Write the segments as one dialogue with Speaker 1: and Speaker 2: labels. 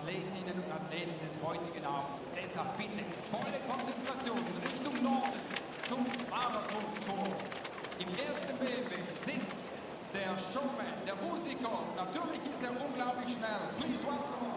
Speaker 1: Athletinnen und Athleten des heutigen Abends. Deshalb bitte volle Konzentration Richtung Norden zum Marathon-Tor. Im ersten BMW sitzt der Showman, der Musiker. Natürlich ist er unglaublich schnell. Please welcome.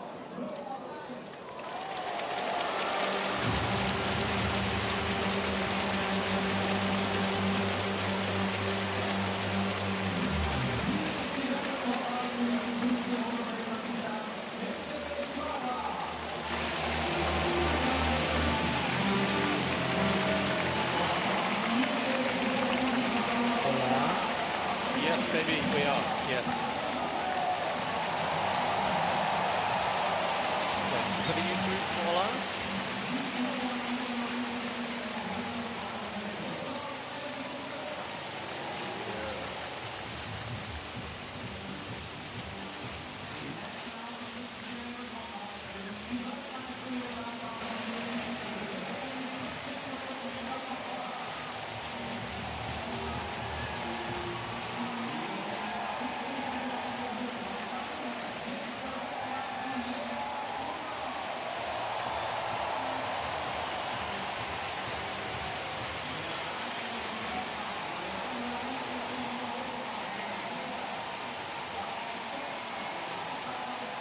Speaker 2: we are, yes.
Speaker 3: Putting you through for Holland.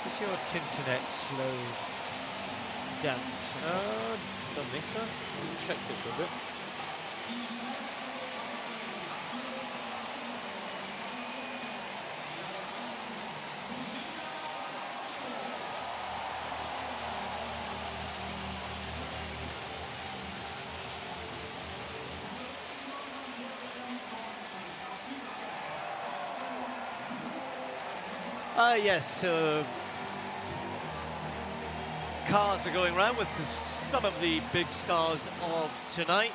Speaker 3: Is your internet slowed down?
Speaker 2: Don't think so. I checked it for a bit.
Speaker 3: Yes, cars are going round with some of the big stars of tonight,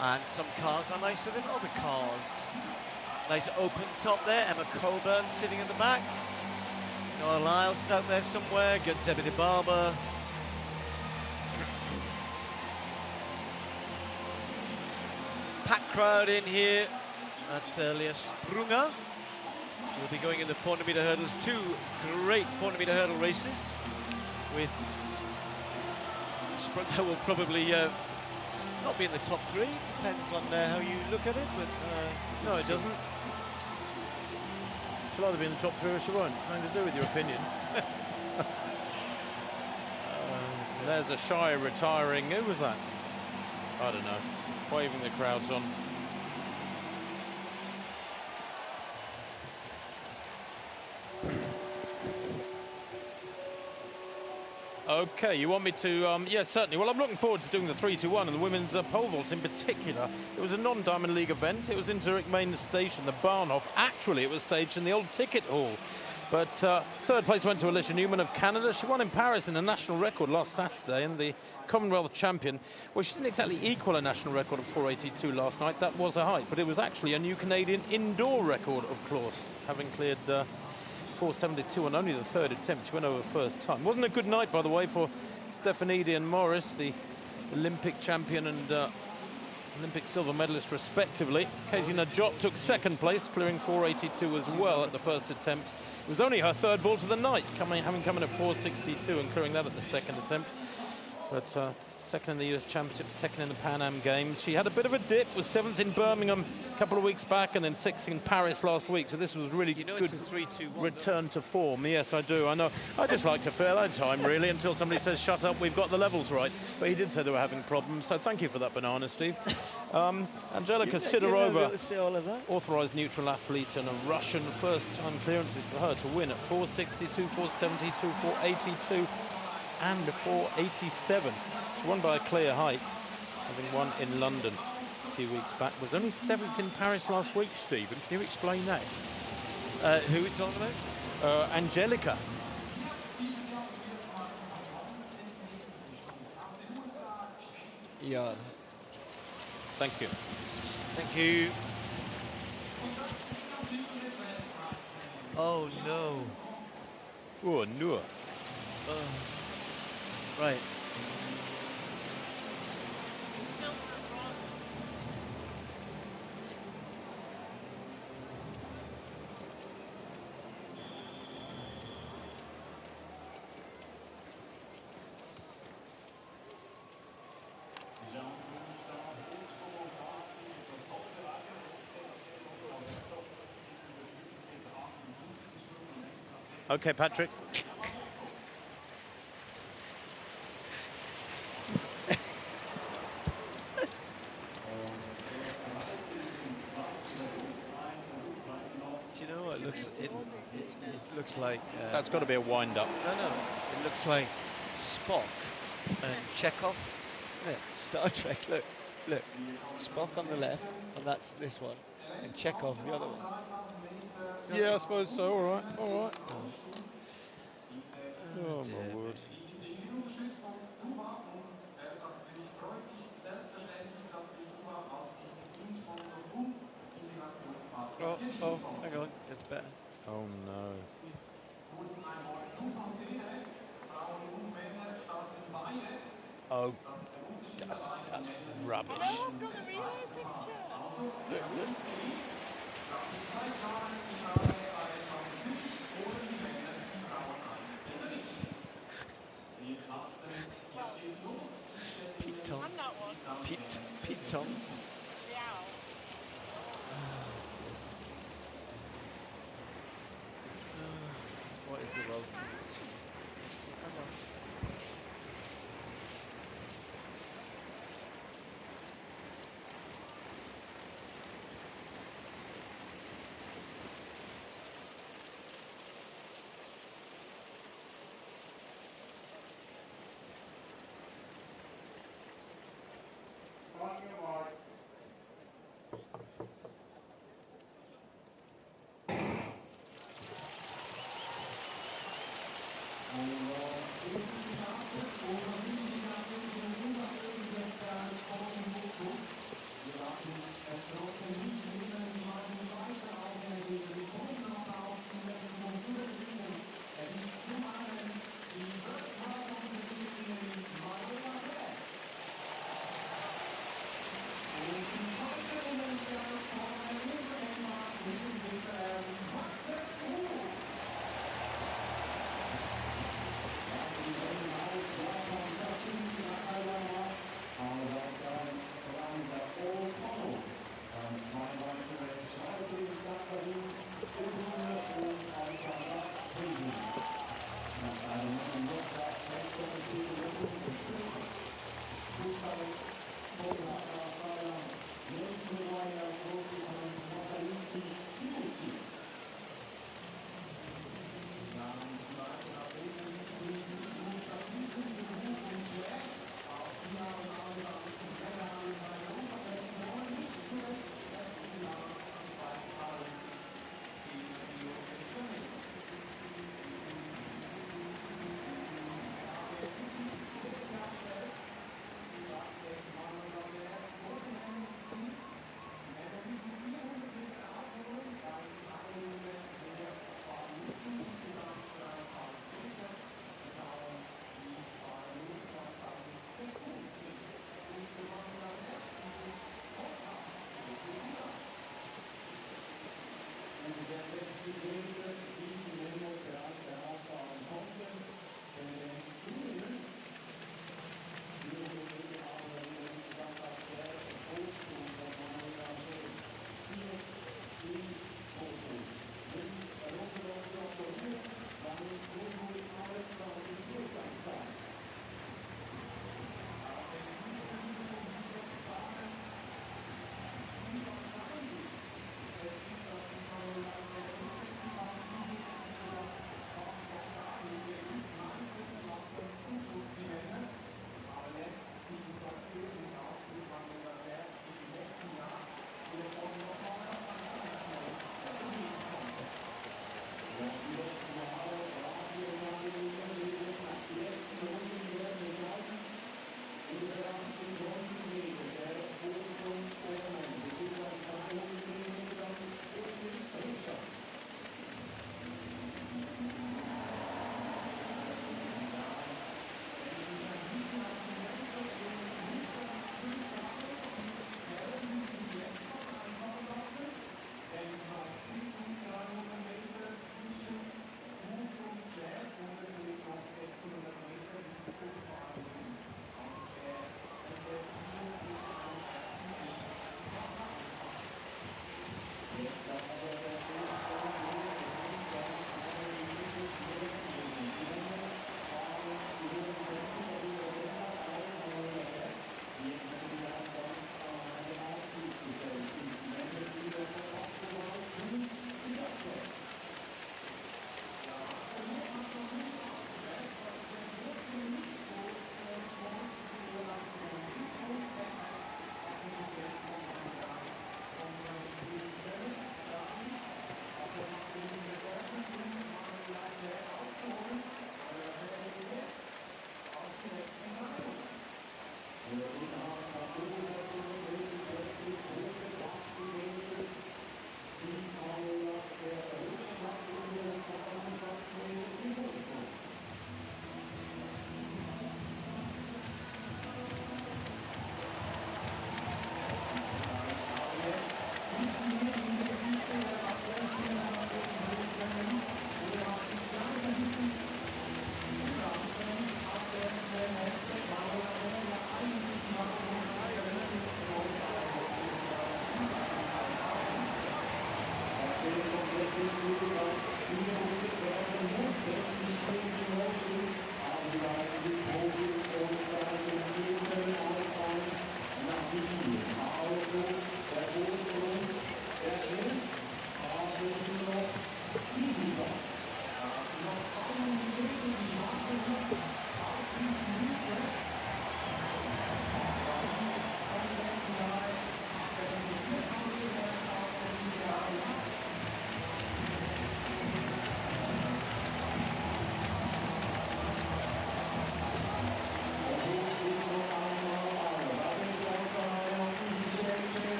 Speaker 3: and some cars are nicer than other cars. Nice open top there, Emma Coburn sitting in the back. Noah Lyles is out there somewhere, good Zebedee Barber. Packed crowd in here. That's Elias Sprunger. We'll be going in the 400-meter hurdles, two great 400-meter hurdle races with Sprunger will probably not be in the top three, depends on how you look at it, but
Speaker 2: no, it doesn't. She'll either be in the top three or she won't. Nothing to do with your opinion. There's a shy retiring. Who was that? I don't know. Waving the crowds on. Okay, you want me to, yes, certainly. Well, I'm looking forward to doing the 3-2-1 and the women's pole vault in particular. It was a non-Diamond League event. It was in Zurich main station, the Bahnhof. Actually, it was staged in the old ticket hall. But third place went to Alicia Newman of Canada. She won in Paris in a national record last Saturday, and the Commonwealth champion. Well, she didn't exactly equal a national record of 4:82 last night. That was a height, but it was actually a new Canadian indoor record, of course, having cleared 4:72 on only the third attempt. She went over first time. Wasn't a good night, by the way, for Stefanidi and Morris, the Olympic champion and Olympic silver medalist respectively. Casey Najot took second place, clearing 4:82 as well at the first attempt. It was only her third vault of the night, having come in at 4:62 and clearing that at the second attempt. But second in the US Championship, second in the Pan Am Games. She had a bit of a dip, was seventh in Birmingham a couple of weeks back and then sixth in Paris last week. So this was really good
Speaker 3: it's a 3-2-1
Speaker 2: return to form. Yes, I do. I know. I just like to fill that time, really, until somebody says, shut up, we've got the levels right. But he did say they were having problems, so thank you for that banana, Steve. Angelika Sidorova, authorised neutral athlete and a Russian first-time clearances for her to win at 4:62, 4:72, 4:82 and 4:87. She won by a clear height, having won in London a few weeks back. Was only seventh in Paris last week, Stephen. Can you explain that?
Speaker 3: Who are we talking about?
Speaker 2: Angelika.
Speaker 3: Yeah.
Speaker 2: Thank you.
Speaker 3: Thank you. Oh no.
Speaker 2: Oh no.
Speaker 3: Right.
Speaker 2: Okay, Patrick.
Speaker 3: Do you know what it looks? It looks like.
Speaker 2: That's got to be a wind-up.
Speaker 3: No, it looks like Spock and Chekhov. Look, Star Trek. Look. Spock on the left, and that's this one, and Chekhov the other one.
Speaker 2: Yeah, I suppose so. All right, all right. Oh my word.
Speaker 3: Oh, oh, hang on, gets better.
Speaker 2: Oh no. Oh, that's rubbish.
Speaker 4: Oh, I've got the relay picture.
Speaker 3: Pete Tom.
Speaker 4: I'm not one.
Speaker 3: Pete Tom.
Speaker 4: Yeah.
Speaker 3: What is the world? Come on.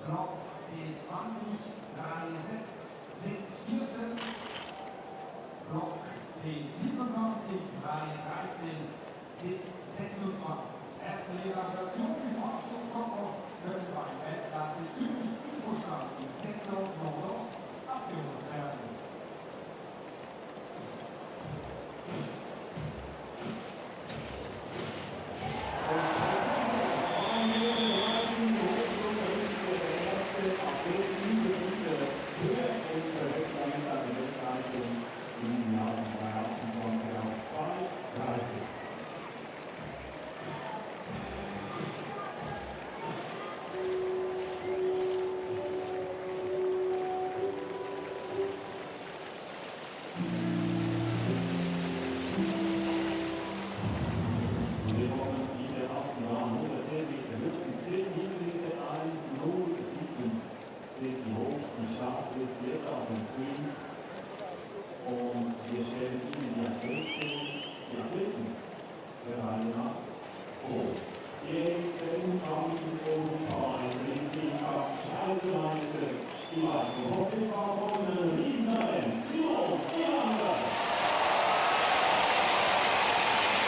Speaker 1: Block C20, Reihe 6, Sitz 14, T27, 313, Sitz 26. Erste Legastation im Fortschrittskoffer können bei Weltklasse Zürich Infostand im Sektor Nordost abgeholt werden.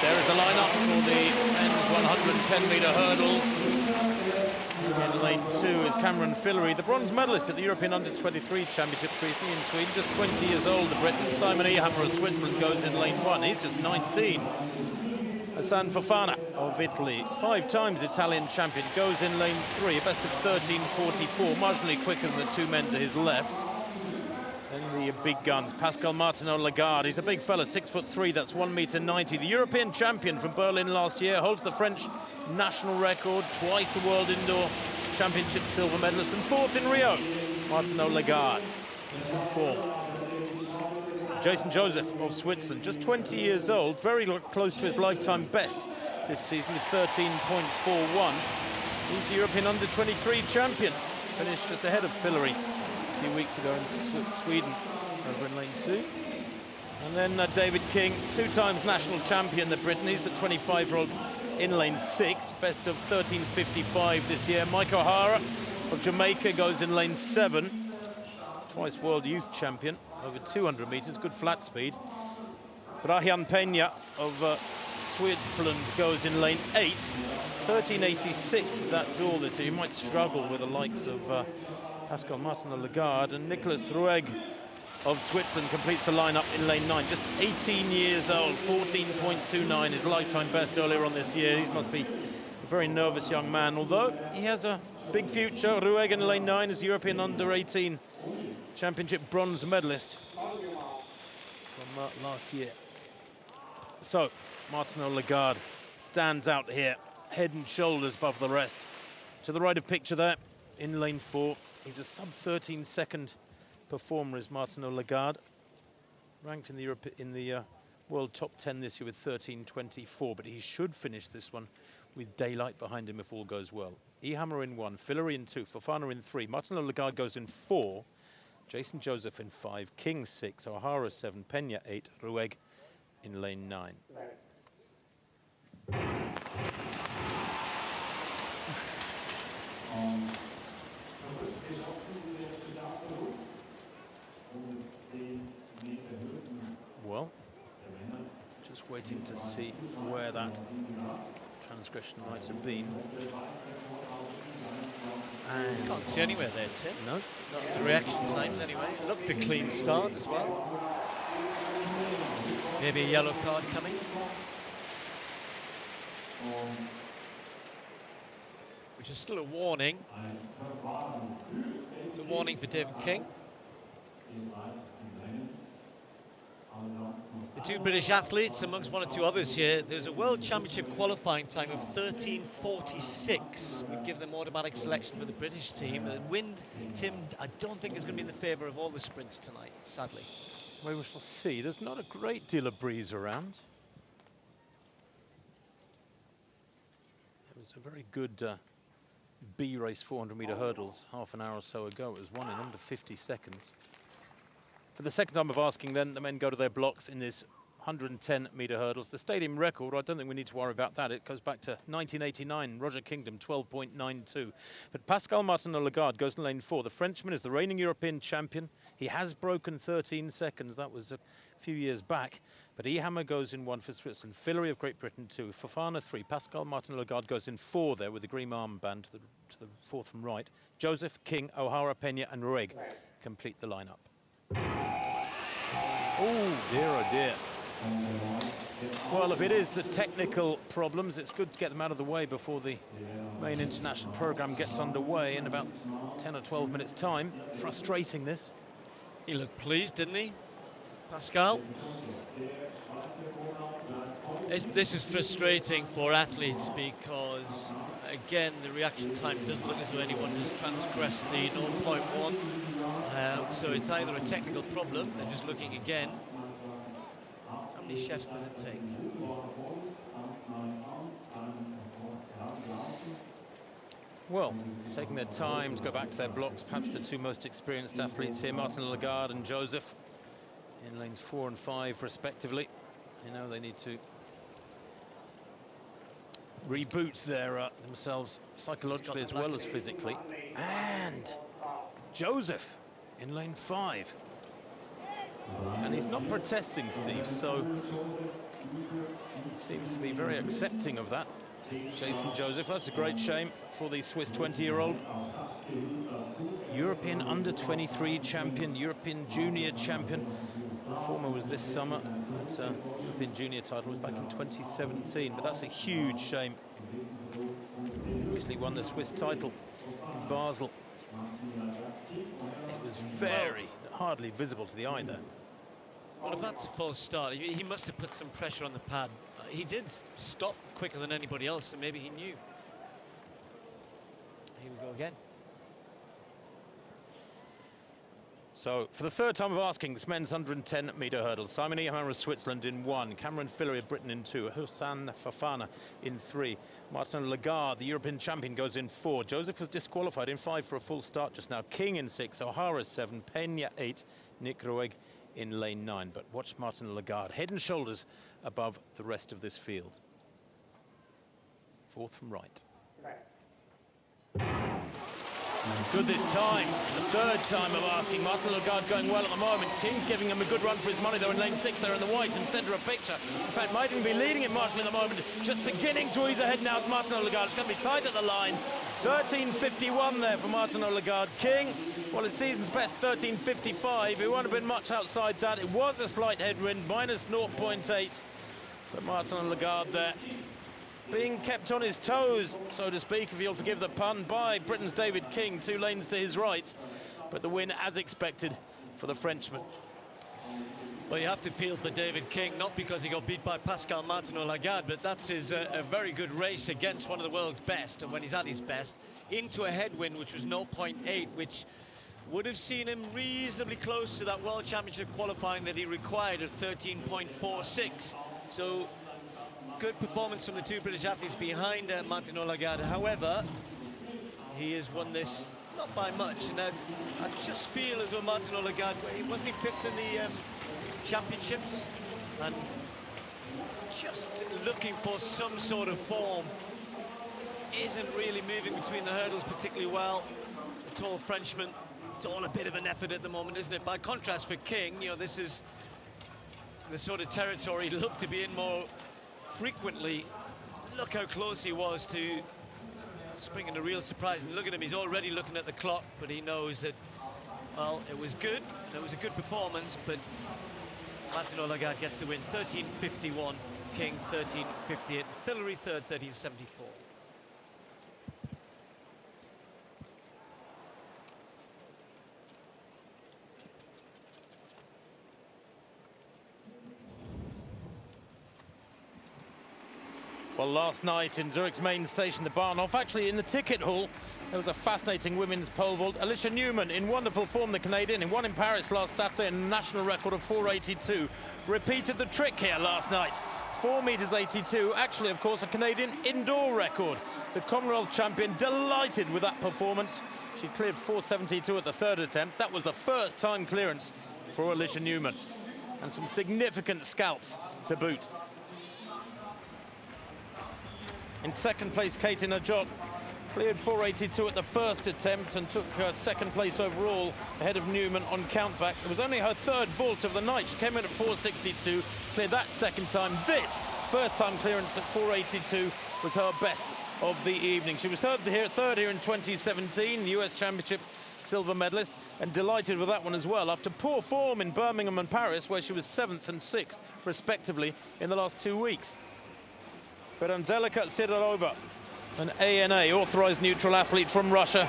Speaker 2: There is a lineup for the men's 110-metre hurdles. In lane 2 is Cameron Fillery, the bronze medalist at the European Under-23 Championships recently in Sweden, just 20 years old, the Briton. Simon Ehammer of Switzerland goes in lane 1, he's just 19. Hassan Fofana of Italy, 5 times Italian champion, goes in lane 3, a best of 13:44, marginally quicker than the two men to his left. And the big guns, Pascal Martinot-Lagarde, he's a big fella, 6'3", that's 1.90 meters. The European champion from Berlin last year, holds the French national record, twice a World Indoor Championship silver medalist, and 4th in Rio. Martinot-Lagarde, in form. Jason Joseph of Switzerland, just 20 years old, very close to his lifetime best this season with 13.41. He's the European Under-23 champion, finished just ahead of Fillery a few weeks ago in Sweden, over in lane 2. And then David King, 2 times national champion, the Briton. He's the 25-year-old in lane 6, best of 13:55 this year. Mike O'Hara of Jamaica goes in lane 7, twice world youth champion, over 200 meters, good flat speed. Brian Peña of Switzerland goes in lane 8, 13:86, that's all this year. You might struggle with the likes of Pascal Martinot-Lagarde, and Nicolas Rueg of Switzerland completes the lineup in lane 9, just 18 years old, 14.29, his lifetime best earlier on this year. He must be a very nervous young man, although he has a big future. Rueg in lane 9 is European Under-18 Championship bronze medalist from last year. So, Martinot-Lagarde stands out here, head and shoulders above the rest. To the right of picture there, in lane 4, he's a sub-13 second performer, is Martinot-Lagarde, ranked in the world top 10 this year with 13:24, but he should finish this one with daylight behind him if all goes well. Ehammer in 1, Fillery in 2, Fofana in 3, Martinot-Lagarde goes in 4, Jason Joseph in 5, King 6, O'Hara 7, Peña 8, Rueg in lane 9. Well, just waiting to see where that transgression might have been. And
Speaker 3: Can't see anywhere there, Tim.
Speaker 2: no,
Speaker 3: Not the reaction times anyway. It looked a clean start as well. Maybe a yellow card coming. Which is still a warning. It's a warning for David King. The two British athletes, amongst one or two others here, there's a World Championship qualifying time of 13:46. We give them automatic selection for the British team. The wind, Tim, I don't think is going to be in the favour of all the sprints tonight, sadly.
Speaker 2: well, we shall see. There's not a great deal of breeze around. It was a very good B race 400-meter hurdles half an hour or so ago. It was won in under 50 seconds. For the second time of asking, then the men go to their blocks in this 110-metre hurdles. The stadium record, I don't think we need to worry about that. It goes back to 1989, Roger Kingdom, 12.92. But Pascal Martin-Lagarde goes in lane 4. The Frenchman is the reigning European champion. He has broken 13 seconds. That was a few years back. But Ehammer goes in 1 for Switzerland. Fillery of Great Britain 2. Fofana 3. Pascal Martin-Lagarde goes in 4 there with the green armband to the fourth from right. Joseph, King, O'Hara, Pena and Rueg complete the lineup. Oh dear, oh dear. Well, if it is the technical problems, it's good to get them out of the way before the main international program gets underway in about 10 or 12 minutes' time. Frustrating, this.
Speaker 3: He looked pleased, didn't he, Pascal? This is frustrating for athletes because, again, the reaction time doesn't look as though anyone has transgressed the 0.1. So it's either a technical problem, they're just looking again. How many chefs does it take?
Speaker 2: Well, taking their time to go back to their blocks, perhaps the two most experienced athletes here, Martin-Lagarde and Joseph, in lanes 4 and 5 respectively. You know, they need to reboot themselves psychologically as well as physically. And Joseph in lane 5. And he's not protesting, Steve, so he seems to be very accepting of that. Jason Joseph, that's a great shame for the Swiss 20-year-old. European under-23 champion, European junior champion. The former was this summer. But, European junior title was back in 2017, but that's a huge shame. Recently won the Swiss title in Basel. It was very hardly visible to the eye there.
Speaker 3: Well, if that's a false start, he must have put some pressure on the pad. He did stop quicker than anybody else, so maybe he knew. Here we go again.
Speaker 2: So, for the third time of asking, this men's 110-metre hurdle. Simon Ehammer of Switzerland in 1. Cameron Fillery of Britain in 2. Hossan Fofana in 3. Martin-Lagarde, the European champion, goes in 4. Joseph was disqualified in 5 for a full start just now. King in 6. O'Hara 7. Pena 8. Nick Rueg in lane 9. But watch Martin-Lagarde, head and shoulders above the rest of this field. Fourth from right. Good this time. The third time of asking. Martin-Lagarde going well at the moment. King's giving him a good run for his money, though, in lane 6 there in the white and centre of picture. In fact, might even be leading him marginally at the moment. Just beginning to ease ahead now is Martin-Lagarde. It's going to be tight at the line. 13.51 there for Martin-Lagarde. King, well, his season's best 13.55. He won't have been much outside that. It was a slight headwind, minus 0.8. But Martin-Lagarde there, being kept on his toes, so to speak, if you'll forgive the pun, by Britain's David King, 2 lanes to his right. But the win, as expected, for the Frenchman.
Speaker 3: Well, you have to feel for David King, not because he got beat by Pascal Martin-Lagarde, but that's a very good race against one of the world's best, and when he's at his best, into a headwind, which was 0.8, which would have seen him reasonably close to that World Championship qualifying that he required of 13.46. So, good performance from the two British athletes behind Martin-Lagarde. However, he has won this not by much. And I just feel as though Martin-Lagarde, wasn't he 5th in the championships? And just looking for some sort of form. Isn't really moving between the hurdles particularly well. The tall Frenchman, it's all a bit of an effort at the moment, isn't it? By contrast for King, you know, this is the sort of territory he'd love to be in more frequently. Look how close he was to springing a real surprise. And look at him, he's already looking at the clock, but he knows that, well, it was good, and it was a good performance, but Martin-Lagarde gets the win. 13.51, King 13.58, Fillery third, 13.74.
Speaker 2: Well, last night in Zurich's main station, the Bahnhof, actually in the ticket hall, there was a fascinating women's pole vault. Alicia Newman in wonderful form, the Canadian, and won in Paris last Saturday, and a national record of 4.82. Repeated the trick here last night. 4 meters 82, actually, of course, a Canadian indoor record. The Commonwealth champion delighted with that performance. She cleared 4.72 at the third attempt. That was the first time clearance for Alicia Newman. and some significant scalps to boot. In second place, Katie Najot cleared 482 at the first attempt and took second place overall ahead of Newman on countback. It was only her third vault of the night. She came in at 462, cleared that second time. This first time clearance at 482 was her best of the evening. She was third here in 2017, the US Championship silver medalist, and delighted with that one as well after poor form in Birmingham and Paris, where she was 7th and 6th respectively in the last 2 weeks. But Anzelika Sidorova, an ANA, authorized neutral athlete from Russia,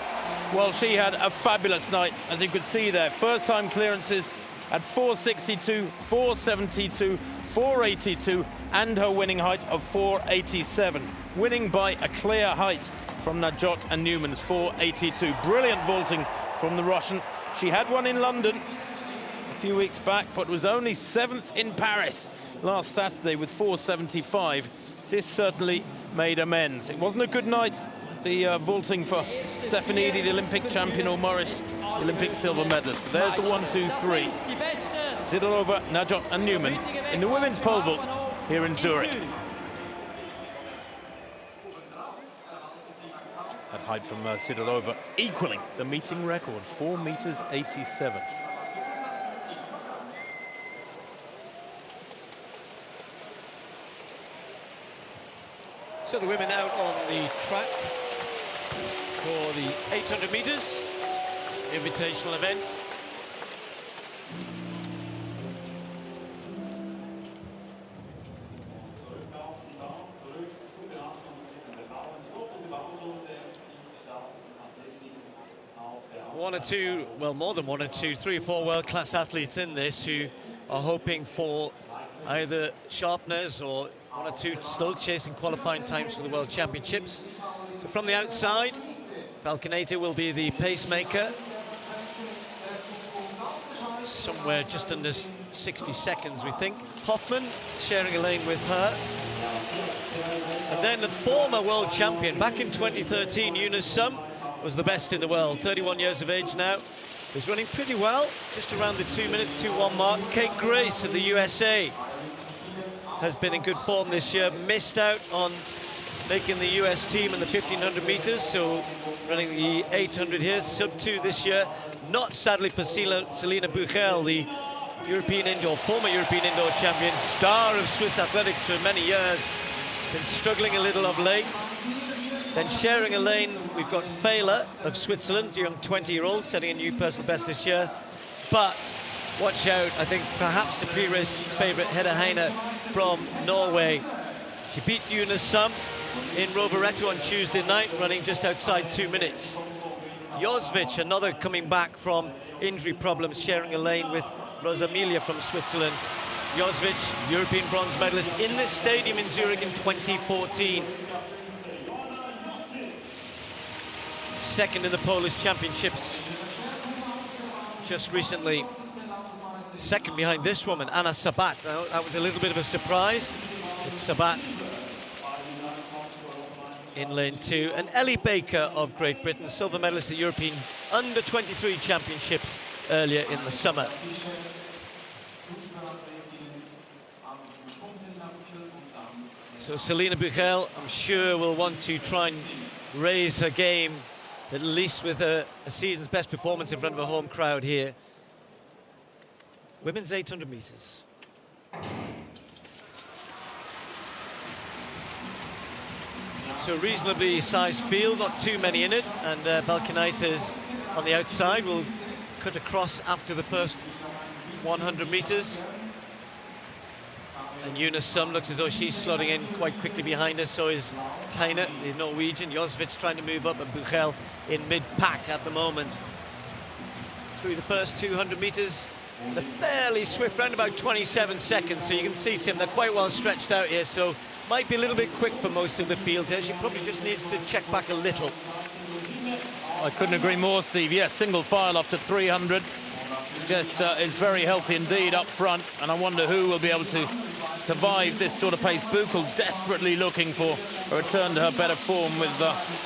Speaker 2: well, she had a fabulous night, as you could see there. First time clearances at 462, 472, 482, and her winning height of 487. Winning by a clear height from Najot and Newman's 482. Brilliant vaulting from the Russian. She had one in London a few weeks back, but was only 7th in Paris last Saturday with 475. This certainly made amends. It wasn't a good night, the vaulting for Stefanidi, the Olympic champion, or Morris, the Olympic silver medalist. But there's the 1, 2, 3. Sidorova, Najot and Newman in the women's pole vault here in Zurich. That height from Sidorova equaling the meeting record, 4.87 meters.
Speaker 3: So the women out on the track for the 800 meters invitational event. One or two, well, more than one or two, 3 or 4 world-class athletes in this who are hoping for either sharpness or 1 or 2 still chasing qualifying times for the World Championships. So from the outside, Balkaneta will be the pacemaker. Somewhere just under 60 seconds, we think. Hoffman sharing a lane with her. And then the former world champion, back in 2013, Yunus Sum, was the best in the world. 31 years of age now. Is running pretty well, just around the 2 minutes, 2:1 mark. Kate Grace of the USA has been in good form this year, missed out on making the US team in the 1500 meters, so running the 800 here, sub-2 this year. Not sadly for Selina Buchel, the European indoor, former European indoor champion, star of Swiss athletics for many years, been struggling a little of late. Then sharing a lane, we've got Fela of Switzerland, young 20-year-old, setting a new personal best this year. But watch out, I think perhaps Imperi's favourite, Hedda Heine from Norway. She beat Yunus Sum in Rovereto on Tuesday night, running just outside 2 minutes. Josvic, another coming back from injury problems, sharing a lane with Rosamilia from Switzerland. Josvic, European bronze medalist in this stadium in Zurich in 2014. Second in the Polish Championships just recently. Second behind this woman, Anna Sabat. Now, that was a little bit of a surprise. It's Sabat in lane 2. And Ellie Baker of Great Britain, silver medalist at the European Under-23 Championships earlier in the summer. So Selina Buchel, I'm sure, will want to try and raise her game, at least with a season's best performance in front of a home crowd here. Women's 800 meters. So reasonably sized field, not too many in it, and Balkanaitis on the outside will cut across after the first 100 meters. And Yunus Sum looks as though she's slotting in quite quickly behind her, so is Heine, the Norwegian. Josvic trying to move up, and Buchel in mid-pack at the moment. Through the first 200 meters, a fairly swift round, about 27 seconds. So you can see, Tim, they're quite well stretched out here, so might be a little bit quick for most of the field here. She probably just needs to check back a little.
Speaker 2: I couldn't agree more, Steve. Yes, single file up to 300. suggest is very healthy indeed up front, and I wonder who will be able to survive this sort of pace. Buchel desperately looking for a return to her better form with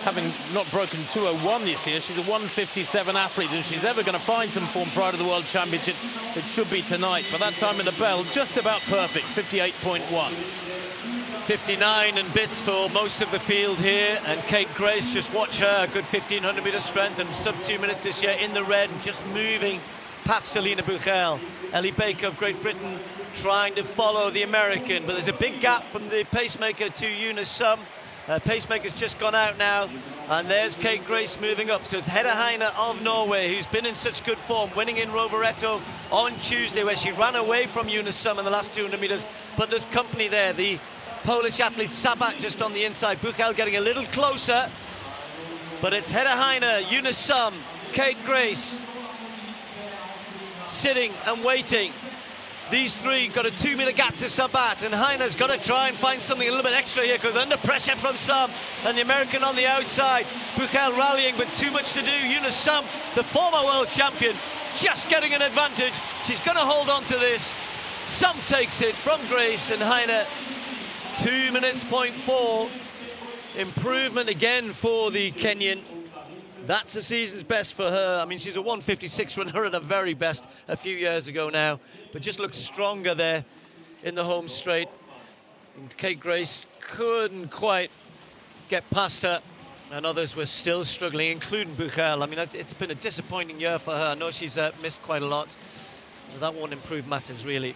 Speaker 2: having not broken 2:01 this year. She's a 1:57 athlete, and if she's ever going to find some form prior to the World Championship, it should be tonight. But that time in the bell, just about perfect, 58.1.
Speaker 3: 59 and bits for most of the field here, and Kate Grace, just watch her, a good 1500 meter strength and sub 2 minutes this year in the red, just moving past Selina Buchel. Ellie Baker of Great Britain trying to follow the American, but there's a big gap from the pacemaker to Eunice Sum. Pacemaker's just gone out now, and there's Kate Grace moving up. So it's Hedda Heine of Norway, who's been in such good form, winning in Rovereto on Tuesday, where she ran away from Eunice Sum in the last 200 meters, but there's company there. The Polish athlete Sabat just on the inside. Buchel getting a little closer, but it's Hedda Heine, Eunice Sum, Kate Grace sitting and waiting. These three got a 2 meter gap to Sabat, and Heine's got to try and find something a little bit extra here, because under pressure from Sum and the American on the outside. Buchel rallying, but too much to do. Eunice Sum, the former world champion, just getting an advantage. She's going to hold on to this. Sum takes it from Grace, and Heine 2 minutes, 0.4. Improvement again for the Kenyan. That's a season's best for her. I mean, she's a 1:56 runner at her very best a few years ago now, but just looks stronger there in the home straight. And Kate Grace couldn't quite get past her, and others were still struggling, including Buchel. I mean, it's been a disappointing year for her. I know she's missed quite a lot, but that won't improve matters, really.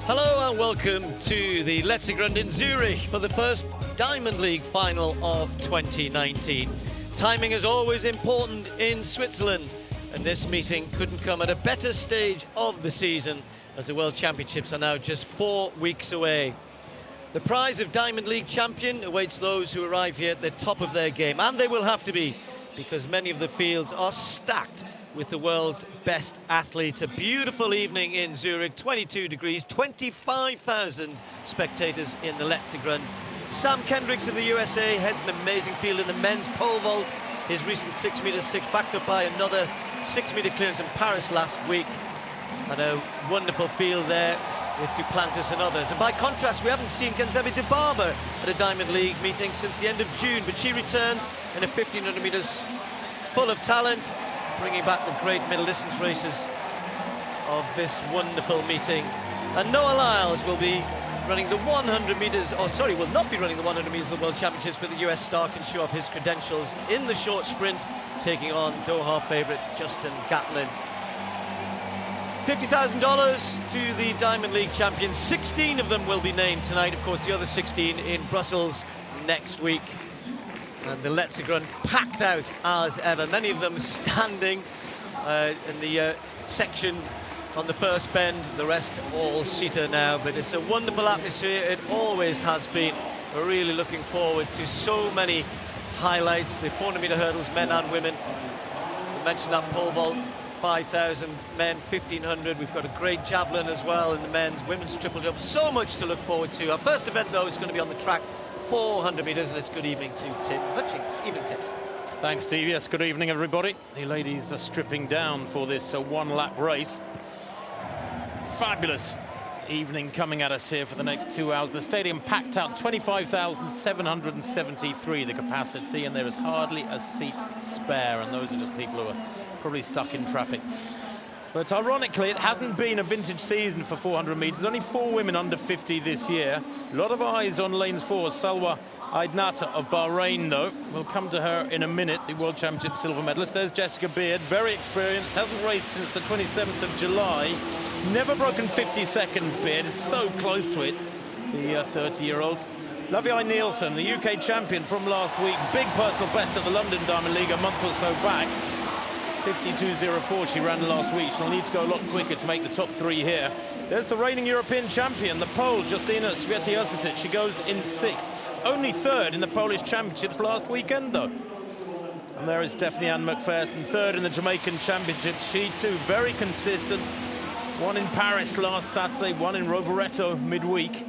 Speaker 3: Hello and welcome to the Letzigrund in Zurich for the first Diamond League final of 2019. Timing is always important in Switzerland, and this meeting couldn't come at a better stage of the season, as the World Championships are now just 4 weeks away. The prize of Diamond League champion awaits those who arrive here at the top of their game, and they will have to be, because many of the fields are stacked with the world's best athletes. A beautiful evening in Zurich, 22 degrees, 25,000 spectators in the Letzigrund. Sam Kendricks of the USA heads an amazing field in the men's pole vault. His recent 6 meter 6 backed up by another 6 meter clearance in Paris last week. And a wonderful field there with Duplantis and others. And by contrast, we haven't seen Kanzebi Dibaba at a Diamond League meeting since the end of June, but she returns in a 1500 meters full of talent, bringing back the great middle distance races of this wonderful meeting. And Noah Lyles will be running the 100 meters, or sorry, will not be running the 100 meters of the World Championships, but the US star can show off his credentials in the short sprint, taking on Doha favourite Justin Gatlin. $50,000 to the Diamond League champions. 16 of them will be named tonight. Of course, the other 16 in Brussels next week. And the Letzigrund packed out as ever, many of them standing in the section on the first bend, the rest all seater now. But it's a wonderful atmosphere, it always has been. We're really looking forward to so many highlights, the 400 meter hurdles, men and women. We mentioned that pole vault, 5,000 men, 1,500. We've got a great javelin as well in the men's, women's triple jump. So much to look forward to. Our first event, though, is going to be on the track, 400 metres, and it's good evening to Tim Hutchings. Evening, Tim.
Speaker 2: Thanks, Steve. Yes, good evening, everybody. The ladies are stripping down for this one-lap race. Fabulous evening coming at us here for the next 2 hours. The stadium packed out, 25,773 the capacity, and there is hardly a seat spare, and those are just people who are probably stuck in traffic. But ironically, it hasn't been a vintage season for 400 metres. Only 4 women under 50 this year. A lot of eyes on lanes 4. Salwa Aidnasa of Bahrain, though. We'll come to her in a minute, the World Championship silver medalist. There's Jessica Beard, very experienced, hasn't raced since the 27th of July. Never broken 50 seconds, Beard is so close to it, the 30-year-old. Laviai Nielsen, the UK champion from last week. Big personal best at the London Diamond League a month or so back. 52.04 she ran last week. She'll need to go a lot quicker to make the top 3 here. There's the reigning European champion, the Pole, Justyna Świecioszyc. She goes in 6th. Only 3rd in the Polish Championships last weekend, though. And there is Stephanie Ann McPherson, 3rd in the Jamaican Championships. She, too, very consistent. 1 in Paris last Saturday, 1 in Rovereto midweek.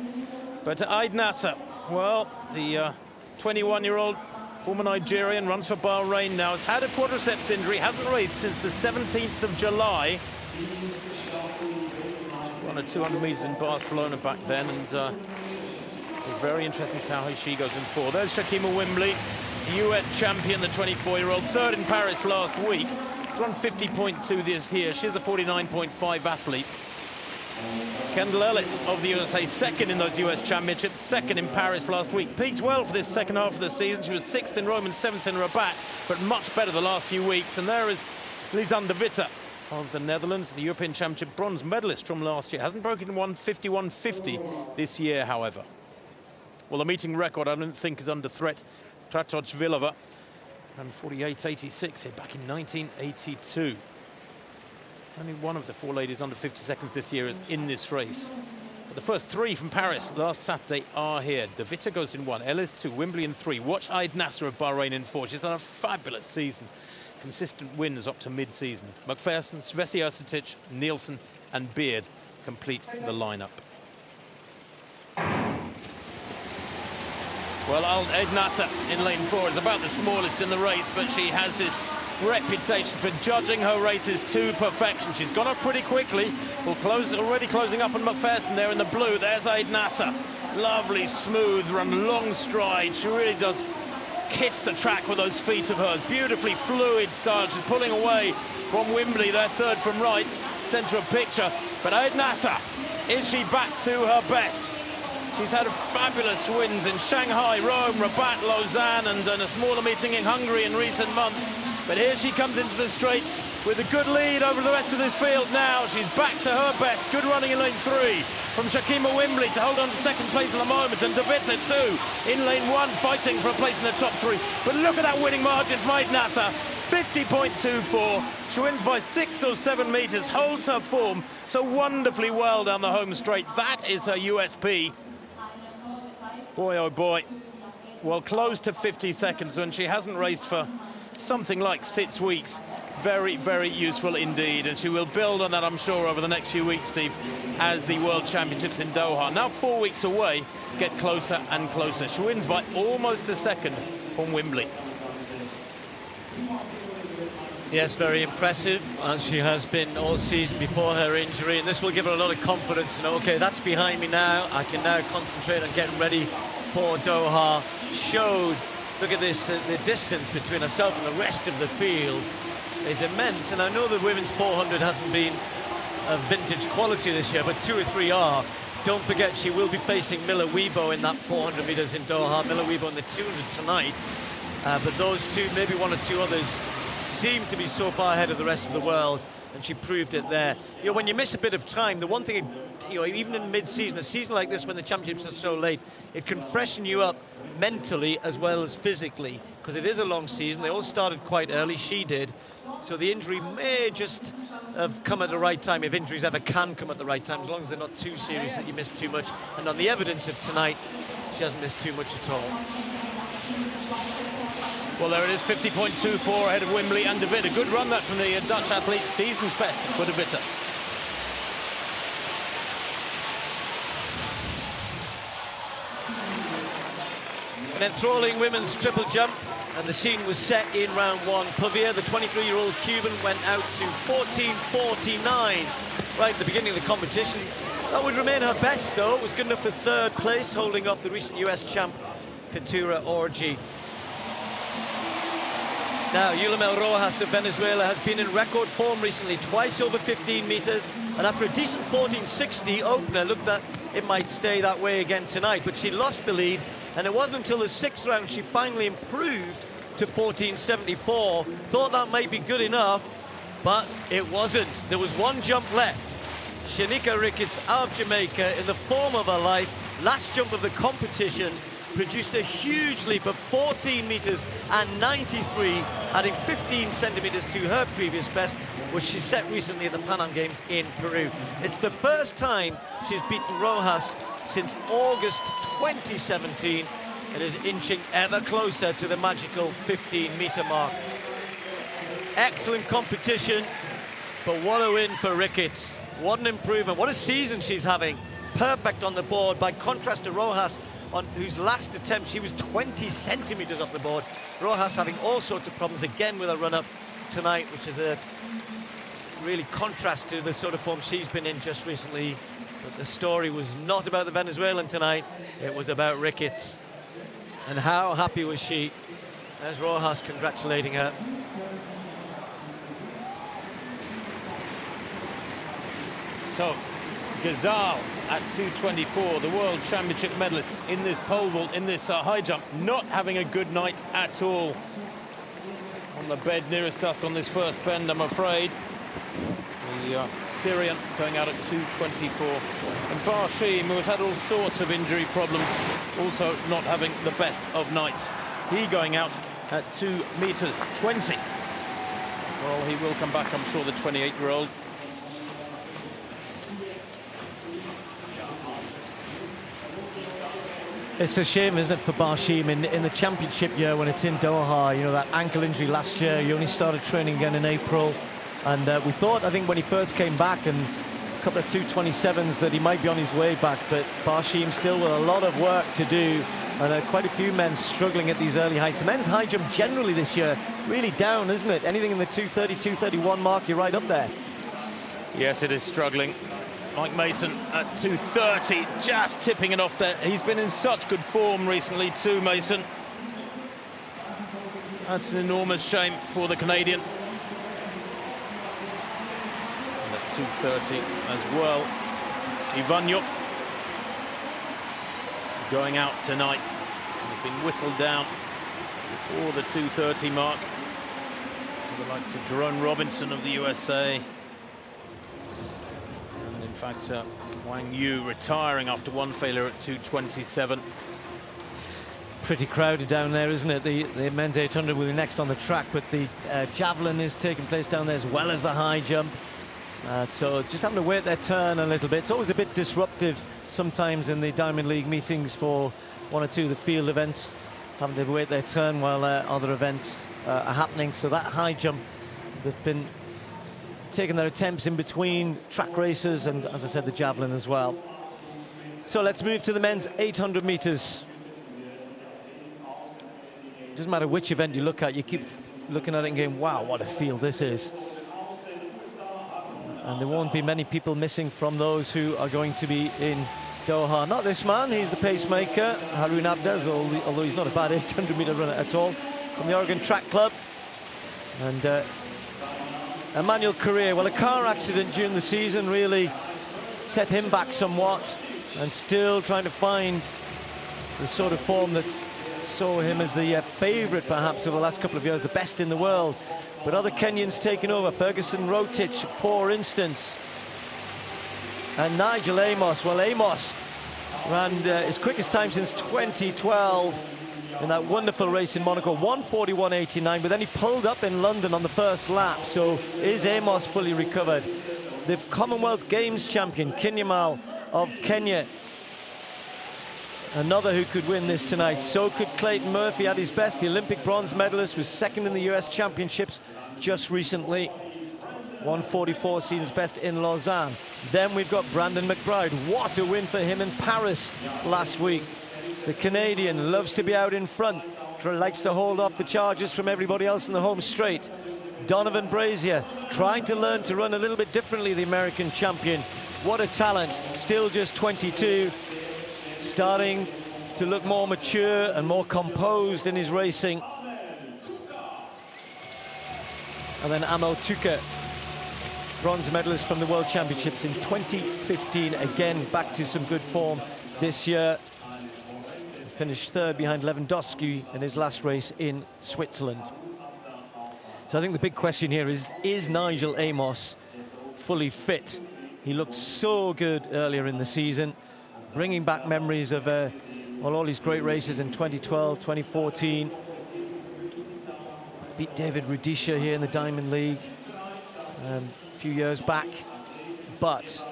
Speaker 2: But Aid Nasser, well, the 21-year-old former Nigerian, runs for Bahrain now, has had a quadriceps injury, hasn't raced since the 17th of July. Won a 200 metres in Barcelona back then, and it's very interesting to see how she goes in 4. There's Shakima Wimbley, the US champion, the 24-year-old, 3rd in Paris last week. She's run 50.2 this year. She's a 49.5 athlete. Kendall Ellis of the USA, 2nd in those US championships, 2nd in Paris last week. Peaked well for this second half of the season. She was 6th in Rome and 7th in Rabat, but much better the last few weeks. And there is Lisanne de Witte of the Netherlands, the European Championship bronze medalist from last year. Hasn't broken 51.50 this year, however. Well, the meeting record I don't think is under threat. Tratochvilova ran 48.86 here back in 1982. Only one of the 4 ladies under 50 seconds this year is in this race. But the first 3 from Paris last Saturday are here. De Witte goes in 1, Ellis 2, Wimbley in 3. Watch Aid Nasser of Bahrain in 4. She's had a fabulous season. Consistent wins up to mid-season. McPherson, Świecioszyc, Nielsen and Beard complete the lineup. Well, Aid Nasser in lane 4 is about the smallest in the race, but she has this reputation for judging her races to perfection. She's gone up pretty quickly. We'll already closing up on McPherson there in the blue. There's Aid Nasser. Lovely, smooth run, long stride. She really does hits the track with those feet of hers. Beautifully fluid style. She's pulling away from Wimbley, their 3rd from right, centre of picture. But Aid Nasser, is she back to her best? She's had fabulous wins in Shanghai, Rome, Rabat, Lausanne, and a smaller meeting in Hungary in recent months. But here she comes into the straight with a good lead over the rest of this field now. She's back to her best. Good running in lane 3 from Shakima Wimbley to hold on to 2nd place at the moment. And De Witte too in lane 1, fighting for a place in the top 3. But look at that winning margin from Aid Nasser, 50.24. She wins by 6 or 7 metres, holds her form so wonderfully well down the home straight. That is her USP. Boy, oh boy. Well, close to 50 seconds when she hasn't raced for something like 6 weeks. Very, very useful indeed. And she will build on that, I'm sure, over the next few weeks, Steve, as the World Championships in Doha. Now 4 weeks away, get closer and closer. She wins by almost a second from Wimbley.
Speaker 3: Yes, very impressive, as she has been all season before her injury, and this will give her a lot of confidence to know, okay, that's behind me now, I can now concentrate on getting ready for Doha. Showed, look at this, the distance between herself and the rest of the field is immense, and I know the women's 400 hasn't been of vintage quality this year, but 2 or 3 are. Don't forget, she will be facing Miller Weibo in that 400 metres in Doha, Miller Weibo in the 200 tonight, but those two, maybe 1 or 2 others, seem to be so far ahead of the rest of the world, and she proved it there. You know, when you miss a bit of time, the one thing, you know, even in mid-season, a season like this when the championships are so late, it can freshen you up mentally as well as physically, because it is a long season. They all started quite early, she did, so the injury may just have come at the right time, if injuries ever can come at the right time, as long as they're not too serious that you miss too much. And on the evidence of tonight, she hasn't missed too much at all.
Speaker 2: Well, there it is, 50.24 ahead of Wimbley and De Witte. Good run that from the Dutch athlete, season's best for De Witte.
Speaker 3: An enthralling women's triple jump, and the scene was set in round 1. Pavia, the 23-year-old Cuban, went out to 14.49 right at the beginning of the competition. That would remain her best, though. It was good enough for 3rd place, holding off the recent US champ, Katura Orji. Now, Yulimel Rojas of Venezuela has been in record form recently, twice over 15 metres, and after a decent 14.60 opener, looked that it might stay that way again tonight, but she lost the lead, and it wasn't until the 6th round she finally improved to 14.74. Thought that might be good enough, but it wasn't. There was 1 jump left. Shanika Ricketts of Jamaica, in the form of her life, last jump of the competition, produced a huge leap of 14 meters and 93, adding 15 centimeters to her previous best, which she set recently at the Pan Am Games in Peru. It's the first time she's beaten Rojas since August 2017. It is inching ever closer to the magical 15-meter mark. Excellent competition, but what a win for Ricketts. What an improvement, what a season she's having. Perfect on the board, by contrast to Rojas, on whose last attempt she was 20 centimeters off the board. Rojas having all sorts of problems again with a run-up tonight, which is a really contrast to the sort of form she's been in just recently. But the story was not about the Venezuelan tonight, it was about Ricketts. And how happy was she? There's Rojas congratulating her.
Speaker 2: So, Ghazal at 2:24, the World Championship medalist in this pole vault, in this high jump, not having a good night at all. On the bed nearest us on this first bend, I'm afraid. The Syrian going out at 2:24. And Barshim, who has had all sorts of injury problems, also not having the best of nights. He going out at 2 meters 20. Well, he will come back, I'm sure, the 28-year-old.
Speaker 3: It's a shame, isn't it, for Barshim in the championship year when it's in Doha. You know, that ankle injury last year, he only started training again in April. And we thought, I think, when he first came back and a couple of 2:27s that he might be on his way back, but Barshim still with a lot of work to do, and quite a few men struggling at these early heights. The men's high jump generally this year really down, isn't it? Anything in the 2:30, 2:31 mark, you're right up there.
Speaker 2: Yes, it is struggling. Mike Mason at 2:30, just tipping it off there. He's been in such good form recently too, Mason. That's an enormous shame for the Canadian. And at 2:30 as well. Ivanyuk going out tonight. He's been whittled down before the 2:30 mark. The likes of Jerome Robinson of the USA. In fact, Wang Yu retiring after one failure at 2:27.
Speaker 3: Pretty crowded down there, isn't it? The men's 800 will be next on the track, but the javelin is taking place down there as well as the high jump. So just having to wait their turn a little bit. It's always a bit disruptive sometimes in the Diamond League meetings for one or two of the field events, having to wait their turn while other events are happening. So that high jump, they've been taking their attempts in between track races and, as I said, the javelin as well. So let's move to the men's 800 meters. Doesn't matter which event you look at, you keep looking at it and going, wow, what a field this is. And there won't be many people missing from those who are going to be in Doha. Not this man, he's the pacemaker, Haroun Abdaz, although he's not a bad 800-meter runner at all, from the Oregon Track Club. And Emmanuel Correa, well, a car accident during the season really set him back somewhat, and still trying to find the sort of form that saw him as the favourite perhaps over the last couple of years, the best in the world. But other Kenyans taking over, Ferguson Rotich, for instance. And Nigel Amos, well, Amos ran his quickest time since 2012 in that wonderful race in Monaco, 1:41.89, but then he pulled up in London on the first lap. So is Amos fully recovered? The Commonwealth Games champion, Kinyamal of Kenya, another who could win this tonight. So could Clayton Murphy at his best. The Olympic bronze medalist was second in the US Championships just recently. 1:44 season's best in Lausanne. Then we've got Brandon McBride. What a win for him in Paris last week. The Canadian loves to be out in front, likes to hold off the charges from everybody else in the home straight. Donovan Brazier trying to learn to run a little bit differently, the American champion. What a talent, still just 22, starting to look more mature and more composed in his racing. And then Amel Tuka, bronze medalist from the World Championships in 2015, again back to some good form this year. Finished third behind Lewandowski in his last race in Switzerland. So I think the big question here is Nigel Amos fully fit? He looked so good earlier in the season, bringing back memories of Well, all these great races in 2012, 2014. Beat David Rudisha here in the Diamond League a few years back. But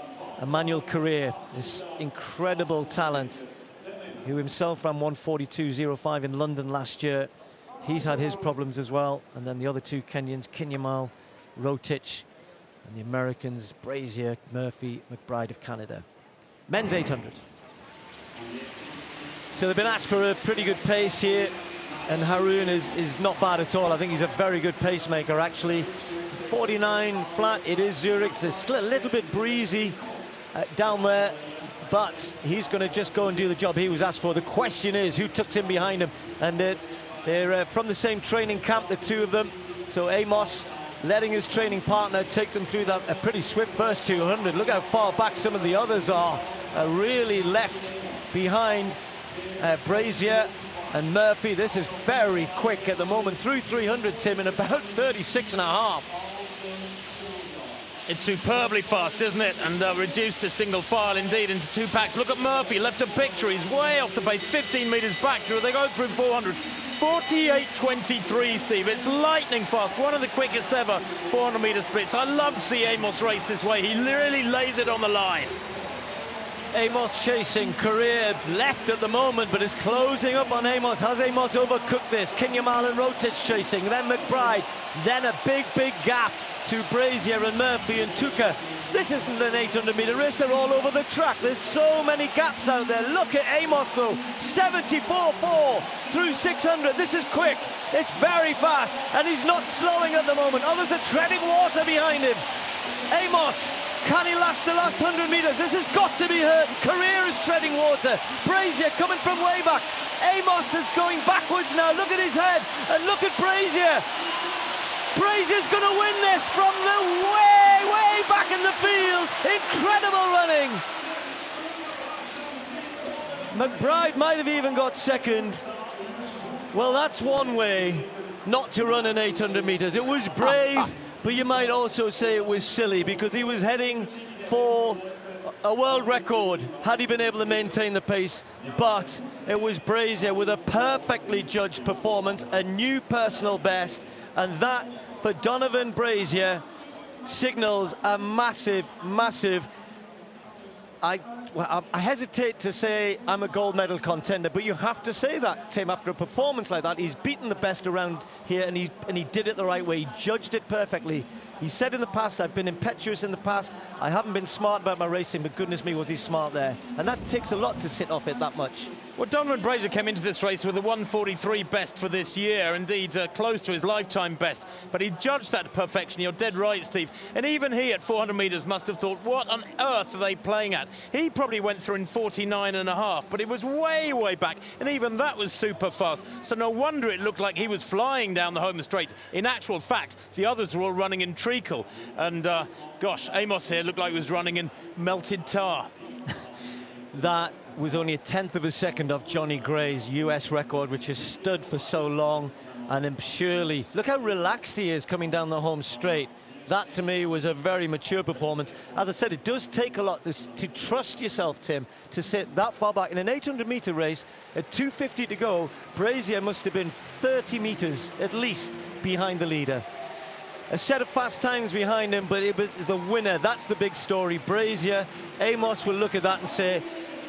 Speaker 3: Emmanuel Carrère, this incredible talent, who himself ran 1:42.05 in London last year, he's had his problems as well. And then the other two Kenyans, Kinyamal, Rotich, and the Americans, Brazier, Murphy, McBride of Canada. Men's 800. So they've been asked for a pretty good pace here, and Haroon is not bad at all. I think he's a very good pacemaker, actually. 49 flat, it is Zurich. It's still a little bit breezy down there, but he's going to just go and do the job he was asked for. The question is, who tucked in behind him? And they're from the same training camp, the two of them. So Amos letting his training partner take them through that a pretty swift first 200. Look how far back some of the others are. Really left behind Brazier and Murphy. This is very quick at the moment. Through 300, Tim, in about 36.5.
Speaker 2: It's superbly fast, isn't it? And reduced to single file, indeed, into two packs. Look at Murphy, left a picture. He's way off the pace, 15 metres back. They go through 400. 48.23, Steve. It's lightning fast. One of the quickest ever 400-metre splits. I love to see Amos race this way. He really lays it on the line.
Speaker 3: Amos chasing, Carrère left at the moment, but is closing up on Amos. Has Amos overcooked this? Kinyamal and Rotich chasing, then McBride, then a big gap to Brazier and Murphy and Tuka. This isn't an 800-metre race, they're all over the track. There's so many gaps out there. Look at Amos, though, 74.4 through 600. This is quick, it's very fast, and he's not slowing at the moment. Others are treading water behind him. Amos, can he last the last 100 metres? This has got to be hurt. Carrère is treading water. Brazier coming from way back. Amos is going backwards now. Look at his head, and look at Brazier. Brazier's going to win this from the way back in the field. Incredible running. McBride might have even got second. Well, that's one way not to run an 800 metres. It was brave, but you might also say it was silly, because he was heading for a world record had he been able to maintain the pace. But it was Brazier with a perfectly judged performance, a new personal best. And that, for Donovan Brazier, signals a massive I hesitate to say I'm a gold medal contender, but you have to say that, Tim, after a performance like that. He's beaten the best around here, and he did it the right way. He judged it perfectly. He said in the past, I've been impetuous in the past, I haven't been smart about my racing, but goodness me, was he smart there. And that takes a lot to sit off it that much.
Speaker 2: Well, Donovan Brazier came into this race with a 1:43 best for this year, indeed close to his lifetime best. But he judged that to perfection. You're dead right, Steve. And even he at 400 metres must have thought, what on earth are they playing at? He probably went through in 49.5, but it was way back. And even that was super fast. So no wonder it looked like he was flying down the home straight. In actual fact, the others were all running in treacle. And gosh, Amos here looked like he was running in melted tar.
Speaker 3: That was only a 1/10 of a second off Johnny Gray's US record, which has stood for so long. And surely, look how relaxed he is coming down the home straight. That, to me, was a very mature performance. As I said, it does take a lot to trust yourself, Tim, to sit that far back. In an 800-metre race, at 2:50 to go, Brazier must have been 30 metres, at least, behind the leader. A set of fast times behind him, but it was the winner. That's the big story. Brazier, Amos will look at that and say,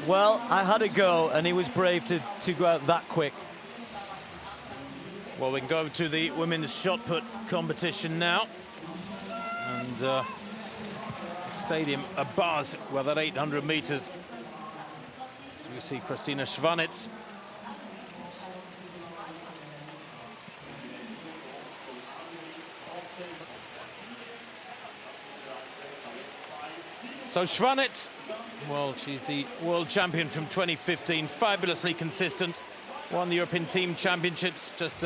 Speaker 3: well, I had a go, and he was brave to go out that quick.
Speaker 2: Well, we can go to the women's shot put competition now. And the stadium abuzz with that 800 metres. So we see Christina Schwanitz. So Schwanitz, well, she's the world champion from 2015, fabulously consistent. Won the European Team Championships just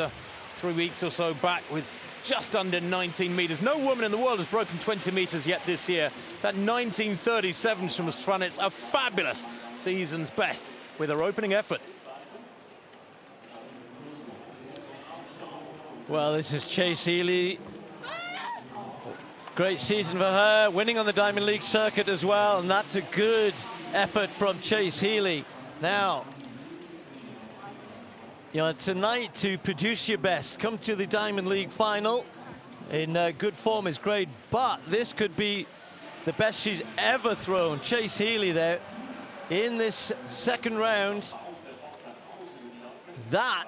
Speaker 2: 3 weeks or so back with just under 19 metres. No woman in the world has broken 20 metres yet this year. That 1937 from Schwanitz, a fabulous season's best with her opening effort.
Speaker 3: Well, this is Chase Healy. Great season for her, winning on the Diamond League circuit as well, and that's a good effort from Chase Healy. Now, You know, tonight to produce your best, come to the Diamond League final in good form is great, but this could be the best she's ever thrown. Chase Healy there in this second round. That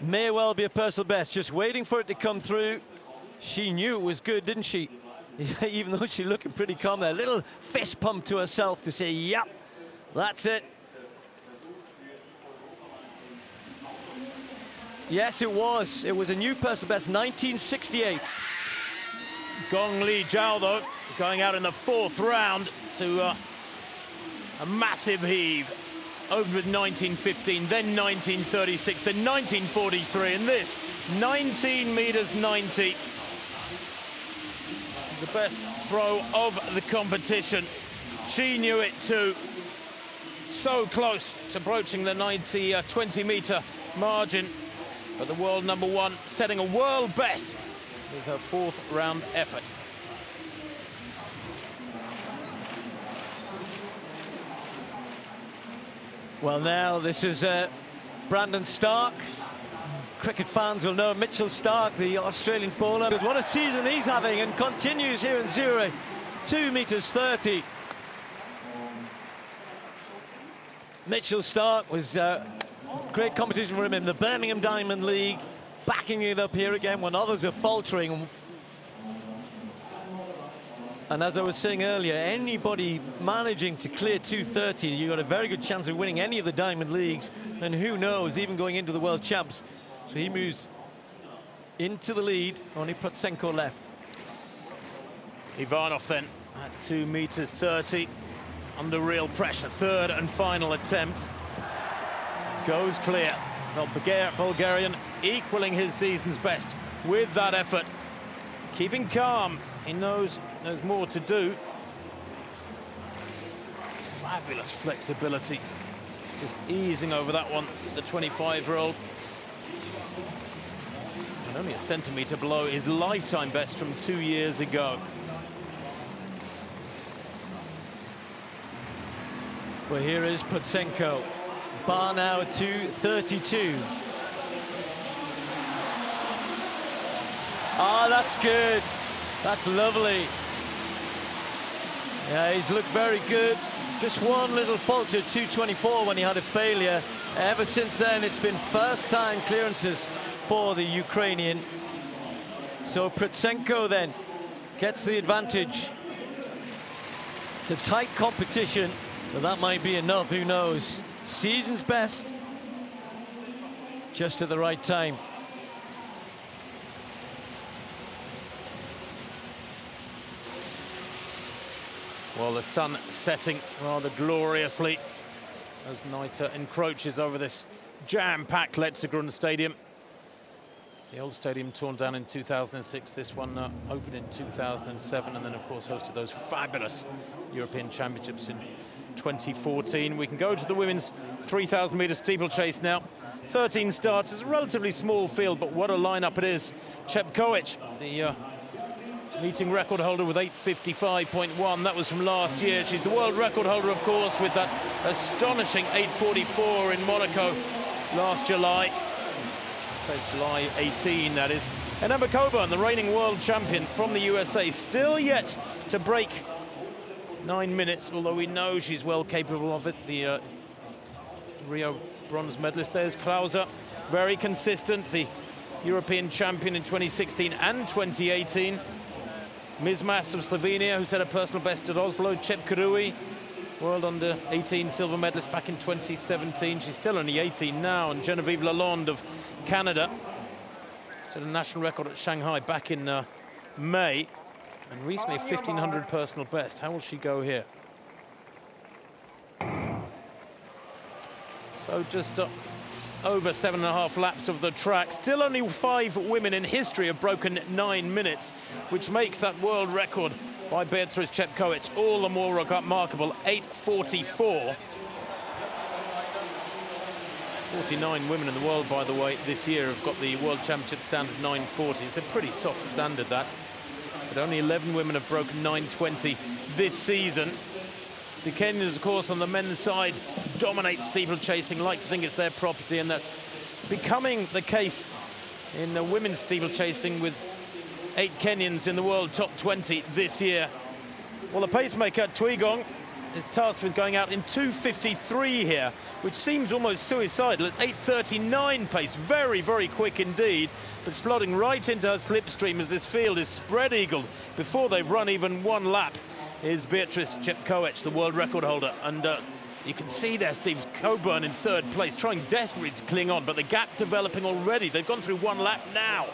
Speaker 3: may well be a personal best, just waiting for it to come through. She knew it was good, didn't she? Even though she's looking pretty calm there. Little fist pump to herself to say, yep, that's it. Yes, it was. It was a new personal best, 1968.
Speaker 2: Gong Li Zhao, though, going out in the 4th round to a massive heave. Opened with 1915, then 1936, then 1943, and this, 19 meters 90. The best throw of the competition. She knew it too. So close to approaching the 20-meter margin. But the world #1 setting a world best with her 4th round effort.
Speaker 3: Well, now this is Brandon Stark. Cricket fans will know Mitchell Stark, the Australian bowler. But what a season he's having, and continues here in Zurich. 2 meters 30. Mitchell Stark was great competition for him in the Birmingham Diamond League, backing it up here again when others are faltering. And as I was saying earlier, anybody managing to clear 230, you've got a very good chance of winning any of the Diamond Leagues, and who knows, even going into the World Champs. So he moves into the lead, only Protsenko left.
Speaker 2: Ivanov then at 2 meters 30, under real pressure. 3rd and final attempt. Goes clear. The Bulgarian equaling his season's best with that effort. Keeping calm. He knows there's more to do. Fabulous flexibility. Just easing over that one, the 25-year-old. And only a centimetre below his lifetime best from 2 years ago.
Speaker 3: Well, here is Protsenko. Bar now at 2:32. Ah, that's good. That's lovely. Yeah, he's looked very good. Just one little falter, 2:24 when he had a failure. Ever since then, it's been first-time clearances for the Ukrainian. So Protsenko then gets the advantage. It's a tight competition, but that might be enough, who knows. Season's best, just at the right time.
Speaker 2: Well, the sun setting rather gloriously as Naita encroaches over this jam-packed Letzigrund Stadium. The old stadium torn down in 2006, this one opened in 2007, and then of course hosted those fabulous European Championships in 2014. We can go to the women's 3,000 meter steeplechase now. 13 starts. It's a relatively small field, but what a lineup it is. Chepkoech, the meeting record holder with 8:55.1. That was from last year. She's the world record holder, of course, with that astonishing 8:44 in Monaco last July. So July 18, that is. And Emma Coburn, the reigning world champion from the USA, still yet to break 9 minutes, although we know she's well capable of it. The Rio bronze medalist, there's Klauser, very consistent, the European champion in 2016 and 2018. Mizmas of Slovenia, who set a personal best at Oslo. Chepkarui, world under 18 silver medalist back in 2017. She's still only 18 now. And Genevieve Lalonde of Canada set a national record at Shanghai back in May. And recently a 1,500 personal best. How will she go here? So just over 7.5 laps of the track. Still only 5 women in history have broken 9 minutes, which makes that world record by Beatrice Chepkoech all the more remarkable. 8:44. 49 women in the world, by the way, this year have got the World Championship standard 9:40. It's a pretty soft standard, that. But only 11 women have broken 9:20 this season. The Kenyans, of course, on the men's side, dominate steeplechasing, like to think it's their property, and that's becoming the case in the women's steeplechasing with 8 Kenyans in the world top 20 this year. Well, the pacemaker, Tweegong, is tasked with going out in 2:53 here, which seems almost suicidal. It's 8:39 pace, very, very quick indeed, but slotting right into her slipstream as this field is spread-eagled before they've run even one lap is Beatrice Chepkoech, the world record holder. And you can see there Steve Coburn in 3rd place, trying desperately to cling on, but the gap developing already. They've gone through one lap now.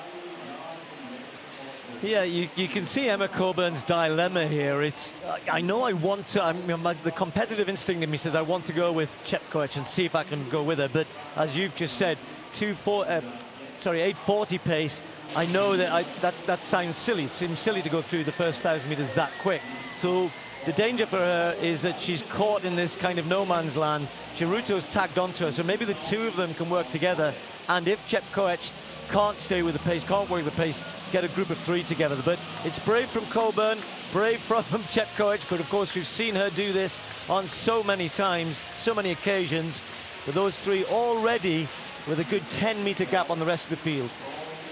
Speaker 3: Yeah, you can see Emma Coburn's dilemma here. It's I know I want to. The competitive instinct in me says I want to go with Chepkoech and see if I can go with her. But as you've just said, 8:40 pace. I know that that sounds silly. It seems silly to go through the first 1,000 meters that quick. So the danger for her is that she's caught in this kind of no man's land. Geruto's tagged onto her, so maybe the two of them can work together. And if Chepkoech can't stay with the pace, can't work the pace, get a group of 3 together. But it's brave from Coburn, brave from Chepkoech, but of course we've seen her do this on so many times, so many occasions, with those 3 already with a good 10-meter gap on the rest of the field.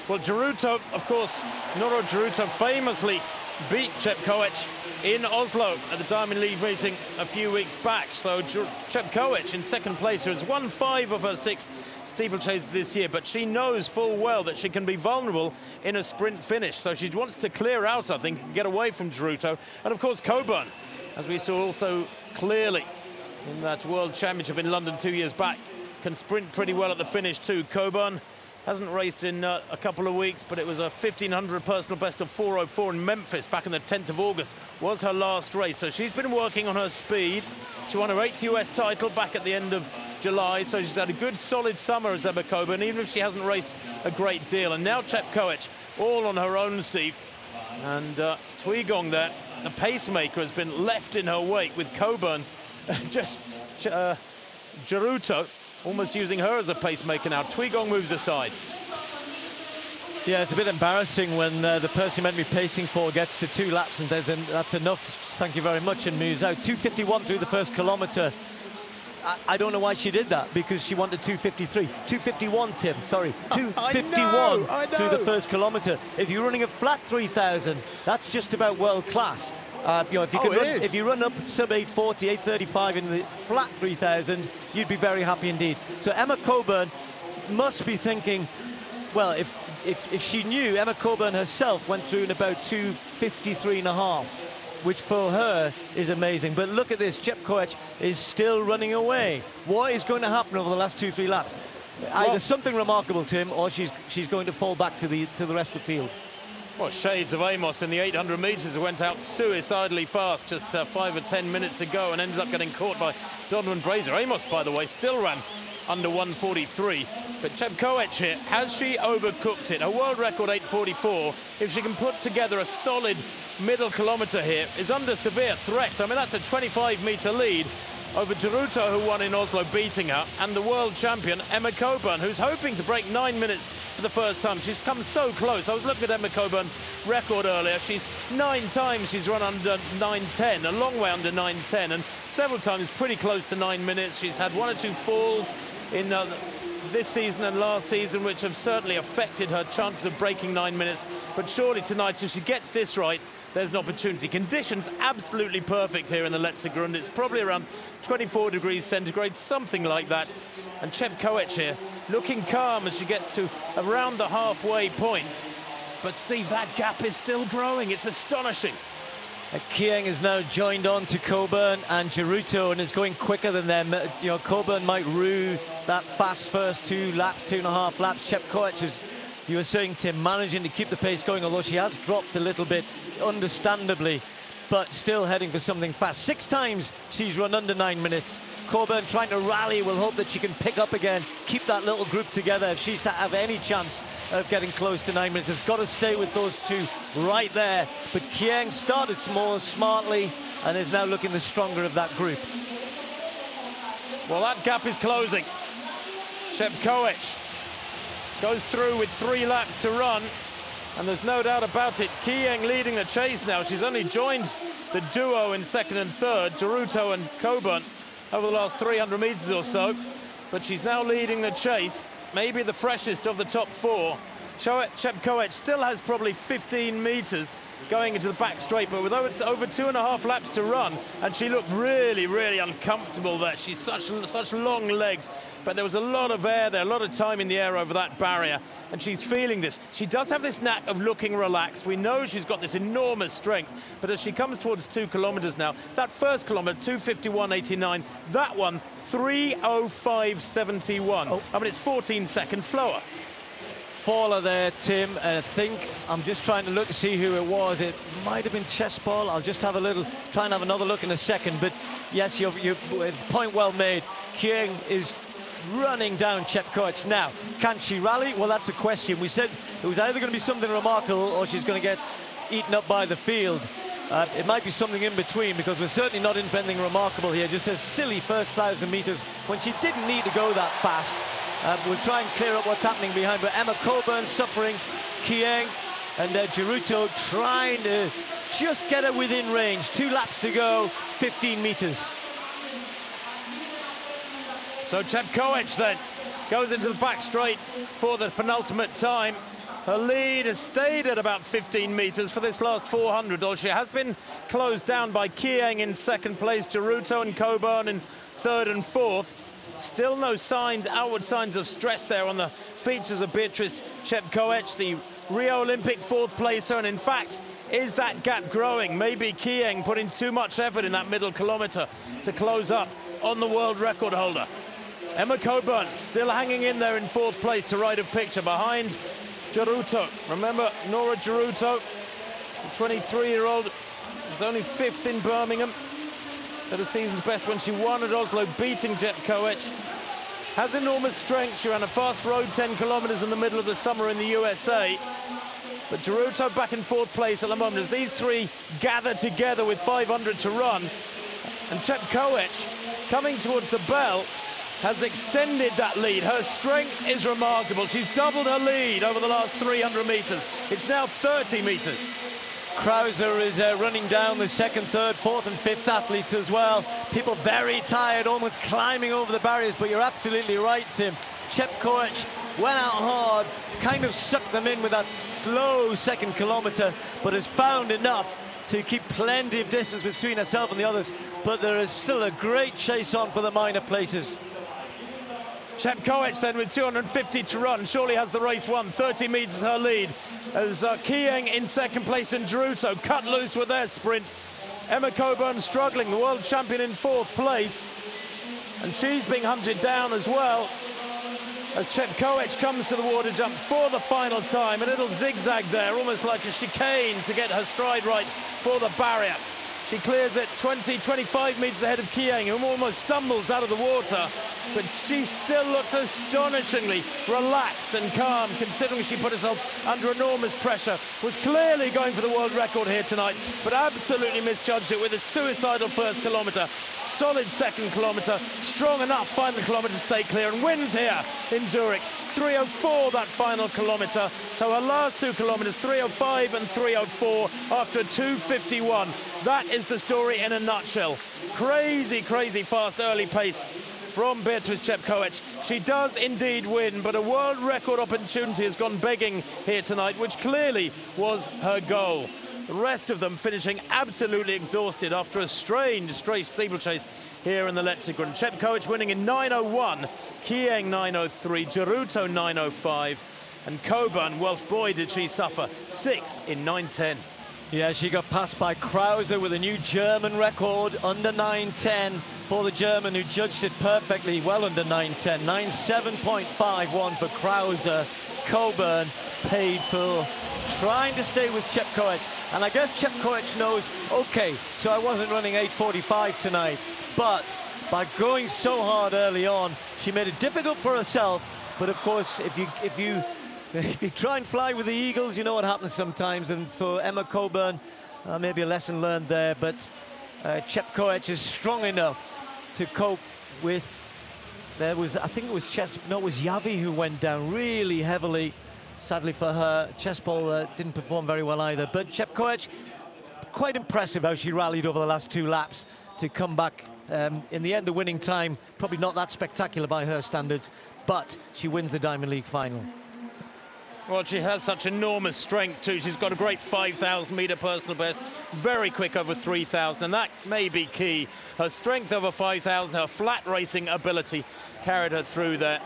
Speaker 2: Well, Geruto, of course, Noro Geruto famously beat Chepkoech in Oslo at the Diamond League meeting a few weeks back. So Chepkoech in 2nd place has won 5 of her 6 steeplechases this year, but she knows full well that she can be vulnerable in a sprint finish. So she wants to clear out, I think, and get away from Geruto. And of course, Coburn, as we saw also clearly in that World Championship in London 2 years back, can sprint pretty well at the finish too. Coburn hasn't raced in a couple of weeks, but it was a 1,500 personal best of 4:04 in Memphis back on the 10th of August was her last race. So she's been working on her speed. She won her 8th US title back at the end of July, so she's had a good solid summer as Emma Coburn, even if she hasn't raced a great deal. And now Chepkoech all on her own, Steve. And Tweegong there, the pacemaker, has been left in her wake with Coburn just Geruto almost using her as a pacemaker now. Tweegong moves aside.
Speaker 3: Yeah, it's a bit embarrassing when the person you meant to be pacing for gets to 2 laps and that's enough, thank you very much, and moves out. 2:51 through the first kilometre. I don't know why she did that, because she wanted 2:53. 2:51, Tim, sorry. 2:51 through the first kilometre. If you're running a flat 3,000, that's just about world class. If you run up sub 8:40, 8:35 in the flat 3,000, you'd be very happy indeed. So Emma Coburn must be thinking, well, if she knew, Emma Coburn herself went through in about 2:53.5, which for her is amazing. But look at this, Chepkoech is still running away. What is going to happen over the last 2-3 laps? Either something remarkable to him, or she's going to fall back to the rest of the field.
Speaker 2: Well, shades of Amos in the 800 metres who went out suicidally fast just 5 or 10 minutes ago and ended up getting caught by Donovan Brazier. Amos, by the way, still ran under 1:43. But Chepkoech here, has she overcooked it? A world record 8:44. If she can put together a solid middle kilometre here, is under severe threat. I mean, that's a 25-metre lead over Geruto, who won in Oslo, beating her, and the world champion, Emma Coburn, who's hoping to break 9 minutes for the first time. She's come so close. I was looking at Emma Coburn's record earlier. She's 9 times she's run under 9:10, a long way under 9:10, and several times pretty close to 9 minutes. She's had 1 or 2 falls in this season and last season, which have certainly affected her chances of breaking 9 minutes. But surely tonight, if she gets this right, there's an opportunity. Conditions absolutely perfect here in the Letzigrund. It's probably around 24 degrees centigrade, something like that. And Chepkoech here looking calm as she gets to around the halfway point. But Steve, that gap is still growing. It's astonishing.
Speaker 3: Kieng has now joined on to Coburn and Geruto and is going quicker than them. Coburn might rue that fast first 2 laps, 2.5 laps. Chepkoech, as you were saying, Tim, managing to keep the pace going, although she has dropped a little bit, understandably, but still heading for something fast. 6 times she's run under 9 minutes. Coburn trying to rally, will hope that she can pick up again, keep that little group together if she's to have any chance of getting close to 9 minutes. Has got to stay with those 2 right there. But Kieng started small, smartly, and is now looking the stronger of that group.
Speaker 2: Well, that gap is closing. Chepkoech goes through with 3 laps to run, and there's no doubt about it. Kieng leading the chase now. She's only joined the duo in 2nd and 3rd, Geruto and Coburn, over the last 300 metres or so, but she's now leading the chase. maybe the freshest of the top four. Chepkoech still has probably 15 meters going into the back straight, but with over 2.5 laps to run, and she looked really, really uncomfortable there. She's such long legs, but there was a lot of air there, a lot of time in the air over that barrier, and she's feeling this. She does have this knack of looking relaxed. We know she's got this enormous strength, but as she comes towards 2 kilometers now, that first kilometer, 2:51.89, that one, 3:05.71.
Speaker 3: Oh.
Speaker 2: I mean, it's 14 seconds slower.
Speaker 3: Faller there, Tim, and I think I'm just trying to look to see who it was. It might have been Chespol. I'll just have a little, try and have another look in a second. But yes, your point well made. Kieng is running down Chepkoech. Now, can she rally? Well, that's a question. We said it was either going to be something remarkable or she's going to get eaten up by the field. It might be something in between, because we're certainly not in anything remarkable here. Just a silly first 1,000 meters when she didn't need to go that fast. We'll try and clear up what's happening behind, but Emma Coburn suffering, Kieng and Geruto trying to just get her within range. 2 laps to go, 15 meters.
Speaker 2: So Chepkoech then goes into the back straight for the penultimate time. Her lead has stayed at about 15 meters for this last 400, though she has been closed down by Kieng in second place, Geruto and Coburn in third and fourth. Still no outward signs of stress there on the features of Beatrice Chepkoech, the Rio Olympic fourth placer, and in fact, is that gap growing? Maybe Kieng putting too much effort in that middle kilometer to close up on the world record holder. Emma Coburn still hanging in there in fourth place to right of picture behind Geruto. Remember, Nora Geruto, the 23-year-old, was only 5th in Birmingham. Set a season's best when she won at Oslo, beating Chepkoech. Has enormous strength. She ran a fast road 10 kilometers in the middle of the summer in the USA. But Geruto back in fourth place at the moment as these three gather together with 500 to run. And Chepkoech, coming towards the bell, has extended that lead. Her strength is remarkable. She's doubled her lead over the last 300 meters. It's now 30 meters.
Speaker 3: Krauser is running down the second, third, fourth and fifth athletes as well. People very tired, almost climbing over the barriers, but you're absolutely right, Tim. Chepkoech went out hard, kind of sucked them in with that slow second kilometer, but has found enough to keep plenty of distance between herself and the others. But there is still a great chase on for the minor places.
Speaker 2: Chepkoech then with 250 to run, surely has the race won. 30 meters her lead as Kieng in second place and Geruto cut loose with their sprint. Emma Coburn struggling, the world champion in fourth place, and she's being hunted down as well as Chepkoech comes to the water jump for the final time. A little zigzag there, almost like a chicane to get her stride right for the barrier. She clears it 20-25 meters ahead of Kieng, who almost stumbles out of the water, but she still looks astonishingly relaxed and calm, considering she put herself under enormous pressure. Was clearly going for the world record here tonight, but absolutely misjudged it with a suicidal first kilometer. Solid second kilometer, strong enough final kilometer to stay clear, and wins here in Zurich. 3:04 that final kilometer, so her last 2 kilometers 3:05 and 3:04 after a 2:51. That is the story in a nutshell. Crazy fast early pace from Beatrice Chepkoech. She does indeed win, but a world record opportunity has gone begging here tonight, which clearly was her goal. The rest of them finishing absolutely exhausted after a strange steeplechase here in the Letzigrund. Chepkoech winning in 9:01, Kieng 9:03, Geruto 9:05, and Coburn, Welsh boy did she suffer, 6th in 9:10.
Speaker 3: Yeah, she got passed by Krauser with a new German record, under 9:10 for the German, who judged it perfectly, well under 9:10. 9:7.51 for Krauser. Coburn paid for trying to stay with Chepkoech. And I guess Chepkoech knows, okay, so I wasn't running 8:45 tonight, but by going so hard early on, she made it difficult for herself. But of course, if you try and fly with the Eagles, you know what happens sometimes. And for Emma Coburn, maybe a lesson learned there. But Chepkoech is strong enough to cope with. There was, I think it was it was Yavi who went down really heavily. Sadly for her, Chespol didn't perform very well either. But Chepkoech, quite impressive how she rallied over the last 2 laps to come back In the end, the winning time, probably not that spectacular by her standards, but she wins the Diamond League final.
Speaker 2: Well, she has such enormous strength too. She's got a great 5,000 metre personal best, very quick over 3,000, and that may be key. Her strength over 5,000, her flat racing ability carried her through there.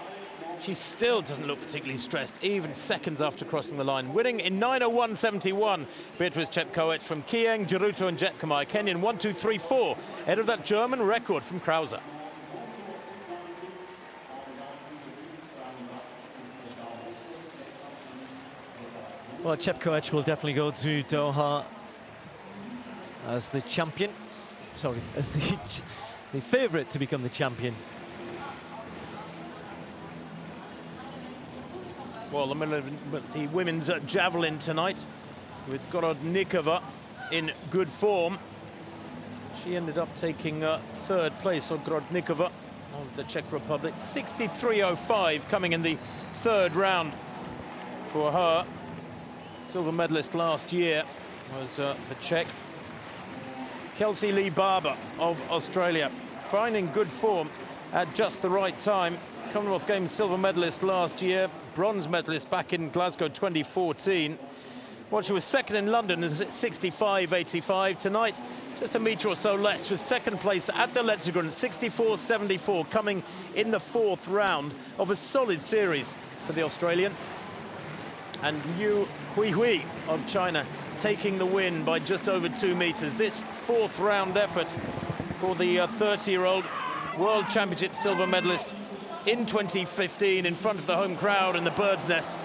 Speaker 2: She still doesn't look particularly stressed, even seconds after crossing the line. Winning in 9:01.71, Beatrice Chepkoech from Kieng, Geruto and Jetkamai. Kenyan 1-2-3-4, ahead of that German record from Krause.
Speaker 3: Well, Chepkoech will definitely go to Doha as the champion. Sorry, as the favourite to become the champion.
Speaker 2: Well, the women's javelin tonight with Gorodnikova in good form. She ended up taking third place on Gorodnikova of the Czech Republic. 63.05 coming in the third round for her. Silver medalist last year was the Czech. Kelsey Lee Barber of Australia, finding good form at just the right time. Commonwealth Games silver medalist last year, bronze medalist back in Glasgow 2014. Well, she was second in London at 65.85. Tonight, just a metre or so less, was second place at the Letzigrund, 64.74, coming in the fourth round of a solid series for the Australian. And Yu Huihui of China taking the win by just over 2 metres. This fourth round effort for the 30-year-old World Championship silver medalist in 2015 in front of the home crowd in the Bird's Nest,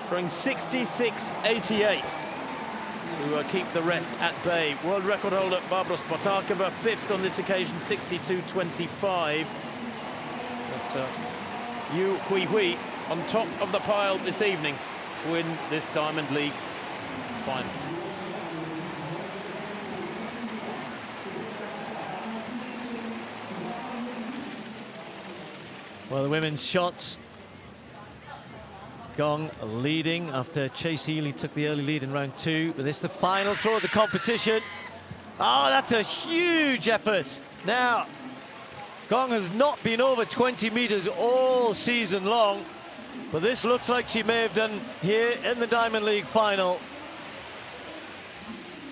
Speaker 2: throwing 66.88 to keep the rest at bay. World record holder Barbara Spotakova, fifth on this occasion, 62.25. But Yu Huihui on top of the pile this evening to win this Diamond League final.
Speaker 3: Well, the women's shots. Gong leading after Chase Healy took the early lead in round 2. But this is the final throw of the competition. Oh, that's a huge effort. Now, Gong has not been over 20 metres all season long, but this looks like she may have done here in the Diamond League final.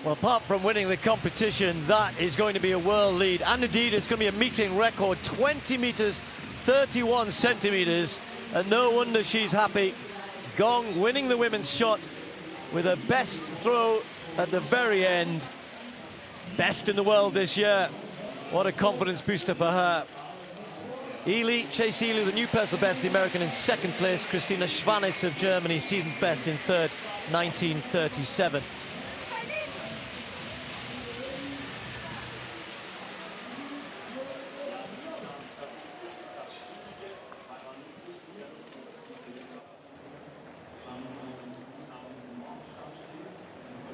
Speaker 3: Well, apart from winning the competition, that is going to be a world lead. And indeed, it's going to be a meeting record, 20 metres, 31 centimetres. And no wonder she's happy. Gong winning the women's shot with her best throw at the very end. Best in the world this year. What a confidence booster for her. Chase Healy, the new personal best, the American in second place. Christina Schwanitz of Germany, season's best in third, 1937.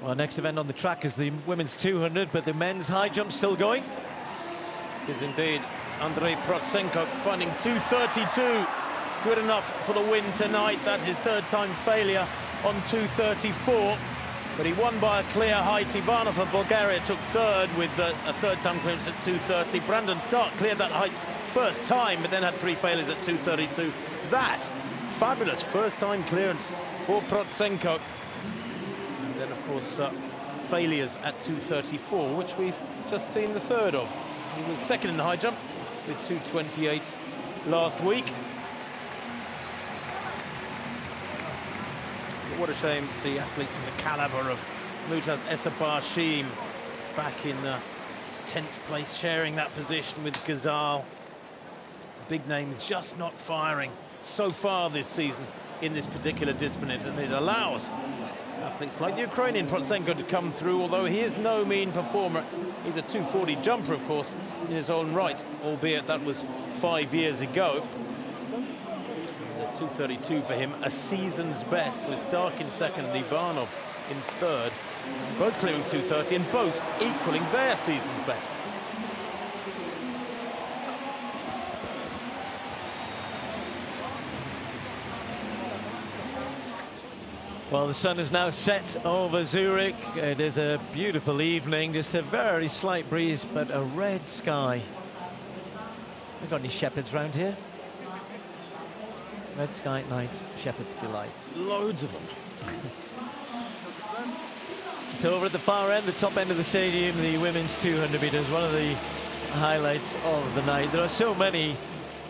Speaker 3: Well, next event on the track is the women's 200, but the men's high jump still going.
Speaker 2: It is indeed. Andrei Protsenko finding 2:32 good enough for the win tonight. That's his third time failure on 2:34, but he won by a clear height. Ivanov of Bulgaria took third with a third time clearance at 2:30. Brandon Stark cleared that height first time, but then had 3 failures at 2:32. That fabulous first time clearance for Protsenko. And then, of course, failures at 2:34, which we've just seen the third of. He was second in the high jump with 2:28 last week. But what a shame to see athletes of the caliber of Mutaz Essabarshim back in 10th place, sharing that position with Ghazal. Big names just not firing so far this season in this particular discipline, and it allows athletes like the Ukrainian Protsenko to come through, although he is no mean performer. He's a 240 jumper, of course, in his own right, albeit that was 5 years ago. 2:32 for him, a season's best, with Stark in second and Ivanov in third. Both clearing 2:30 and both equaling their season's bests.
Speaker 3: Well, the sun is now set over Zurich. It is a beautiful evening, just a very slight breeze, but a red sky. We got any shepherds round here? Red Sky at Night, Shepherd's Delight.
Speaker 2: Loads of them.
Speaker 3: So over at the far end, the top end of the stadium, the women's 200 meters, one of the highlights of the night. There are so many,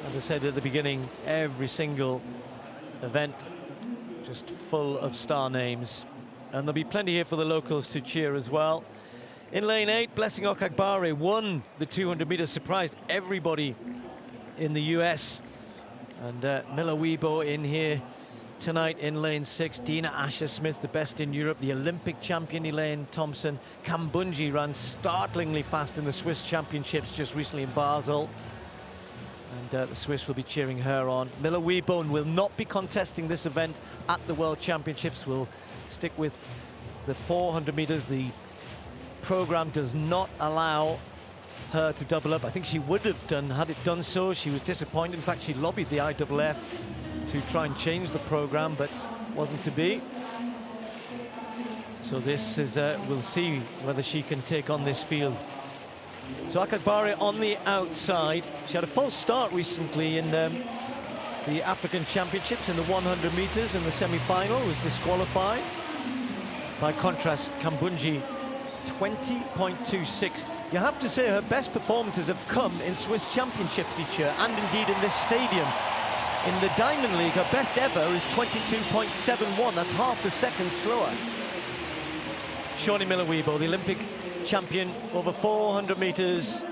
Speaker 3: as I said at the beginning, every single event just full of star names. And there'll be plenty here for the locals to cheer as well. In lane 8, Blessing Okagbare won the 200 meters, surprised everybody in the US. And Miller Weibo in here tonight in lane 6. Dina Asher-Smith, the best in Europe, the Olympic champion Elaine Thompson. Kambunji ran startlingly fast in the Swiss championships just recently in Basel. And the Swiss will be cheering her on. Miller Weibo will not be contesting this event at the World Championships. Will stick with the 400 meters. The program does not allow her to double up. I think she would have done had it done so. She was disappointed. In fact, she lobbied the IAAF to try and change the program, but wasn't to be. So this is, we'll see whether she can take on this field. So Okagbare on the outside. She had a false start recently in the African Championships in the 100 meters in the semi-final, was disqualified. By contrast, Kambunji 20.26. You have to say her best performances have come in Swiss Championships each year, and indeed in this stadium. In the Diamond League, her best ever is 22.71. That's half a second slower. Shawnee Miller Weibo, the Olympic champion over 400 meters.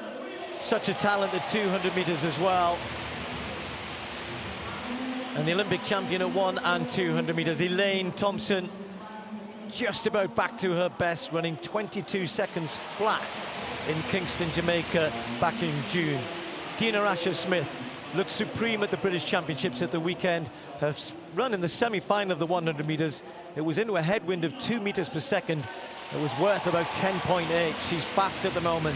Speaker 3: Such a talent at 200 meters as well. And the Olympic champion at 100 and 200 meters, Elaine Thompson, just about back to her best, running 22 seconds flat in Kingston, Jamaica, back in June. Dina Asher-Smith looked supreme at the British Championships at the weekend. Her run in the semi-final of the 100 meters, it was into a headwind of 2 meters per second. It was worth about 10.8. She's fast at the moment.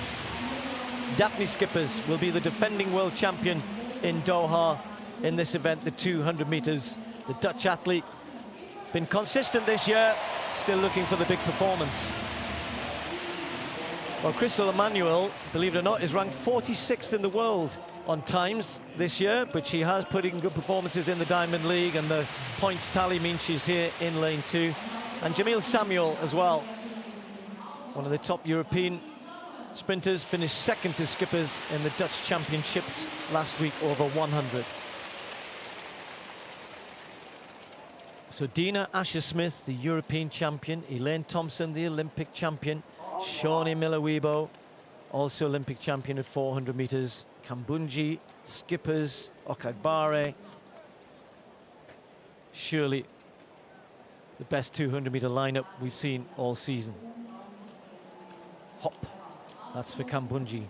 Speaker 3: Daphne Schippers will be the defending world champion in Doha in this event, the 200 meters. The Dutch athlete, been consistent this year, still looking for the big performance. Well, Crystal Emanuel, believe it or not, is ranked 46th in the world on times this year, but she has put in good performances in the Diamond League, and the points tally means she's here in lane 2. And Jamil Samuel as well, one of the top European sprinters, finished second to Schippers in the Dutch Championships last week over 100. So Dina Asher-Smith, the European champion, Elaine Thompson, the Olympic champion, Shawnee Miller Weibo, also Olympic champion at 400 meters, Kambunji, Schippers, Okagbare. Surely the best 200 meter lineup we've seen all season. Hop, that's for Kambunji.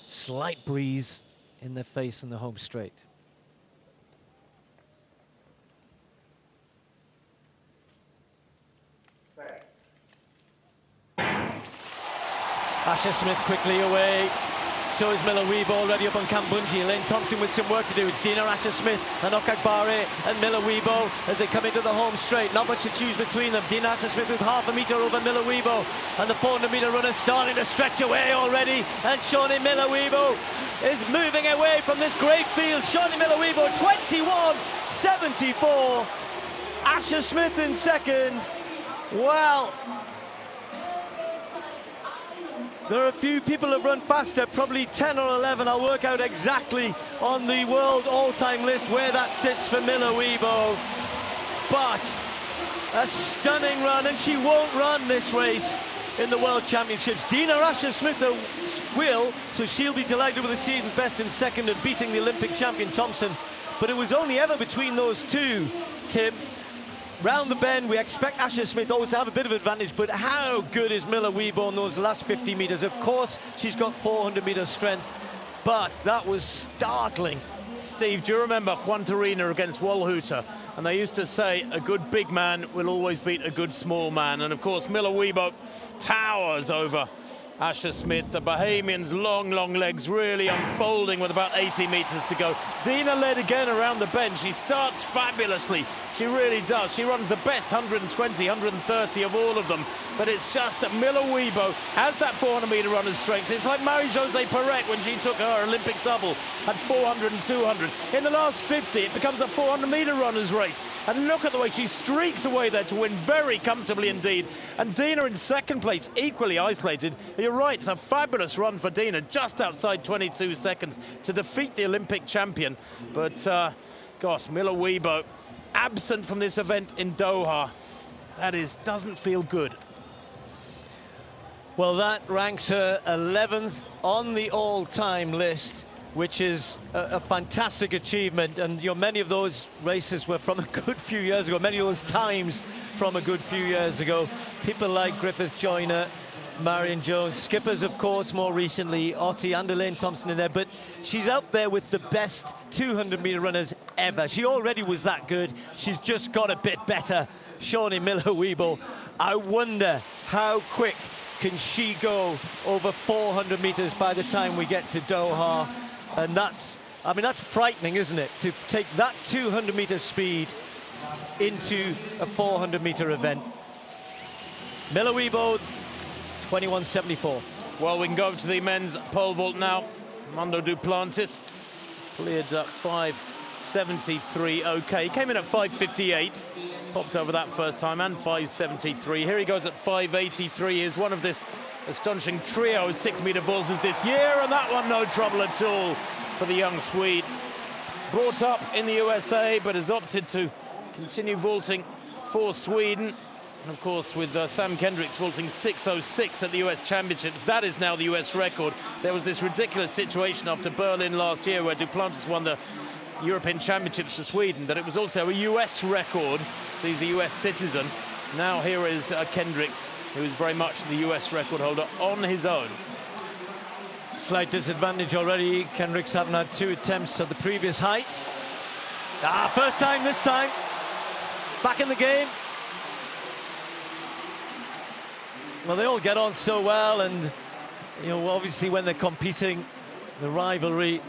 Speaker 3: Slight breeze in their face in the home straight. Asher-Smith quickly away. So is Miller Weibo already up on Kambunji. Elaine Thompson with some work to do. It's Dina Asher-Smith and Okagbare and Miller Weibo as they come into the home straight. Not much to choose between them. Dina Asher-Smith with half a meter over Miller Weibo. And the 400 meter runner starting to stretch away already. And Shawnee Miller Weibo is moving away from this great field. Shawnee Miller Weibo 21.74. Asher-Smith in second. Well, there are a few people who have run faster, probably 10 or 11. I'll work out exactly on the world all-time list where that sits for Miller Weibo. But a stunning run, and she won't run this race in the World Championships. Dina Asher-Smith will, so she'll be delighted with the season's best in second and beating the Olympic champion Thompson. But it was only ever between those two, Tim. Round the bend, we expect Asher-Smith always to have a bit of advantage, but how good is Miller Weibo in those last 50 meters? Of course, she's got 400 meter strength, but that was startling.
Speaker 2: Steve, do you remember Juan Torina against Walhuter? And they used to say a good big man will always beat a good small man. And of course, Miller Weibo towers over Asher Smith, the Bahamian's long legs really unfolding with about 80 meters to go. Dina led again around the bend. She starts fabulously. She really does. She runs the best 120, 130 of all of them. But it's just that Miller Weibo has that 400-meter runner's strength. It's like Marie-José Perec when she took her Olympic double at 400 and 200. In the last 50, it becomes a 400-meter runner's race. And look at the way she streaks away there to win very comfortably indeed. And Dina in second place, equally isolated. You're right, it's a fabulous run for Dina, just outside 22 seconds to defeat the Olympic champion. But, gosh, Miller Weibo, absent from this event in Doha. That doesn't feel good.
Speaker 3: Well, that ranks her 11th on the all-time list, which is a fantastic achievement. And many of those races were from a good few years ago, many of those times from a good few years ago. People like Griffith Joyner, Marion Jones, skippers, of course, more recently, Otti and Elaine Thompson in there, but she's out there with the best 200-meter runners ever. She already was that good. She's just got a bit better. Shawnee Miller Weibo. I wonder how quick can she go over 400 meters by the time we get to Doha. And that's frightening, isn't it? To take that 200-meter speed into a 400-meter event. Miller Weibo, 21.74.
Speaker 2: Well, we can go over to the men's pole vault now. Mondo Duplantis cleared 5.73. Okay, he came in at 5.58. Popped over that first time, and 5.73. Here he goes at 5.83. He's one of this astonishing trio of 6-meter vaulters this year, and that one no trouble at all for the young Swede. Brought up in the USA, but has opted to continue vaulting for Sweden. And of course, with Sam Kendricks vaulting 6.06 at the US Championships, that is now the US record. There was this ridiculous situation after Berlin last year where Duplantis won the European Championships for Sweden, that it was also a US record. So he's a US citizen. Now here is Kendricks, who is very much the US record holder on his own.
Speaker 3: Slight disadvantage already. Kendricks having had 2 attempts at the previous height. First time this time. Back in the game. Well, they all get on so well, and obviously when they're competing, the rivalry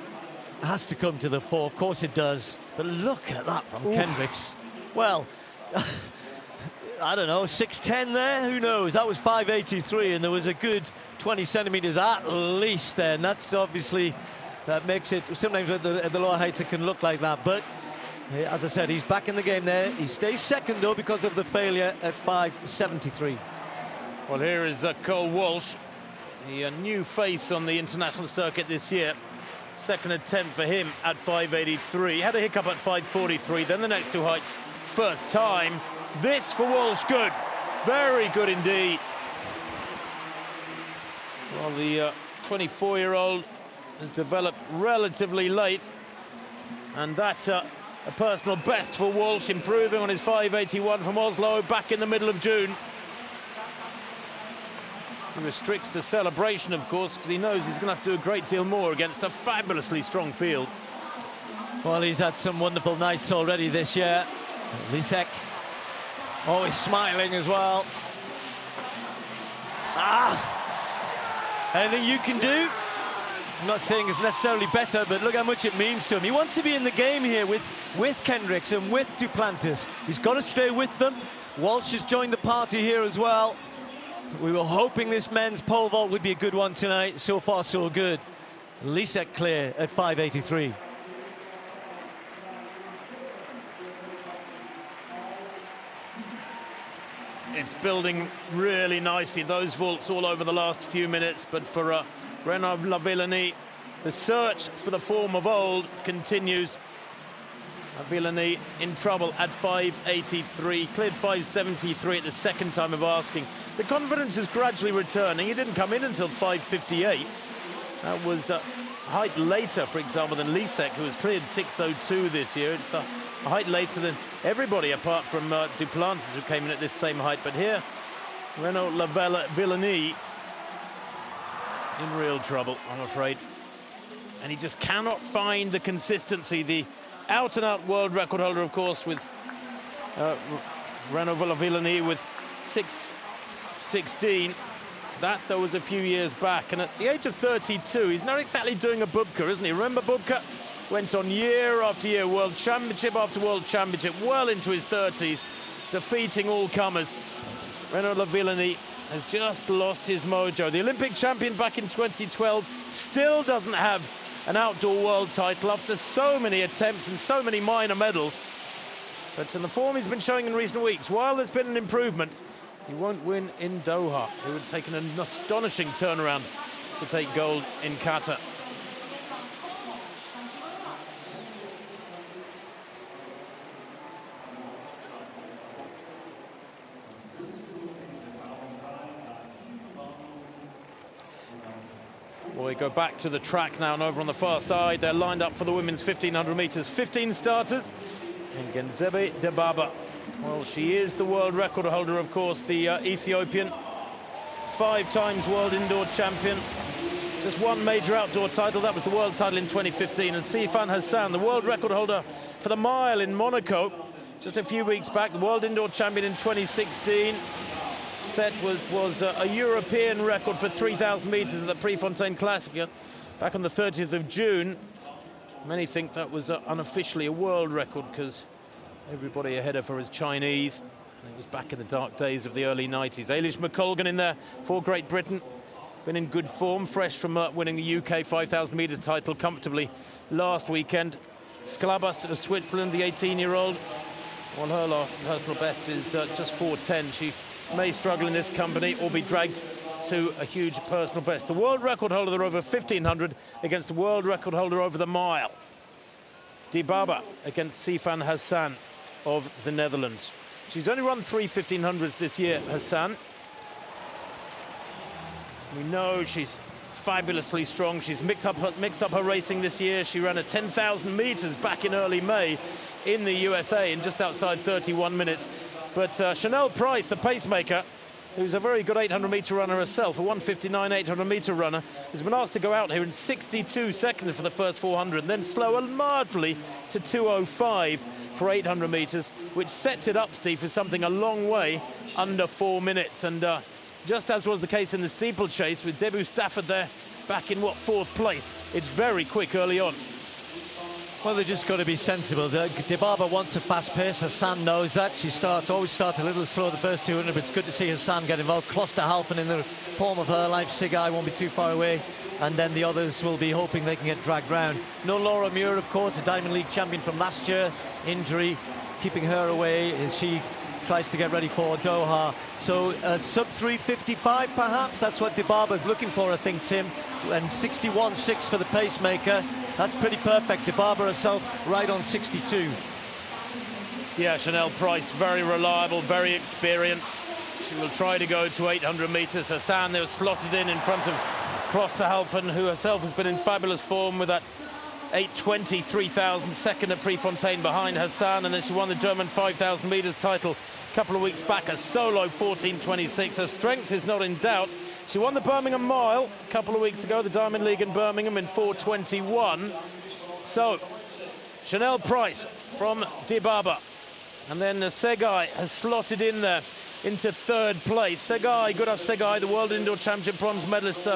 Speaker 3: has to come to the fore. Of course it does. But look at that from Kendricks. Well, I don't know, 6.10 there, who knows? That was 5.83, and there was a good 20 centimeters at least there, and that's obviously, that makes it, sometimes at the lower heights it can look like that, but as I said, he's back in the game there. He stays second though because of the failure at 5.73.
Speaker 2: Well, here is Cole Walsh, the new face on the international circuit this year. Second attempt for him at 5.83. Had a hiccup at 5.43, then the next 2 heights, first time. This for Walsh, good. Very good indeed. Well, the 24-year-old has developed relatively late. And that's a personal best for Walsh, improving on his 5.81 from Oslo back in the middle of June. He restricts the celebration, of course, because he knows he's going to have to do a great deal more against a fabulously strong field.
Speaker 3: Well, he's had some wonderful nights already this year. Lisek always smiling as well. Anything you can do? I'm not saying it's necessarily better, but look how much it means to him. He wants to be in the game here with Kendricks and with Duplantis. He's got to stay with them. Walsh has joined the party here as well. We were hoping this men's pole vault would be a good one tonight. So far, so good. Lisek clear at 5.83.
Speaker 2: It's building really nicely. Those vaults all over the last few minutes. But for Renaud Lavillenie, the search for the form of old continues. Lavillenie in trouble at 5.83. Cleared 5.73 at the second time of asking. The confidence is gradually returning. He didn't come in until 5.58. That was a height later, for example, than Lisek, who has cleared 6.02 this year. It's the height later than everybody apart from Duplantis, who came in at this same height. But here, Renaud Lavillenie in real trouble, I'm afraid. And he just cannot find the consistency. The out-and-out world record holder, of course, with Renaud Lavillenie with 6.16. That, though, was a few years back. And at the age of 32, he's not exactly doing a Bubka, isn't he? Remember Bubka? Went on year after year, world championship after world championship, well into his 30s, defeating all comers. Renaud Lavillenie has just lost his mojo. The Olympic champion back in 2012 still doesn't have an outdoor world title after so many attempts and so many minor medals. But in the form he's been showing in recent weeks, while there's been an improvement, he won't win in Doha. It would have taken an astonishing turnaround to take gold in Qatar. Well, we go back to the track now, and over on the far side, they're lined up for the women's 1500 meters. 15 starters, and Genzebe Dibaba. Well, she is the world record holder, of course, the Ethiopian. 5 times world indoor champion. Just one major outdoor title, that was the world title in 2015. And Sifan Hassan, the world record holder for the mile in Monaco, just a few weeks back, the world indoor champion in 2016. Set was a European record for 3,000 meters at the Prefontaine Classic back on the 30th of June. Many think that was unofficially a world record because everybody ahead of her is Chinese. And it was back in the dark days of the early 90s. Eilish McColgan in there for Great Britain. Been in good form, fresh from winning the UK 5,000 meters title comfortably last weekend. Sklabas of Switzerland, the 18-year-old. Well, her personal best is just 4:10. She may struggle in this company or be dragged to a huge personal best. The world record holder over 1,500 against the world record holder over the mile. Dibaba against Sifan Hassan of the Netherlands. She's only run 3 1500s this year, Hassan. We know she's fabulously strong. She's mixed up her racing this year. She ran a 10,000 meters back in early May in the USA in just outside 31 minutes. But Chanel Price, the pacemaker, who's a very good 800-meter runner herself, a 1:59 800-meter runner, has been asked to go out here in 62 seconds for the first 400, and then slower marginally to 2:05 for 800 meters, which sets it up, Steve, for something a long way under 4 minutes. And just as was the case in the steeplechase, with Debu Stafford there back in, what, 4th place, it's very quick early on.
Speaker 3: Well, they just got to be sensible. Dibaba wants a fast pace. Hassan knows that. She always starts a little slow the first 200, but it's good to see Hassan get involved. Klosterhalfen in the form of her life. Sigai won't be too far away. And then the others will be hoping they can get dragged round. No Laura Muir, of course, a Diamond League champion from last year. Injury keeping her away as she tries to get ready for Doha. So sub 3:55 perhaps, that's what Dibaba's looking for, I think, Tim. And 61.6 for the pacemaker. That's pretty perfect. Dibaba herself right on 62.
Speaker 2: Yeah, Chanel Price, very reliable, very experienced. She will try to go to 800 meters. Hassan, they were slotted in front of Klosterhalfen, who herself has been in fabulous form with that 8:20 3,000 second at Prefontaine behind Hassan, and then she won the German 5,000 meters title a couple of weeks back, a solo 14:26. Her strength is not in doubt. She won the Birmingham Mile a couple of weeks ago, the Diamond League in Birmingham, in 4:21. So, Chanel Price from Dibaba. And then Segai has slotted in there into 3rd place. Segai, Gurav Segai, the World Indoor Championship bronze medalist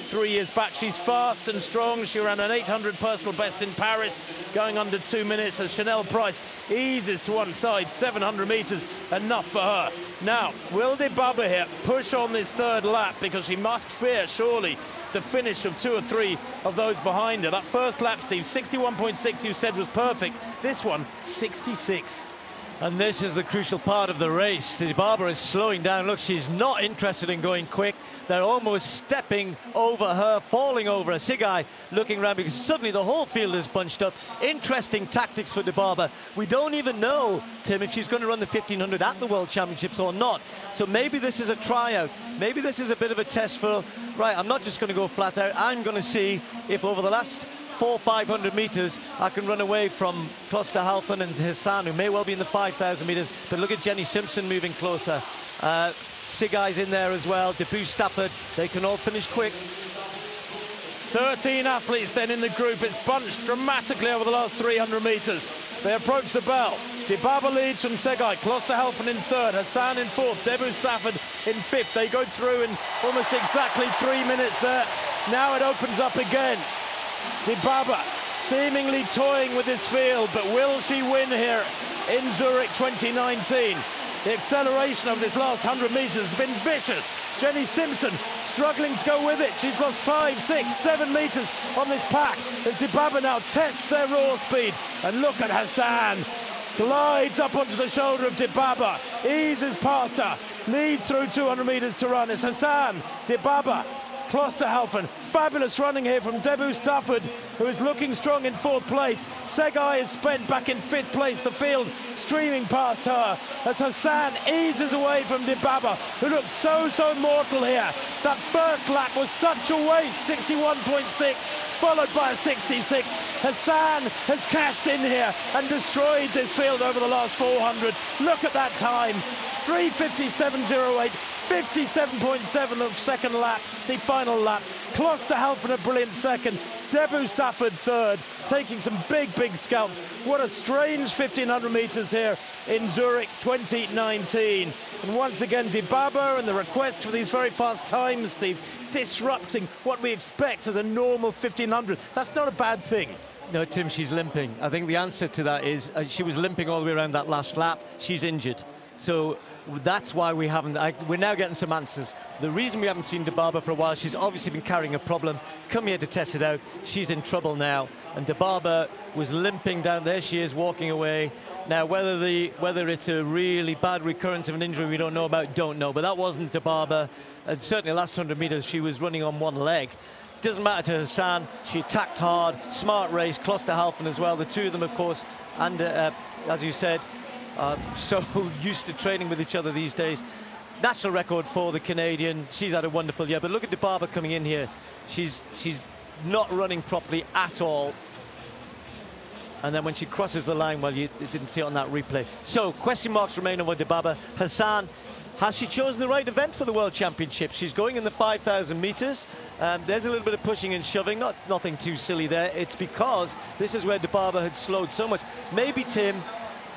Speaker 2: 3 years back. She's fast and strong. She ran an 800 personal best in Paris, going under 2 minutes, as Chanel Price eases to one side. 700 meters, enough for her. Now, will Dibaba here push on this 3rd lap? Because she must fear, surely, the finish of 2 or 3 of those behind her. That first lap, Steve, 61.6 you said was perfect. This one, 66.
Speaker 3: And this is the crucial part of the race. Dibaba is slowing down. Look, she's not interested in going quick. They're almost stepping over her, falling over her. Sigai looking around because suddenly the whole field is bunched up. Interesting tactics for Dibaba. We don't even know, Tim, if she's going to run the 1500 at the World Championships or not. So maybe this is a tryout. Maybe this is a bit of a test for, right, I'm not just going to go flat out. I'm going to see if over the last 400-500 meters I can run away from Klosterhalfen and Hassan, who may well be in the 5,000 meters. But look at Jenny Simpson moving closer. Sigai's in there as well. Debu Stafford, they can all finish quick.
Speaker 2: 13 athletes then in the group. It's bunched dramatically over the last 300 meters. They approach the bell. Dibaba leads from Segai. Klosterhalfen in 3rd. Hassan in 4th. Debu Stafford in 5th. They go through in almost exactly 3 minutes there. Now it opens up again. Dibaba seemingly toying with this field, but will she win here in Zurich 2019? The acceleration of this last 100 metres has been vicious. Jenny Simpson struggling to go with it. She's lost 5, 6, 7 metres on this pack as Dibaba now tests their raw speed. And look at Hassan. Glides up onto the shoulder of Dibaba, eases past her, leads through 200 metres to run. It's Hassan, Dibaba, Klosterhalfen. Fabulous running here from Debu Stafford, who is looking strong in 4th place. Segai is spent back in 5th place. The field streaming past her as Hassan eases away from Dibaba, who looks so mortal here. That first lap was such a waste, 61.6, followed by a 66. Hassan has cashed in here and destroyed this field over the last 400. Look at that time, 3:57.08. 57.7 the second lap, the final lap. Klosterhalfen a brilliant second. Debu Stafford third, taking some big scalps. What a strange 1,500 metres here in Zurich 2019. And once again, Dibaba and the request for these very fast times, Steve, disrupting what we expect as a normal 1,500. That's not a bad thing.
Speaker 3: No, Tim, she's limping. I think the answer to that is she was limping all the way around that last lap. She's injured. So that's why we haven't. We're now getting some answers. The reason we haven't seen Dibaba for a while, she's obviously been carrying a problem. Come here to test it out. She's in trouble now. And Dibaba was limping down. There she is, walking away. Now, whether it's a really bad recurrence of an injury we don't know about, don't know. But that wasn't Dibaba. And certainly the last 100 metres, she was running on one leg. Doesn't matter to Hassan. She attacked hard. Smart race. Klosterhalfen as well. The two of them, of course. And as you said, so used to training with each other these days. National record for the Canadian. She's had a wonderful year. But look at Dibaba coming in here. She's not running properly at all. And then when she crosses the line, well, you didn't see it on that replay. So question marks remain over Dibaba. Hassan, has she chosen the right event for the World Championship? She's going in the 5,000 metres. There's a little bit of pushing and shoving, nothing too silly there. It's because this is where Dibaba had slowed so much. Maybe, Tim,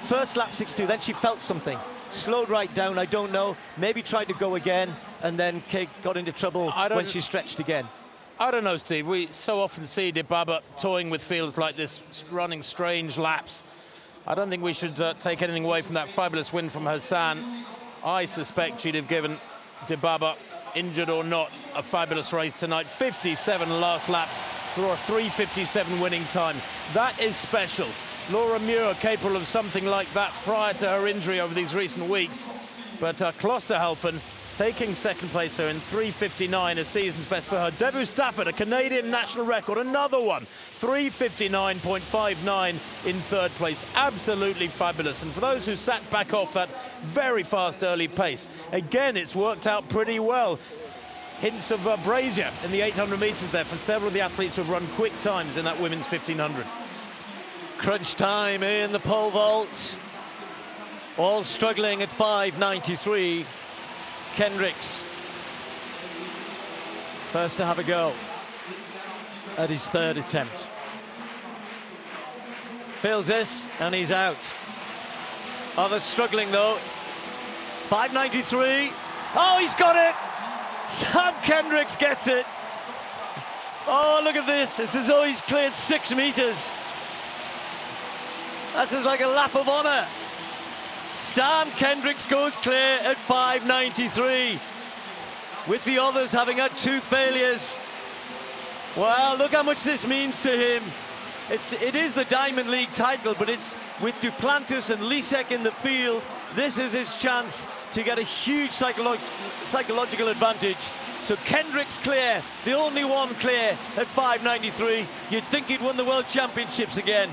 Speaker 3: first lap 6.2, then she felt something. Slowed right down, I don't know. Maybe tried to go again, and then got into trouble when she stretched again.
Speaker 2: I don't know, Steve. We so often see Dibaba toying with fields like this, running strange laps. I don't think we should take anything away from that fabulous win from Hassan. I suspect she'd have given Dibaba, injured or not, a fabulous race tonight. 57 last lap for a 3:57 winning time. That is special. Laura Muir capable of something like that prior to her injury over these recent weeks. But Klosterhalfen taking second place there in 3:59, a season's best for her. Debu Stafford, a Canadian national record, another one. 3:59.59 in third place. Absolutely fabulous. And for those who sat back off that very fast early pace, again, it's worked out pretty well. Hints of brazier in the 800 metres there for several of the athletes who have run quick times in that women's 1,500.
Speaker 3: Crunch time in the pole vault. All struggling at 5:93. Kendricks, first to have a go at his third attempt. Fails this, and he's out. Others struggling, though. 5:93. Oh, he's got it! Sam Kendricks gets it. Oh, look at this. It's as though he's cleared 6 metres. That's just like a lap of honour. Sam Kendricks goes clear at 5:93, with the others having had 2 failures. Well, look how much this means to him. It is the Diamond League title, but it's with Duplantis and Lisek in the field. This is his chance to get a huge psychological advantage. So Kendricks clear, the only one clear at 5:93. You'd think he'd won the World Championships again.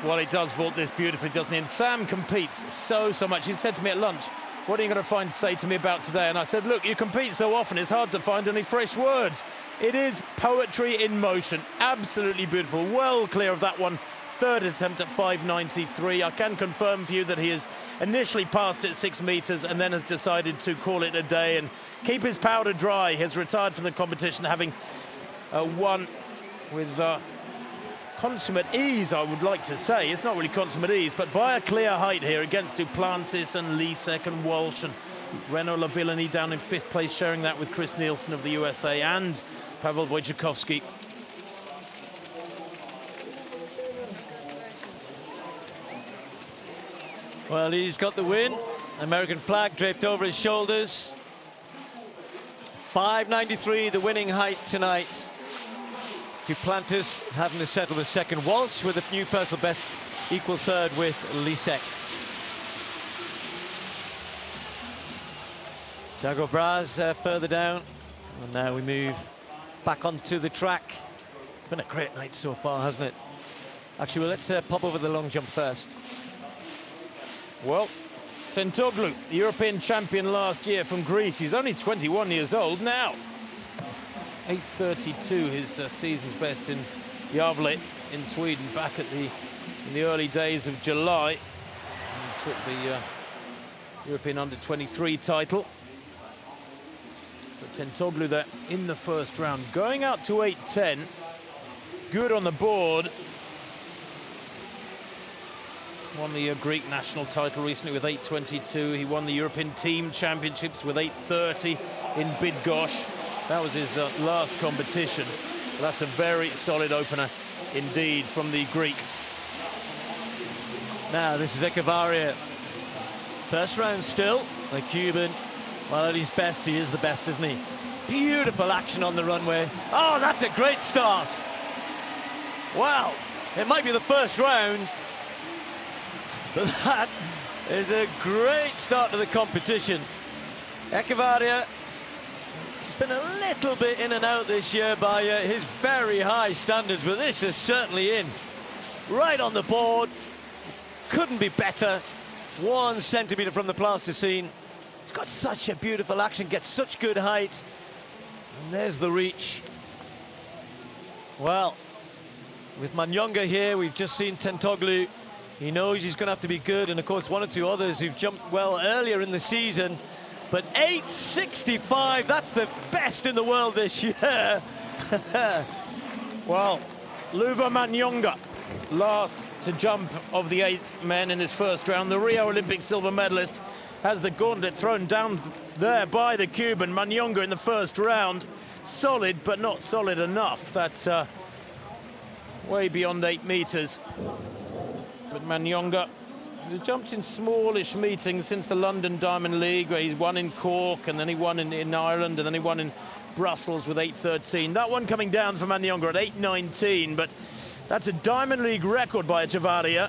Speaker 2: Well, he does vault this beautifully, doesn't he? And Sam competes so much. He said to me at lunch, what are you going to find to say to me about today? And I said, look, you compete so often, it's hard to find any fresh words. It is poetry in motion. Absolutely beautiful. Well clear of that one. Third attempt at 5:93. I can confirm for you that he has initially passed at 6 metres and then has decided to call it a day and keep his powder dry. He has retired from the competition, having won with consummate ease, I would like to say. It's not really consummate ease, but by a clear height here against Duplantis and Lisek and Walsh and Renaud Lavillenie down in 5th place, sharing that with Chris Nielsen of the USA and Pavel Wojciechowski.
Speaker 3: Well, he's got the win. American flag draped over his shoulders. 5.93, the winning height tonight. Duplantis having to settle the second. Walsh with a new personal best, equal third with Lisek. Thiago Braz further down. And now we move back onto the track. It's been a great night so far, hasn't it? Actually, well, let's pop over the long jump first.
Speaker 2: Well, Tentoglu, the European champion last year from Greece. He's only 21 years old now. 8.32, his season's best in Gävle in Sweden, back at in the early days of July. He took the European Under-23 title. But Tentoglu there in the first round, going out to 8.10. Good on the board. Won the Greek national title recently with 8.22. He won the European Team Championships with 8.30 in Bydgoszcz. That was his last competition. That's a very solid opener indeed from the Greek.
Speaker 3: Now this is Echevarria. First round still, the Cuban. Well, at his best, he is the best, isn't he? Beautiful action on the runway. Oh, that's a great start. Wow, it might be the first round, but that is a great start to the competition. Echevarria has been a little bit in and out this year by his very high standards, but this is certainly in. Right on the board, couldn't be better. 1 centimetre from the plasticine. It's got such a beautiful action, gets such good height. And there's the reach. Well, with Manyonga here, we've just seen Tentoglu. He knows he's going to have to be good, and of course 1 or 2 others who've jumped well earlier in the season. But 8.65, that's the best in the world this year.
Speaker 2: Well, Luva Manyonga, last to jump of the 8 men in his first round. The Rio Olympic silver medalist has the gauntlet thrown down there by the Cuban. Manyonga in the first round. Solid, but not solid enough. That's way beyond 8 meters. But Manyonga, he jumped in smallish meetings since the London Diamond League, where he's won in Cork, and then he won in Ireland, and then he won in Brussels with 8.13. That one coming down for Manyonga at 8.19, but that's a Diamond League record by Echevarria.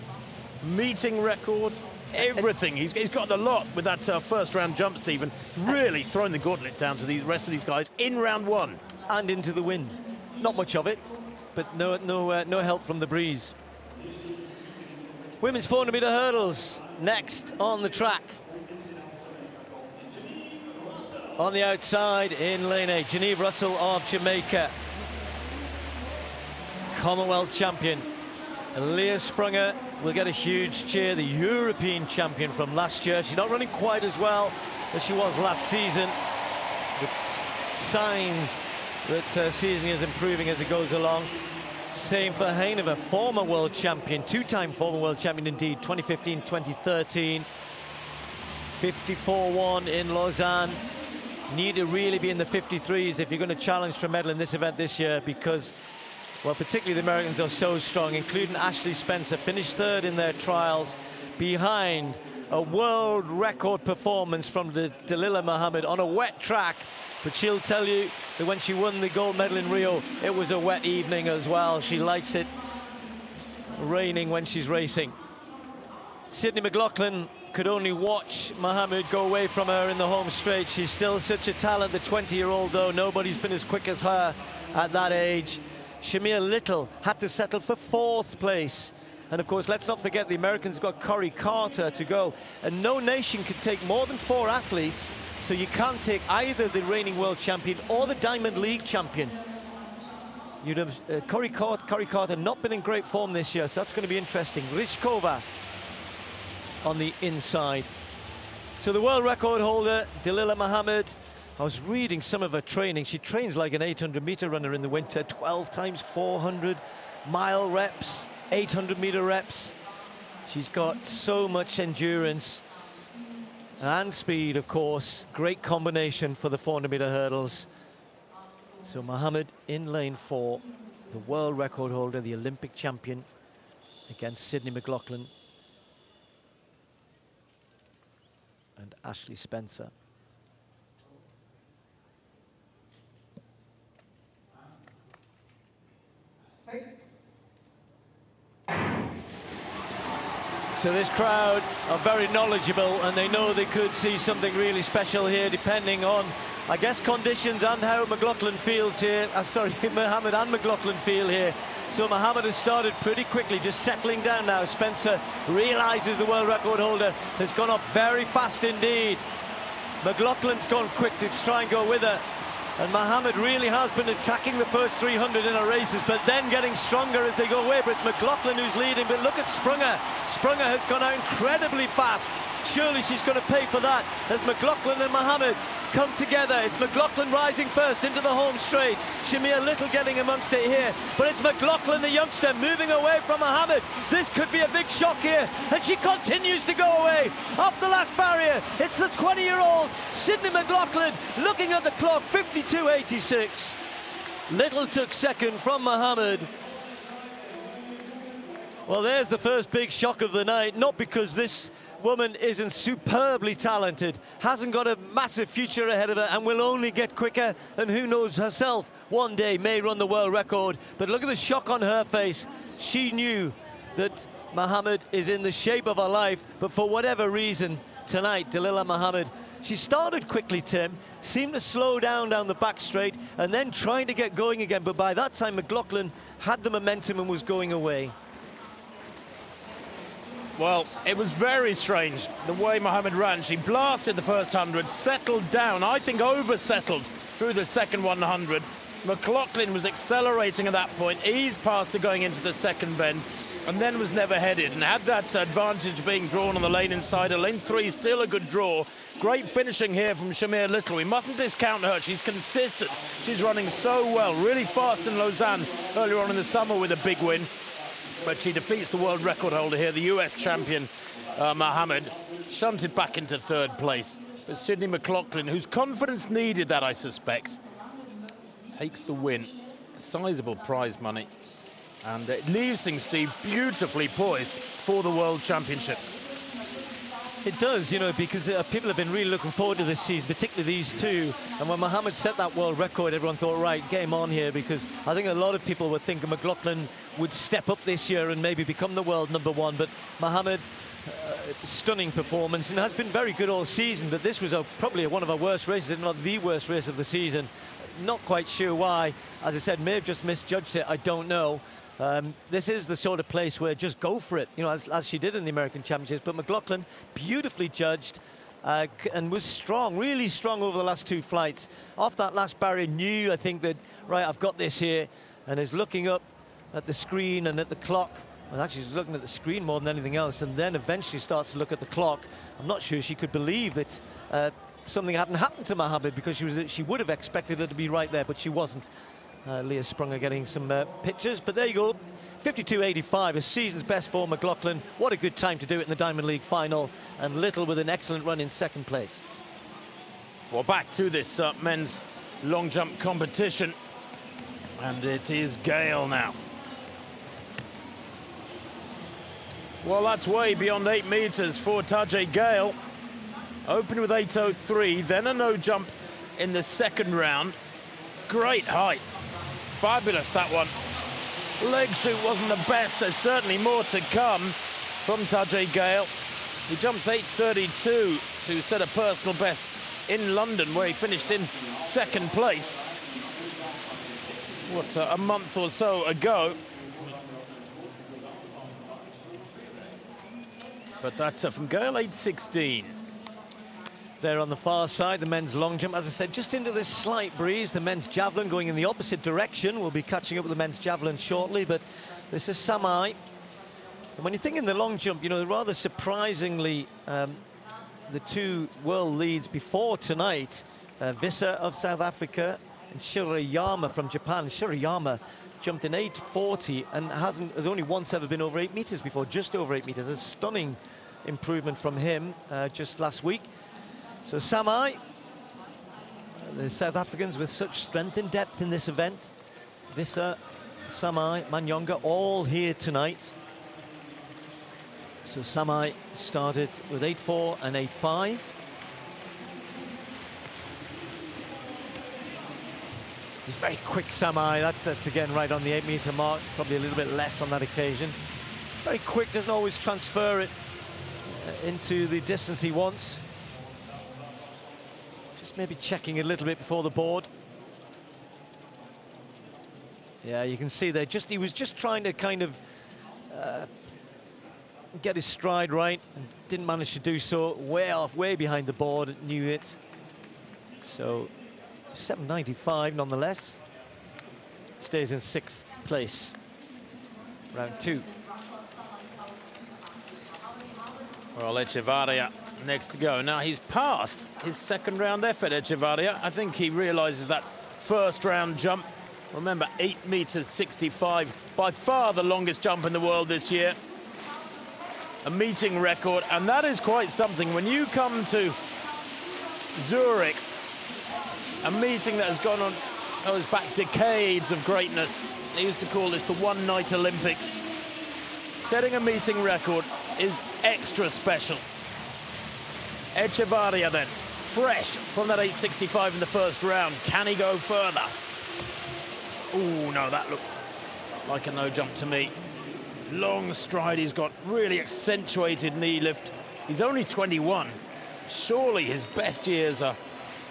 Speaker 2: Meeting record, everything. He's got the lot with that first round jump, Stephen. Really throwing the gauntlet down to the rest of these guys in round 1.
Speaker 3: And into the wind. Not much of it, but no help from the breeze. Women's 400-metre hurdles next on the track. On the outside in lane 8, Genevieve Russell of Jamaica. Commonwealth champion. Leah Sprunger will get a huge cheer, the European champion from last year. She's not running quite as well as she was last season, with signs that season is improving as it goes along. Same for Heineva, former world champion, 2-time former world champion indeed, 2015, 2013. 54-1 in Lausanne. Need to really be in the 53s if you're going to challenge for a medal in this event this year, because, well, particularly the Americans are so strong, including Ashley Spencer, finished 3rd in their trials, behind a world record performance from Dalila Muhammad on a wet track. But she'll tell you that when she won the gold medal in Rio, it was a wet evening as well. She likes it raining when she's racing. Sydney McLaughlin could only watch Muhammad go away from her in the home straight. She's still such a talent, the 20-year-old, though. Nobody's been as quick as her at that age. Shamir Little had to settle for 4th place. And of course, let's not forget the Americans got Corey Carter to go. And no nation could take more than 4 athletes. So you can't take either the reigning world champion or the Diamond League champion. You'd have Corey Carter not been in great form this year, so that's going to be interesting. Rychkova on the inside. So the world record holder, Dalila Muhammad, I was reading some of her training. She trains like an 800-meter runner in the winter, 12 times 400, mile reps, 800-meter reps. She's got so much endurance and speed, of course. Great combination for the 400-meter hurdles. So Mohammed in lane 4, the world record holder, the Olympic champion, against Sydney McLaughlin and Ashley Spencer. So this crowd are very knowledgeable, and they know they could see something really special here, depending on, I guess, conditions and how McLaughlin feels here. Sorry, Mohammed and McLaughlin feel here. So Mohammed has started pretty quickly, just settling down now. Spencer realizes the world record holder has gone up very fast indeed. McLaughlin's gone quick to try and go with her. And Mohammed really has been attacking the first 300 in her races, but then getting stronger as they go away. But it's McLaughlin who's leading, but look at Sprunger. Sprunger has gone out incredibly fast. Surely she's going to pay for that as McLaughlin and Mohammed come together. It's McLaughlin rising first into the home straight. Shamir Little getting amongst it here, but it's McLaughlin, the youngster, moving away from Mohammed. This could be a big shock here, and she continues to go away off the last barrier. It's the 20-year-old Sydney McLaughlin looking at the clock, 52.86. Little took second from Mohammed. Well, there's the first big shock of the night, not because this woman isn't superbly talented, hasn't got a massive future ahead of her, and will only get quicker, and who knows, herself one day may run the world record. But look at the shock on her face. She knew that Mohammed is in the shape of her life, but for whatever reason tonight, Dalilah Mohammed, she started quickly, Tim, seemed to slow down the back straight, and then trying to get going again, but by that time McLaughlin had the momentum and was going away.
Speaker 2: Well, it was very strange the way Mohammed ran. She blasted the first 100, settled down, I think over-settled through the second 100. McLaughlin was accelerating at that point, eased past her going into the second bend, and then was never headed, and had that advantage being drawn on the lane inside her. Lane 3, still a good draw. Great finishing here from Shamir Little. We mustn't discount her. She's consistent. She's running so well, really fast in Lausanne earlier on in the summer with a big win. But she defeats the world record holder here, the US champion, Mohammed, shunted back into third place. But Sydney McLaughlin, whose confidence needed that, I suspect, takes the win. Sizable prize money. And it leaves things, Steve, beautifully poised for the World Championships.
Speaker 3: It does, you know, because people have been really looking forward to this season, particularly these two. And when Mohammed set that world record, everyone thought, right, game on here, because I think a lot of people were thinking McLaughlin would step up this year and maybe become the world #1. But Mohammed, stunning performance, and has been very good all season. But this was probably one of our worst races, if not the worst race of the season. Not quite sure why. As I said, may have just misjudged it, I don't know. This is the sort of place where just go for it, you know, as she did in the American Championships. But McLaughlin, beautifully judged, and was strong, really strong over the last two flights. Off that last barrier, knew, I think, that, right, I've got this here, and is looking up at the screen and at the clock. Well, actually, she's looking at the screen more than anything else, and then eventually starts to look at the clock. I'm not sure she could believe that something hadn't happened to Mohammed, because she would have expected her to be right there, but she wasn't. Leah Sprunger getting some pictures, but there you go. 52.85, a season's best for McLaughlin. What a good time to do it in the Diamond League final, and Little with an excellent run in second place.
Speaker 2: Well, back to this men's long jump competition, and it is Gale now. Well, that's way beyond 8 meters for Tajay Gale. Opened with 8.03, then a no jump in the second round. Great height. Fabulous, that one. Leg shoot wasn't the best. There's certainly more to come from Tajay Gale. He jumped 8.32 to set a personal best in London, where he finished in second place. What's a month or so ago. But that's from Gale, 8.16.
Speaker 3: There on the far side, the men's long jump, as I said, just into this slight breeze. The men's javelin going in the opposite direction. We'll be catching up with the men's javelin shortly, but this is Samai. And when you think in the long jump, you know, rather surprisingly, the two world leads before tonight, Visser of South Africa and Shirayama from Japan. Shirayama jumped in 8:40 and has only once ever been over 8 meters before, just over 8 meters. A stunning improvement from him just last week. So Samai, the South Africans with such strength and depth in this event. Visser, Samai, Manyonga, all here tonight. So Samai started with 8.4 and 8.5. He's very quick, Samai. That's again right on the 8 meter mark, probably a little bit less on that occasion. Very quick, doesn't always transfer it into the distance he wants. Just maybe checking a little bit before the board. Yeah, you can see there, he was just trying to kind of get his stride right and didn't manage to do so. Way off, way behind the board, knew it. So 7.95 nonetheless. Stays in 6th place. Round 2.
Speaker 2: Well, Echevarria next to go. Now he's passed his second round effort, Echevarria. I think he realizes that first round jump. Remember, 8 meters 65, by far the longest jump in the world this year. A meeting record, and that is quite something. When you come to Zurich, a meeting that has gone on, goes back decades of greatness. They used to call this the one-night Olympics. Setting a meeting record is extra special. Echevarria then, fresh from that 8.65 in the first round. Can he go further? Oh, no, that looked like a no jump to me. Long stride, he's got really accentuated knee lift. He's only 21. Surely his best years are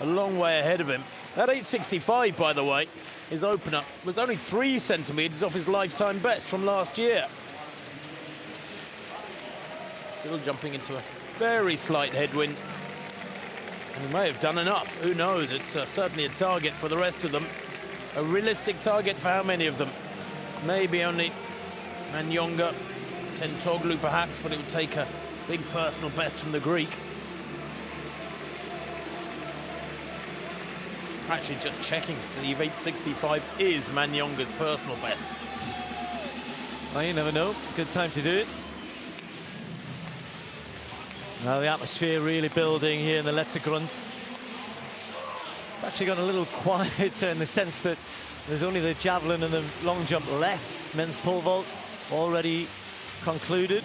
Speaker 2: a long way ahead of him. That 8.65, by the way, his opener was only 3 centimeters off his lifetime best from last year. Still jumping into a very slight headwind. And he may have done enough. Who knows? It's certainly a target for the rest of them. A realistic target for how many of them? Maybe only Manyonga, Tentoglu perhaps, but it would take a big personal best from the Greek. Actually, just checking, Steve, 8.65 is Manyonga's personal best.
Speaker 3: Well, you never know. Good time to do it. Now the atmosphere really building here in the Lettergrund. Actually gone a little quieter in the sense that there's only the javelin and the long jump left. Men's pole vault already concluded.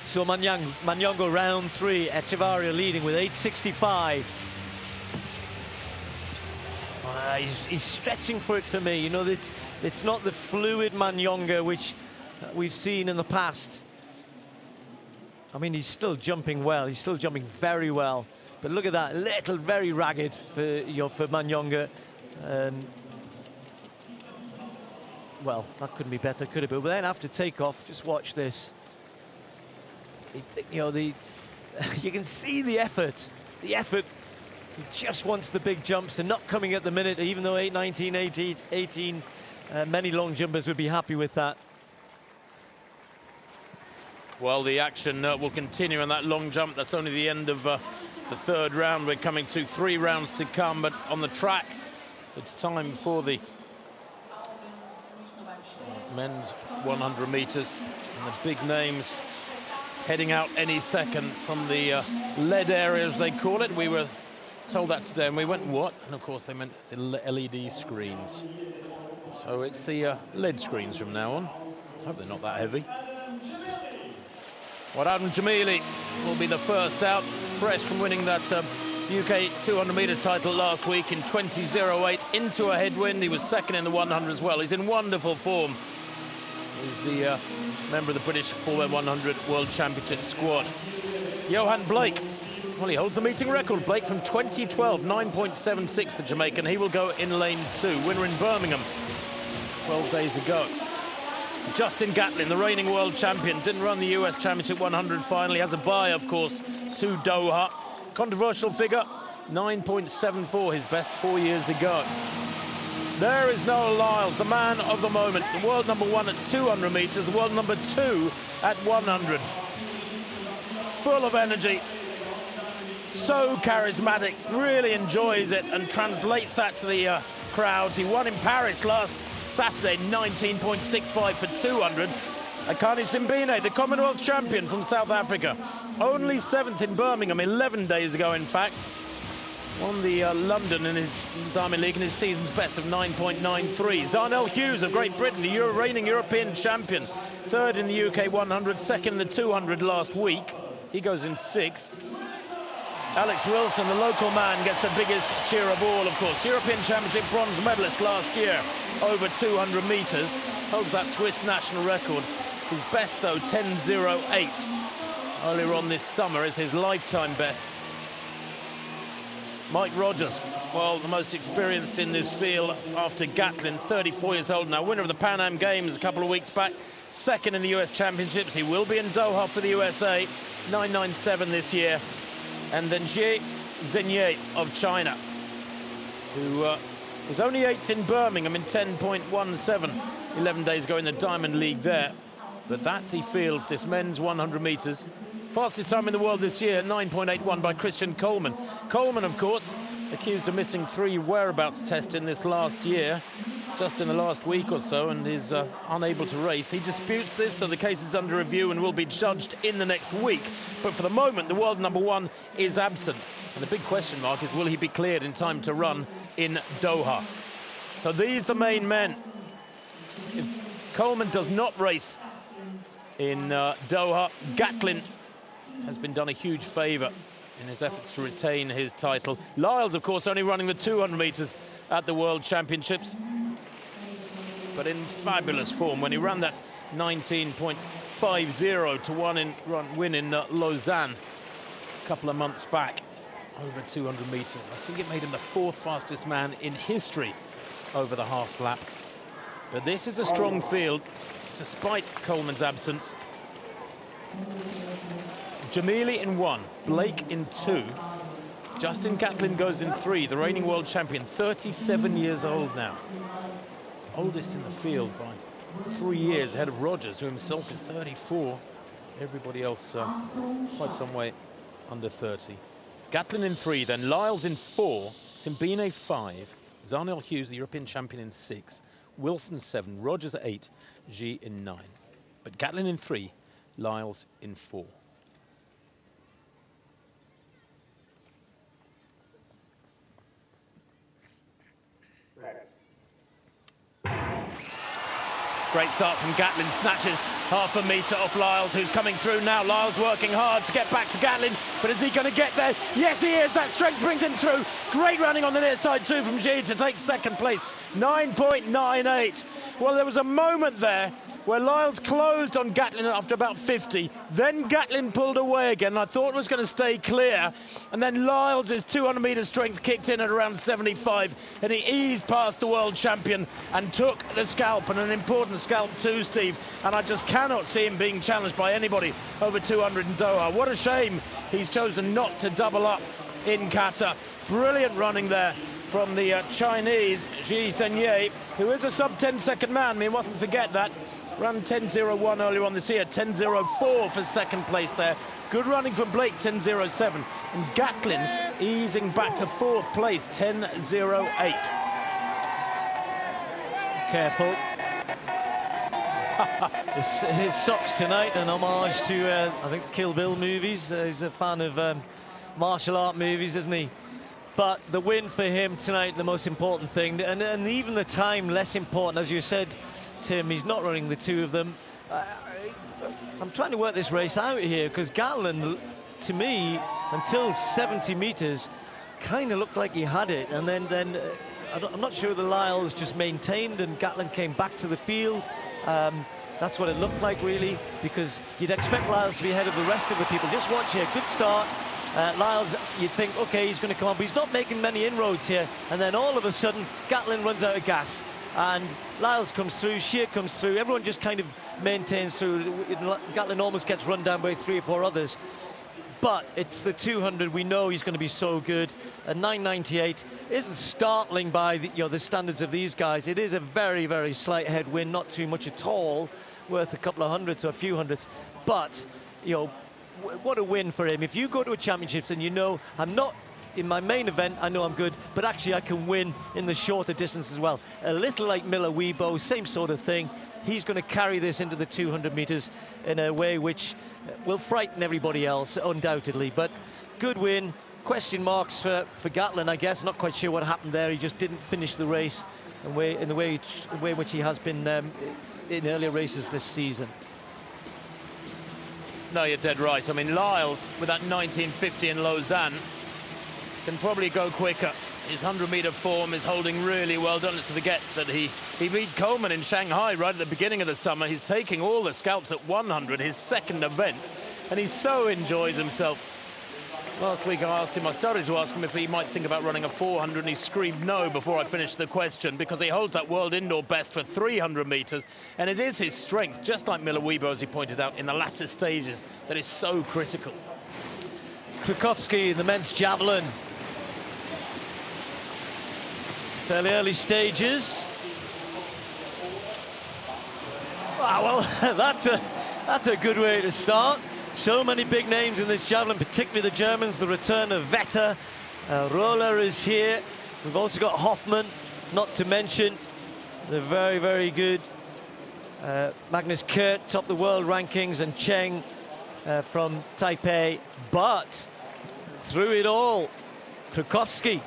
Speaker 3: So Manyonga round 3, Echevarria leading with 8.65. He's stretching for it for me. You know, it's not the fluid Manyonga which we've seen in the past. I mean, he's still jumping well. He's still jumping very well. But look at that, little, very ragged for Manyonga. Well, that couldn't be better, could it? But then after takeoff, just watch this. You know, you can see the effort. The effort. He just wants the big jumps and not coming at the minute, even though 8.19, 8.18, many long jumpers would be happy with that.
Speaker 2: Well, the action will continue on that long jump. That's only the end of the third round. We're coming to 3 rounds to come, but on the track, it's time for the men's 100 meters. And the big names heading out any second from the lead area, as they call it. We were told that today, and we went, what? And of course, they meant the LED screens. So it's the LED screens from now on. I hope they're not that heavy. Wadam Jamili will be the first out, fresh from winning that UK 200-meter title last week in 20.08 into a headwind. He was second in the 100 as well. He's in wonderful form. He's the member of the British 4x100 World Championship squad. Johan Blake, well, he holds the meeting record. Blake from 2012, 9.76, the Jamaican. He will go in lane 2. Winner in Birmingham 12 days ago. Justin Gatlin, the reigning world champion, didn't run the US Championship 100 final. He has a bye, of course, to Doha. Controversial figure, 9.74, his best 4 years ago. There is Noel Lyles, the man of the moment, the world #1 at 200 meters, the world #2 at 100. Full of energy, so charismatic, really enjoys it and translates that to the crowds. He won in Paris last Saturday, 19.65 for 200. Akani Simbine, the Commonwealth champion from South Africa, only 7th in Birmingham 11 days ago, in fact. Won the London in his Diamond League in his season's best of 9.93. Zarnell Hughes of Great Britain, the reigning European champion, 3rd in the UK 100, 2nd in the 200 last week. He goes in 6th. Alex Wilson, the local man, gets the biggest cheer of all, of course. European Championship bronze medalist last year, over 200 metres. Holds that Swiss national record. His best, though, 10.08. Earlier on this summer is his lifetime best. Mike Rogers, well, the most experienced in this field after Gatlin, 34 years old now, winner of the Pan Am Games a couple of weeks back, 2nd in the US Championships. He will be in Doha for the USA, 9.97 this year. And then Jie Zhenye of China, who was only 8th in Birmingham in 10.17, 11 days ago in the Diamond League there. But that's the field, this men's 100 metres. Fastest time in the world this year, 9.81 by Christian Coleman. Coleman, of course, accused of missing 3 whereabouts tests in this last year, just in the last week or so, and is unable to race. He disputes this, so the case is under review and will be judged in the next week. But for the moment, the world #1 is absent. And the big question mark is, will he be cleared in time to run in Doha? So these are the main men. If Coleman does not race in Doha, Gatlin has been done a huge favour in his efforts to retain his title. Lyles, of course, only running the 200 metres at the World Championships, but in fabulous form when he ran that 19.50 to win in Lausanne a couple of months back, over 200 metres. I think it made him the 4th fastest man in history over the half lap. But this is a strong field, despite Coleman's absence. Jamili in 1, Blake in 2. Justin Gatlin goes in 3, the reigning world champion, 37 years old now. Oldest in the field by 3 years, ahead of Rogers, who himself is 34. Everybody else quite some way under 30. Gatlin in 3, then Lyles in 4, Simbine 5, Zarnell Hughes, the European champion, in 6, Wilson 7, Rogers 8, Jie in 9. But Gatlin in 3, Lyles in 4. Great start from Gatlin, snatches half a metre off Lyles, who's coming through now. Lyles working hard to get back to Gatlin, but is he going to get there? Yes, he is. That strength brings him through. Great running on the near side too from Jie to take 2nd place, 9.98. Well, there was a moment there where Lyles closed on Gatlin after about 50. Then Gatlin pulled away again. I thought it was going to stay clear. And then Lyles' 200-metre strength kicked in at around 75. And he eased past the world champion and took the scalp, and an important scalp too, Steve. And I just cannot see him being challenged by anybody over 200 in Doha. What a shame he's chosen not to double up in Qatar. Brilliant running there from the Chinese, Jie Zhenye, who is a sub-10 second man. We mustn't forget that. Ran 10.01 earlier on this year, 10.04 for 2nd place there. Good running from Blake, 10.07. And Gatlin easing back to 4th place, 10.08.
Speaker 3: Careful. His socks tonight, an homage to, I think, Kill Bill movies. He's a fan of martial art movies, isn't he? But the win for him tonight, the most important thing, and even the time less important, as you said, Tim. He's not running the 2 of them. I'm trying to work this race out here, because Gatlin, to me, until 70 metres, kind of looked like he had it, and then I'm not sure the Lyles just maintained and Gatlin came back to the field. That's what it looked like, really, because you'd expect Lyles to be ahead of the rest of the people. Just watch here, good start. Lyles, you'd think, okay, he's going to come on, but he's not making many inroads here. And then all of a sudden, Gatlin runs out of gas. And Lyles comes through, Shear comes through, everyone just kind of maintains through. Gatlin almost gets run down by 3 or 4 others. But it's the 200, we know he's going to be so good. A 9.98 isn't startling by the standards of these guys. It is a very, very slight headwind, not too much at all, worth a couple of hundreds or a few hundreds. But, what a win for him. If you go to a championships and you know, I'm not in my main event, I know I'm good, but actually I can win in the shorter distance as well. A little like Miller Weibo, same sort of thing. He's going to carry this into the 200 meters in a way which will frighten everybody else, undoubtedly. But good win. Question marks for Gatlin, I guess. Not quite sure what happened there. He just didn't finish the race in the way which he has been in earlier races this season.
Speaker 2: No, you're dead right. I mean, Lyles, with that 1950 in Lausanne, can probably go quicker. His 100-meter form is holding really well. Don't let's forget that he beat Coleman in Shanghai right at the beginning of the summer. He's taking all the scalps at 100, his second event, and he so enjoys himself. Last week I started to ask him if he might think about running a 400, and he screamed no before I finished the question, because he holds that world indoor best for 300 meters, and it is his strength, just like Miller Weibo, as he pointed out, in the latter stages, that is so critical.
Speaker 3: Krukowski in the men's javelin. Fairly early stages. Wow, well, that's a good way to start. So many big names in this javelin, particularly the Germans. The return of Vetter. Roller is here. We've also got Hoffman, not to mention the very, very good Magnus Kurt, top the world rankings, and Cheng from Taipei. But through it all, Krukowski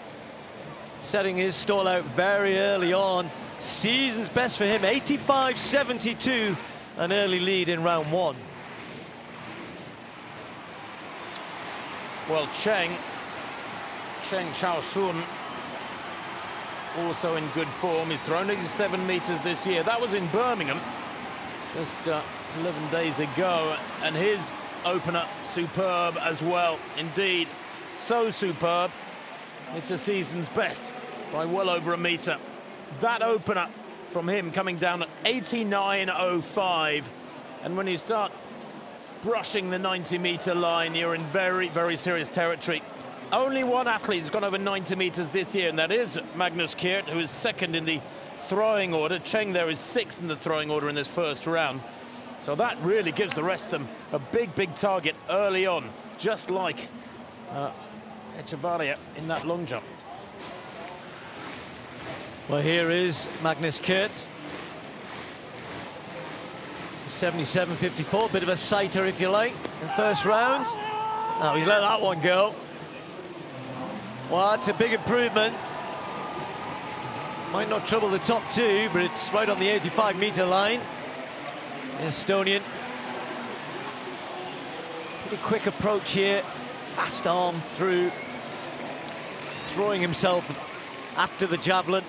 Speaker 3: setting his stall out very early on. Season's best for him, 85.72, an early lead in round one.
Speaker 2: Well, Cheng Xiaosun, also in good form. He's thrown 87 meters this year. That was in Birmingham just 11 days ago, and his opener superb as well. Indeed, so superb. It's a season's best by well over a meter. That opener from him coming down at 89.05, and when you start brushing the 90-meter line, you're in very, very serious territory. Only one athlete has gone over 90 meters this year, and that is Magnus Kurt, who is second in the throwing order. Cheng there is sixth in the throwing order in this first round. So that really gives the rest of them a big, big target early on, just like Echevarria in that long jump.
Speaker 3: Well, here is Magnus Kurt. 77.54, bit of a sighter, if you like, in first round. Oh, he's let that one go. Well, that's a big improvement. Might not trouble the top two, but it's right on the 85-meter line. The Estonian. Pretty quick approach here. Fast arm through. Throwing himself after the javelin.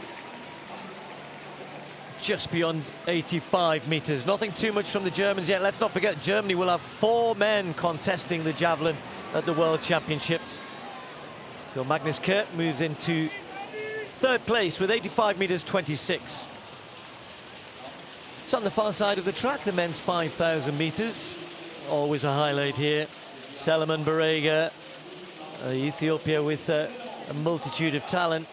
Speaker 3: Just beyond 85 meters. Nothing too much from the Germans yet. Let's not forget, Germany will have 4 men contesting the javelin at the World Championships. So Magnus Kurt moves into third place with 85 meters 26. It's on the far side of the track, the men's 5,000 meters. Always a highlight here. Seleman Barega, Ethiopia with a multitude of talent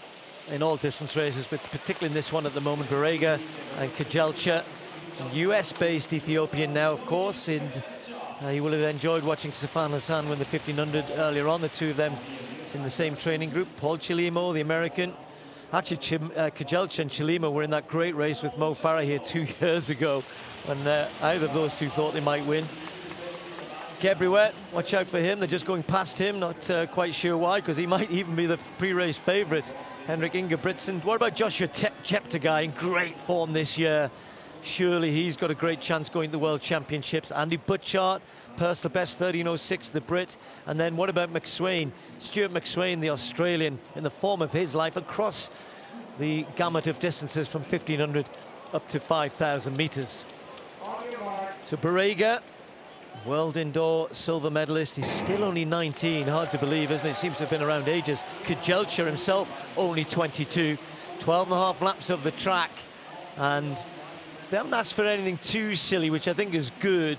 Speaker 3: in all distance races, but particularly in this one at the moment. Barega and Kajelcha, US-based Ethiopian now, of course, and he will have enjoyed watching Sifan Hassan win the 1500 earlier on. The two of them in the same training group. Paul Chilimo, the American. Actually, Kajelcha and Chilimo were in that great race with Mo Farah here 2 years ago, when either of those two thought they might win. Gebriwet, watch out for him. They're just going past him, not quite sure why, because he might even be the pre-race favourite. Henrik Ingebrigtsen. What about Joshua Cheptegei, in great form this year? Surely he's got a great chance going to the World Championships. Andy Butchart, personal best 13.06, the Brit. And then what about McSwain? Stuart McSwain, the Australian, in the form of his life across the gamut of distances from 1,500 up to 5,000 metres. So Barega, world indoor silver medalist. He's still only 19, hard to believe, isn't it? Seems to have been around ages. Kajelcha himself, only 22. 12.5 laps of the track, and they haven't asked for anything too silly, which I think is good.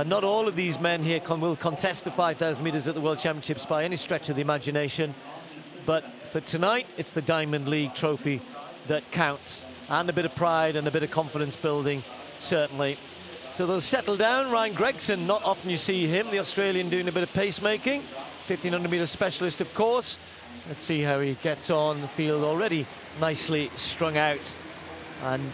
Speaker 3: Not all of these men here will contest the 5,000 metres at the World Championships by any stretch of the imagination. But for tonight, it's the Diamond League trophy that counts. And a bit of pride and a bit of confidence building, certainly. So they'll settle down. Ryan Gregson, not often you see him, the Australian, doing a bit of pacemaking. 1500 metre specialist, of course. Let's see how he gets on the field, already nicely strung out. And,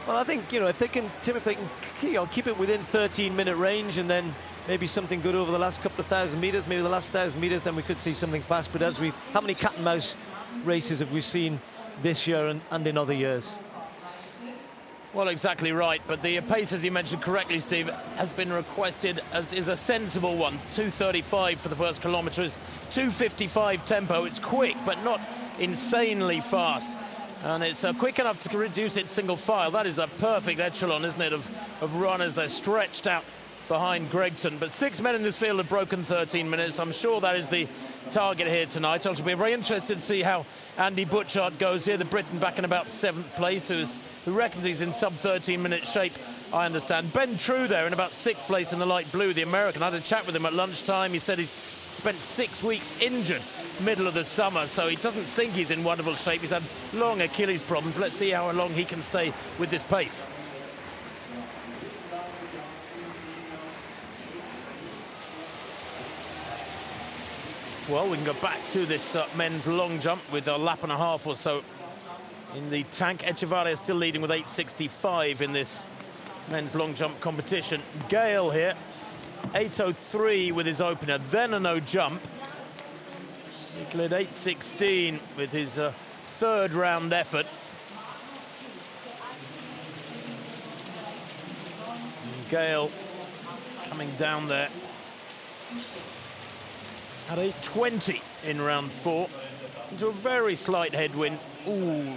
Speaker 3: well, I think, you know, if they can, Tim, if they can, you know, keep it within 13-minute range, and then maybe something good over the last couple of 1,000 metres, maybe the last 1,000 metres, then we could see something fast. But as we've, how many cat and mouse races have we seen this year and in other years?
Speaker 2: Well, exactly right, but the pace, as you mentioned correctly, Steve, has been requested as is a sensible one. 2:35 for the first kilometres, 2:55 tempo. It's quick, but not insanely fast. And it's quick enough to reduce it single file. That is a perfect echelon, isn't it, of runners. They're stretched out behind Gregson. But 6 men in this field have broken 13 minutes. I'm sure that is the target here tonight. I shall be very interested to see how Andy Butchart goes here, the Briton back in about 7th place, who reckons he's in sub-13-minute shape, I understand. Ben True there in about 6th place in the light blue, the American. I had a chat with him at lunchtime. He said he's spent 6 weeks injured middle of the summer, so he doesn't think he's in wonderful shape. He's had long Achilles problems. Let's see how long he can stay with this pace. Well, we can go back to this men's long jump with a lap and a half or so in the tank. Echevarria still leading with 8:65 in this men's long jump competition. Gale here, 8:03 with his opener, then a no jump. He cleared 8:16 with his third round effort. And Gale coming down there at 8:20 in round 4, into a very slight headwind. Ooh,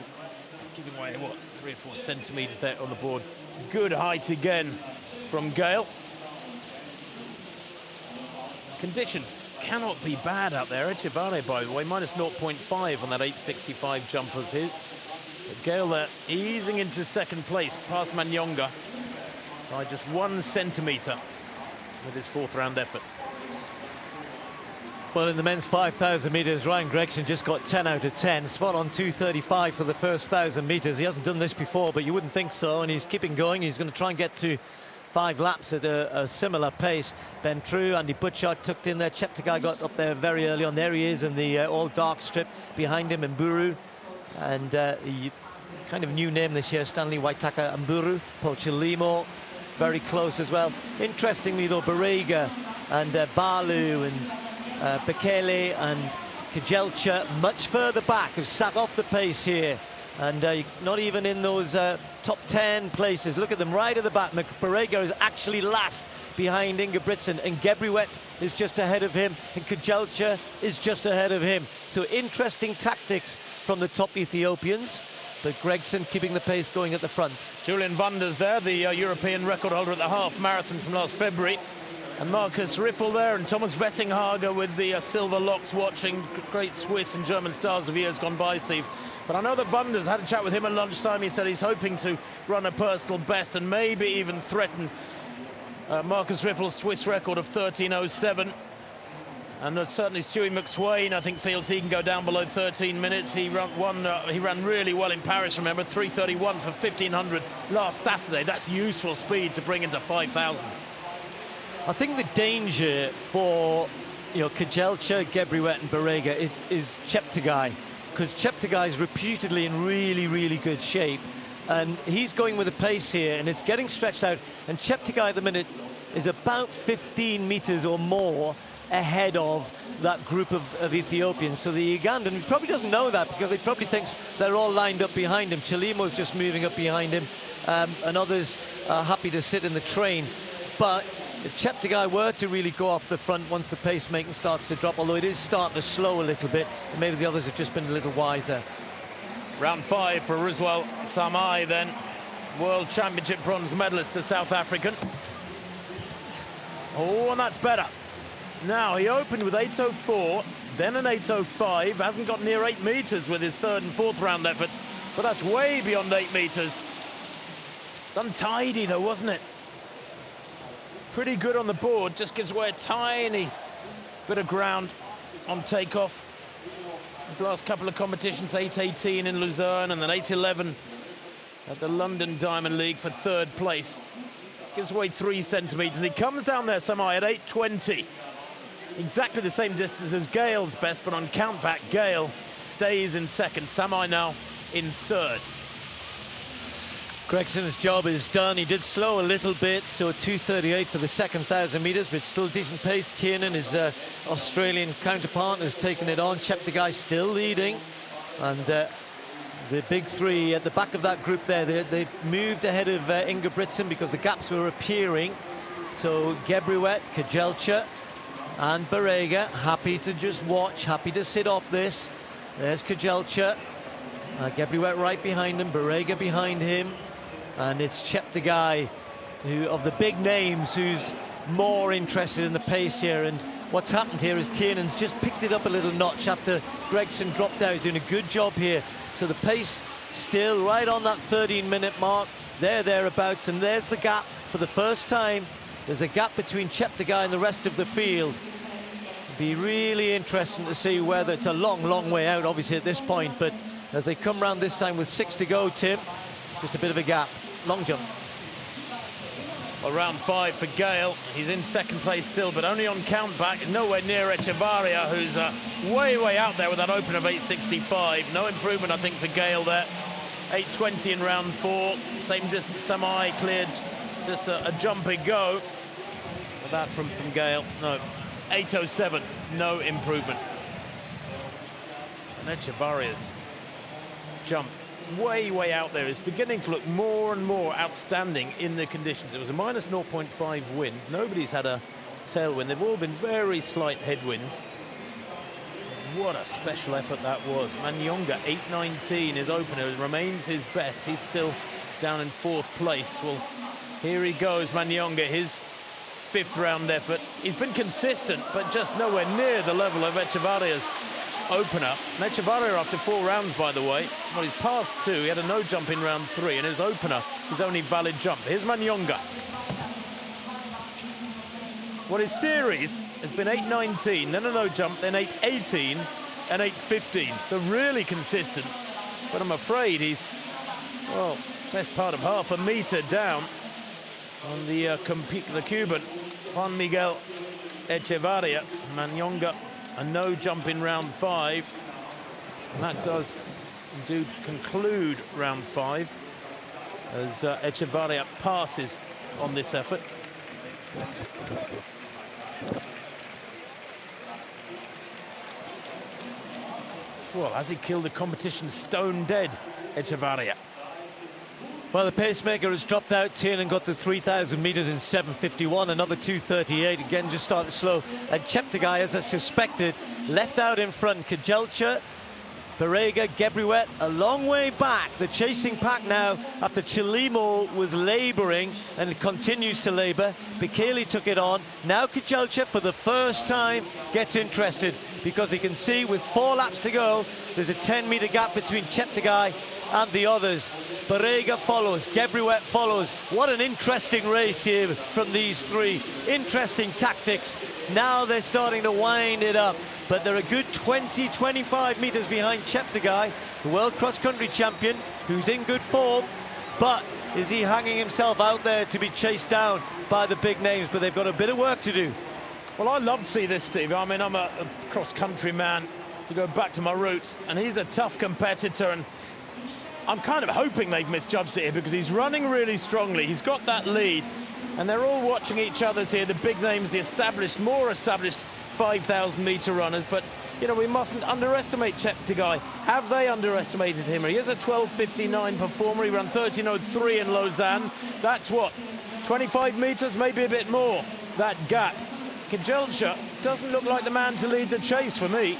Speaker 2: giving away, what, 3 or 4 centimetres there on the board. Good height again from Gale. Conditions cannot be bad out there. Echevarria, by the way, minus 0.5 on that 8:65 jump as his. But Gale there easing into 2nd place, past Manyonga by just 1 centimetre with his 4th round effort.
Speaker 3: Well, in the men's 5,000 metres, Ryan Gregson just got 10 out of 10. Spot on 2:35 for the first 1,000 metres. He hasn't done this before, but you wouldn't think so, and he's keeping going. He's going to try and get to 5 laps at a similar pace. Ben True, Andy Butchart tucked in there. Cheptegei got up there very early on. There he is in the all-dark strip behind him, Mburu. And kind of new name this year, Stanley Waitaka Mburu. Paul Chilimo, very close as well. Interestingly, though, Barega and Balu and Bekele and Kajelcha much further back, have sat off the pace here, and not even in those top 10 places. Look at them right at the back. Barega is actually last behind Ingebrigtsen, and Gebriwet is just ahead of him, and Kajelcha is just ahead of him. So interesting tactics from the top Ethiopians, but Gregson keeping the pace going at the front.
Speaker 2: Julian Wanders there, the European record holder at the half marathon from last February. And Marcus Riffel there, and Thomas Wessinghager with the silver locks watching. Great Swiss and German stars of years gone by, Steve. But I know that Wanders, had a chat with him at lunchtime. He said he's hoping to run a personal best and maybe even threaten Marcus Riffel's Swiss record of 13:07. And certainly Stewie McSwain, I think, feels he can go down below 13 minutes. He ran really well in Paris, remember, 3:31 for 1,500 last Saturday. That's useful speed to bring into 5,000.
Speaker 3: I think the danger for, you know, Kajelcha, Gebriwet and Barega is Cheptegei, because Cheptegei is reputedly in really, really good shape, and he's going with a pace here, and it's getting stretched out, and Cheptegei at the minute is about 15 metres or more ahead of that group of Ethiopians. So the Ugandan, he probably doesn't know that, because he probably thinks they're all lined up behind him. Chilimo's just moving up behind him, and others are happy to sit in the train. But if Cheptegei were to really go off the front once the pacemaking starts to drop, although it is starting to slow a little bit, and maybe the others have just been a little wiser.
Speaker 2: Round 5 for Ruswell Samai then, World Championship bronze medalist, the South African. Oh, and that's better. Now, he opened with 8:04, then an 8:05, hasn't got near 8 metres with his 3rd and 4th round efforts, but that's way beyond 8 metres. It's untidy though, wasn't it? Pretty good on the board, just gives away a tiny bit of ground on takeoff. His last couple of competitions, 8:18 in Luzerne and then 8:11 at the London Diamond League for 3rd place. gives away 3 centimetres, and he comes down there semi at 8.20. Exactly the same distance as Gale's best, but on count back, Gale stays in second. Semi now in third.
Speaker 3: Gregson's job is done. He did slow a little bit, so 2:38 for the second 1,000 metres, but still decent pace. Tiernan, his Australian counterpart, has taken it on. Cheptegei still leading, and the big three at the back of that group there, they moved ahead of Ingebrigtsen because the gaps were appearing. So Gebriwet, Kajelcha and Barega happy to just watch, happy to sit off this. There's Kajelcha, Gebriwet right behind him, Barega behind him. And it's Cheptegei, who of the big names, who's more interested in the pace here. And what's happened here is Tiernan's just picked it up a little notch after Gregson dropped out. He's doing a good job here. So the pace still right on that 13-minute mark. Thereabouts, and there's the gap for the first time. There's a gap between Cheptegei and the rest of the field. It'd be really interesting to see whether it's a long way out, obviously, at this point. But as they come round this time with 6 to go, Tim, just a bit of a gap. Long jump.
Speaker 2: Well, round 5 for Gale. He's in second place still, but only on count back. Nowhere near Echevarria, who's way out there with that open of 8.65. No improvement, I think, for Gale there. 8.20 in round 4. Same distance, semi cleared. Just a jumpy go. But that from Gale. No. 8.07. No improvement. And Echevarria's jump way out there is beginning to look more and more outstanding in the conditions. It was a minus 0.5 wind. Nobody's had a tailwind. They've all been very slight headwinds. What a special effort that was. Manyonga, 8.19, his opener, remains his best. He's still down in 4th place. Well, here he goes, Manyonga, his 5th round effort. He's been consistent, but just nowhere near the level of Echevarria's opener. Echevarria, after 4 rounds, by the way, well, he's passed 2. He had a no jump in round 3, and his opener, his only valid jump. Here's Manyonga. Well, his series has been 8.19, then a no jump, then 8.18 and 8.15. So really consistent. But I'm afraid he's, well, best part of half a metre down on the Cuban, Juan Miguel Echevarria. Manyonga, a no jump in round 5. And that does indeed conclude round 5 as Echevarria passes on this effort. Well, has he killed the competition stone dead, Echevarria?
Speaker 3: Well, the pacemaker has dropped out. Tiernan got to 3,000 metres in 7.51, another 2.38. Again, just started slow. And Cheptegei, as I suspected, left out in front. Kajelcha, Barega, Gebriwet, a long way back. The chasing pack now, after Chilimo was labouring and continues to labour. Bekele took it on. Now Kajelcha, for the first time, gets interested because he can see with 4 laps to go, there's a 10-metre gap between Cheptegei and the others. Barega follows, Gebriwet follows. What an interesting race here from these 3. Interesting tactics. Now they're starting to wind it up, but they're a good 20-25 metres behind Cheptegei, the world cross-country champion, who's in good form, but is he hanging himself out there to be chased down by the big names? But they've got a bit of work to do.
Speaker 2: Well, I love to see this, Steve. I mean, I'm a cross-country man, to go back to my roots, and he's a tough competitor, and I'm kind of hoping they've misjudged it here because he's running really strongly. He's got that lead, and they're all watching each other's here, the big names, the established, more established 5,000-metre runners. But, you know, we mustn't underestimate Cheptegei. Have they underestimated him? He is a 12.59 performer. He ran 13.03 in Lausanne. That's what, 25 metres, maybe a bit more, that gap. Kajelcha doesn't look like the man to lead the chase for me.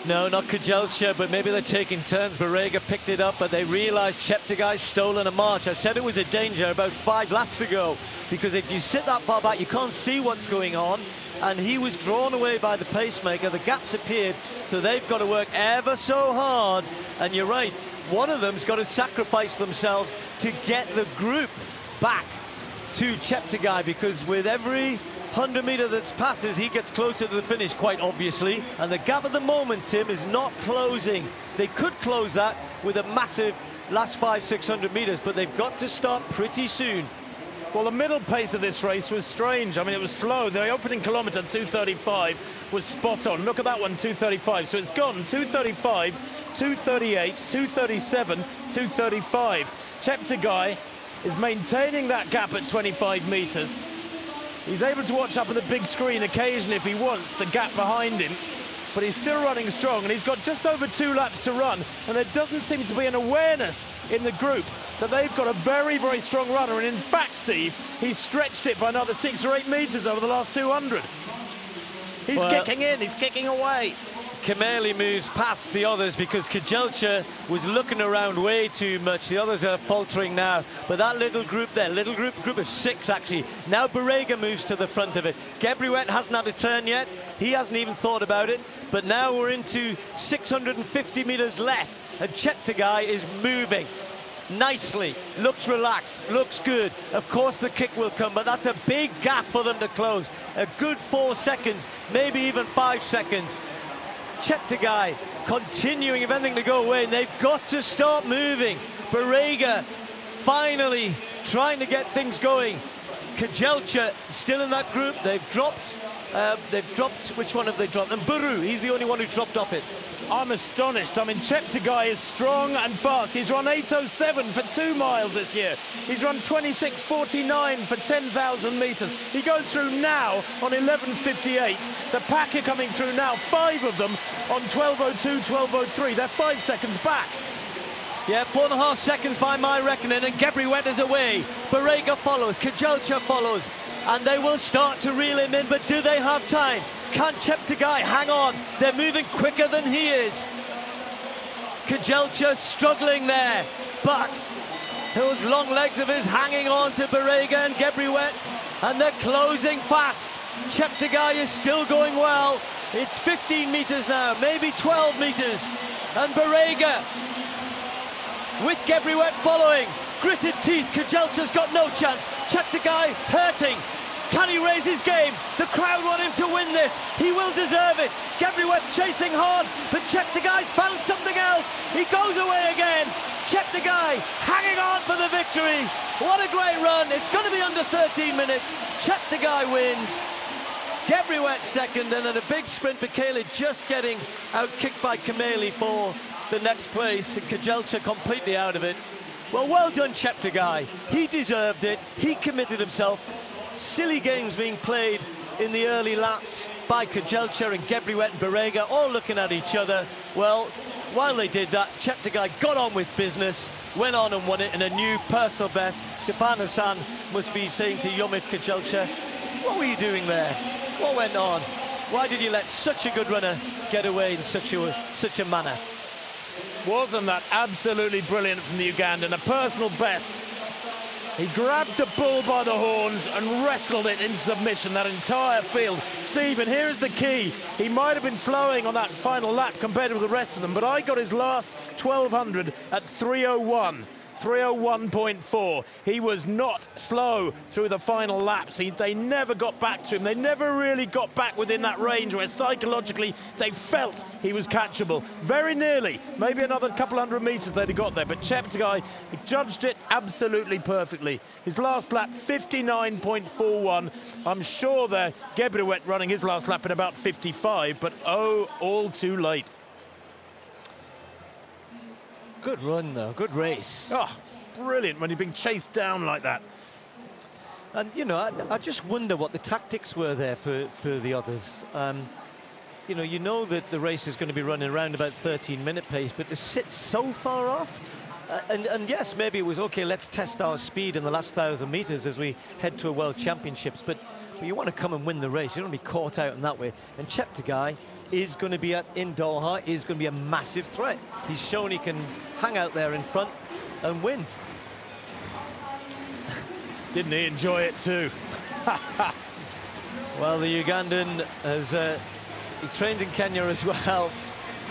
Speaker 3: No, not Kajelcha, but maybe they're taking turns. Barega picked it up, but they realised Cheptegei's stolen a march. I said it was a danger about 5 laps ago, because if you sit that far back, you can't see what's going on, and he was drawn away by the pacemaker. The gaps appeared, so they've got to work ever so hard. And you're right, one of them's got to sacrifice themselves to get the group back to Cheptegei, because with every 100 metre that passes, he gets closer to the finish, quite obviously. And the gap at the moment, Tim, is not closing. They could close that with a massive last 500-600 metres, but they've got to start pretty soon.
Speaker 2: Well, the middle pace of this race was strange. I mean, it was slow. The opening kilometre, 2:35, was spot on. Look at that one, 2:35. So it's gone 2:35, 2:38, 2:37, 2:35. Cheptegei is maintaining that gap at 25 metres. He's able to watch up at the big screen occasionally if he wants, the gap behind him. But he's still running strong, and he's got just over 2 laps to run, and there doesn't seem to be an awareness in the group that they've got a very, very strong runner. And in fact, Steve, he's stretched it by another 6 or 8 metres over the last 200. He's kicking in, he's kicking away.
Speaker 3: Kemeli moves past the others because Kejelcha was looking around way too much. The others are faltering now. But that little group there, group of 6 actually. Now Barega moves to the front of it. Gebriwet hasn't had a turn yet. He hasn't even thought about it. But now we're into 650 metres left. And Cheptegei is moving nicely, looks relaxed, looks good. Of course the kick will come, but that's a big gap for them to close. A good 4 seconds, maybe even 5 seconds. Cheptegei continuing, if anything, to go away, and they've got to start moving. Barega finally trying to get things going. Kejelcha still in that group. They've dropped, which one have they dropped? And Buru, he's the only one who dropped off it.
Speaker 2: I'm astonished. I mean, Cheptegei is strong and fast. He's run 8:07 for 2 miles this year. He's run 26:49 for 10,000 metres. He goes through now on 11:58. The pack are coming through now, 5 of them on 12:02, 12:03. They're 5 seconds back.
Speaker 3: Yeah, 4.5 seconds by my reckoning, and Gebriwet is away. Barega follows, Kejelcha follows, and they will start to reel him in, but do they have time? Can Cheptegei hang on? They're moving quicker than he is. Kejelcha struggling there, but those long legs of his hanging on to Barega and Gebriwet, and they're closing fast. Cheptegei is still going well. It's 15 metres now, maybe 12 metres, and Barega with Gebriwet following. Gritted teeth, Kejelcha's got no chance. Cheptegei hurting. Can he raise his game? The crowd want him to win this. He will deserve it. Gebriwet chasing hard, but Cheptegei's found something else. He goes away again. Cheptegei hanging on for the victory. What a great run. It's going to be under 13 minutes. Cheptegei wins. Gebriwet second, and then a big sprint. Bekele just getting out-kicked by Kemeli for the next place. And Kejelcha completely out of it. Well done, Cheptegei. He deserved it. He committed himself. Silly games being played in the early laps by Kejelcha and Gebriwet and Barega, all looking at each other. Well, while they did that, Cheptegei got on with business, went on and won it in a new personal best. Stefan Hassan must be saying to Yomif Kejelcha, what were you doing there? What went on? Why did you let such a good runner get away in such a manner?
Speaker 2: Wasn't that absolutely brilliant from the Ugandan? A personal best. He grabbed the bull by the horns and wrestled it into submission, that entire field. Stephen, here is the key. He might have been slowing on that final lap compared with the rest of them, but I got his last 1200 at 3:01. 3:01.4. He was not slow through the final laps. They never got back to him. They never really got back within that range where psychologically they felt he was catchable. Very nearly, maybe another couple hundred metres they'd have got there, but Cheptegei judged it absolutely perfectly. His last lap, 59.41. I'm sure they're Gebriwet running his last lap in about 55, but oh, all too late.
Speaker 3: Good run, though. Good race.
Speaker 2: Oh, brilliant when you're being chased down like that.
Speaker 3: And, you know, I just wonder what the tactics were there for the others. You know that the race is going to be running around about 13-minute pace, but to sit so far off, and yes, maybe it was, okay, let's test our speed in the last 1,000 metres as we head to a World Championships, but you want to come and win the race. You don't want to be caught out in that way. And Cheptegei is going to be in Doha, is going to be a massive threat. He's shown he can hang out there in front and win.
Speaker 2: Didn't he enjoy it too?
Speaker 3: Well, the Ugandan has he trains in Kenya as well.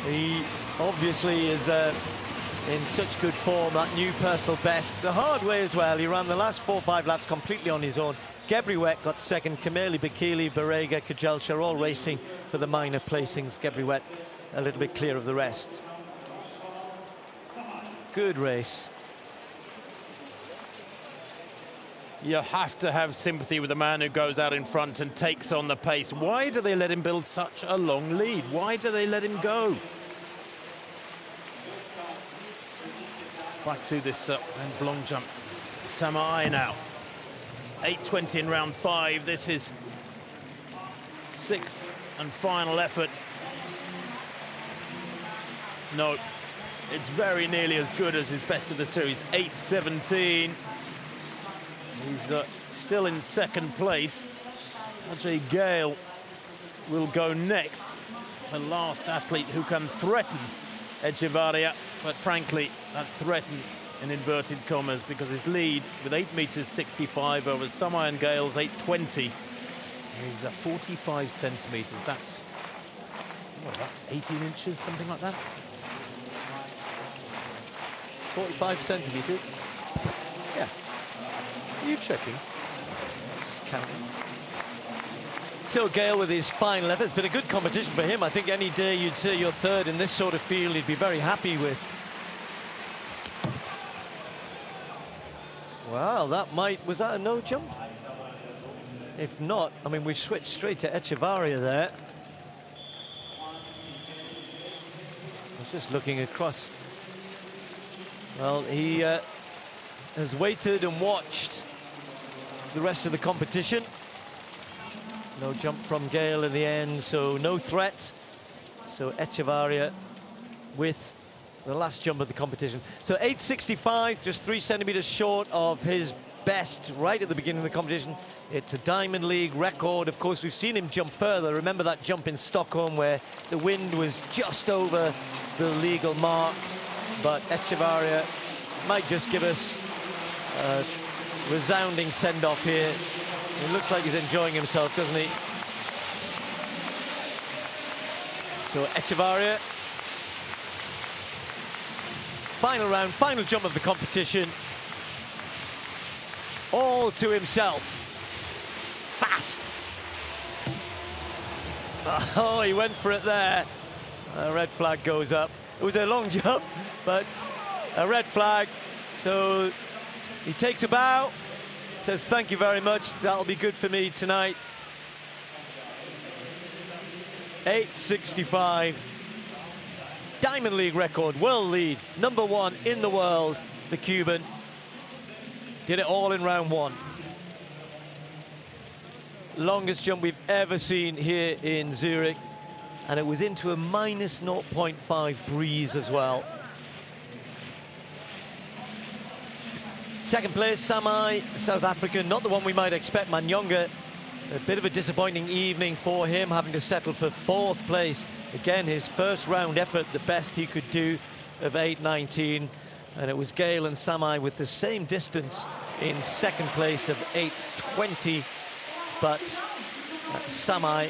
Speaker 3: He obviously is in such good form, that new personal best. The hard way as well, he ran the last 4 or 5 laps completely on his own. Gebriwet got second, Kemeli, Bekele, Barega, Kejelcha all racing for the minor placings. Gebriwet a little bit clear of the rest. Good race.
Speaker 2: You have to have sympathy with the man who goes out in front and takes on the pace. Why do they let him build such a long lead? Why do they let him go? Back to this men's long jump. Samai now. 8:20 in round 5. This is sixth and final effort. No, it's very nearly as good as his best of the series. 8:17. He's still in second place. Tajay Gale will go next. The last athlete who can threaten Echevarria, but frankly, that's threatened in inverted commas because his lead with 8.65 meters over Samai and Gale's 8:20 is 45 centimeters. That's, what, about 18 inches, something like that?
Speaker 3: 45 centimeters.
Speaker 2: Yeah. Are you checking?
Speaker 3: Just counting. So Gale with his final effort. It's been a good competition for him. I think any day you'd say you're third in this sort of field, he'd be very happy with. Wow, was that a no jump? If not, I mean, we've switched straight to Echevarria there. I was just looking across. Well, he has waited and watched the rest of the competition. No jump from Gale in the end, so no threat. So Echevarria with the last jump of the competition. So 8.65, just 3 centimeters short of his best right at the beginning of the competition. It's a Diamond League record. Of course, we've seen him jump further. Remember that jump in Stockholm where the wind was just over the legal mark. But Echevarria might just give us a resounding send-off here. It looks like he's enjoying himself, doesn't he? So Echevarria, final round, final jump of the competition. All to himself. Fast. Oh, he went for it there. A red flag goes up. It was a long jump, but a red flag. So he takes a bow, says thank you very much, that'll be good for me tonight. 8.65. Diamond League record, world lead, #1 in the world, the Cuban. Did it all in round 1. Longest jump we've ever seen here in Zurich. And it was into a minus 0.5 breeze as well. Second place, Samai, South African, not the one we might expect. Manyonga, a bit of a disappointing evening for him, having to settle for 4th place. Again, his first round effort, the best he could do of 8.19. And it was Gale and Samai with the same distance in second place of 8.20. But Samai,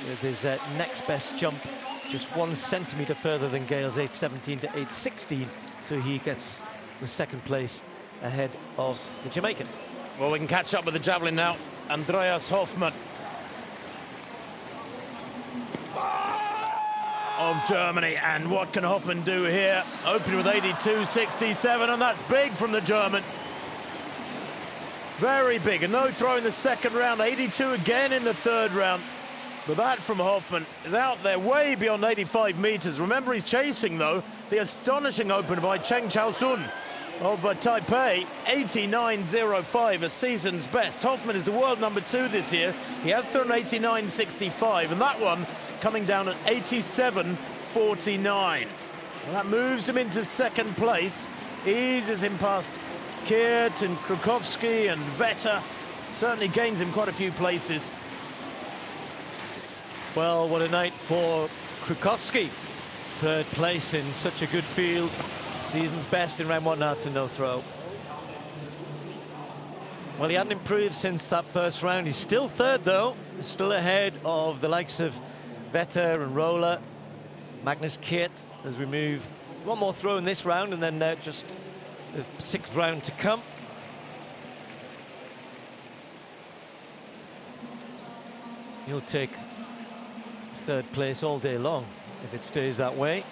Speaker 3: with his next best jump, just 1 centimeter further than Gale's 8.17 to 8.16. So he gets the second place ahead of the Jamaican.
Speaker 2: Well, we can catch up with the javelin now. Andreas Hoffmann of Germany. And what can Hoffmann do here? Opening with 82.67, and that's big from the German. Very big. A no throw in the second round. 82 again in the third round. But that from Hoffmann is out there way beyond 85 meters. Remember, he's chasing, though, the astonishing opener by Cheng Chao-sun of Taipei, 89.05, a season's best. Hoffmann is the world #2 this year. He has thrown 89.65, and that one coming down at 87.49. Well, that moves him into second place, eases him past Kiert and Krukowski and Vetter. Certainly gains him quite a few places.
Speaker 3: Well, what a night for Krukowski. 3rd place in such a good field. Season's best in round 1, now to no throw. Well, he hadn't improved since that first round. He's still 3rd, though. Still ahead of the likes of Vetter and Roller. Magnus Kiert, as we move. One more throw in this round, and then just the 6th round to come. He'll take 3rd place all day long if it stays that way.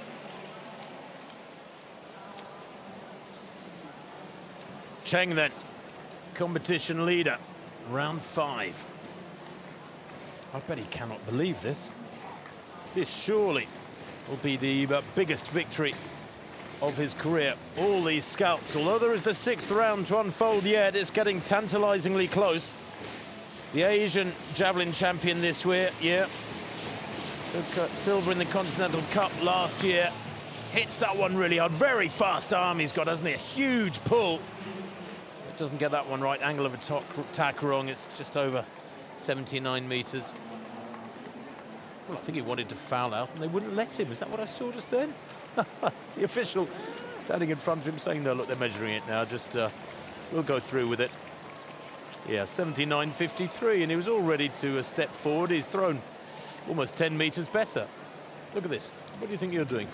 Speaker 2: Cheng then competition leader. Round 5. I bet he cannot believe this. This surely will be the biggest victory of his career. All these scalps, although there is the 6th round to unfold yet, it's getting tantalizingly close. The Asian javelin champion this year took silver in the Continental Cup last year. Hits that one really hard. Very fast arm he's got, hasn't he? A huge pull. It doesn't get that one right. Angle of attack wrong. It's just over 79 meters. Well, I think he wanted to foul out and they wouldn't let him. Is that what I saw just then? The official standing in front of him saying, no, look, they're measuring it now. Just, we'll go through with it. Yeah, 79.53, and he was all ready to step forward. He's thrown almost 10 meters better. Look at this. What do you think you're doing?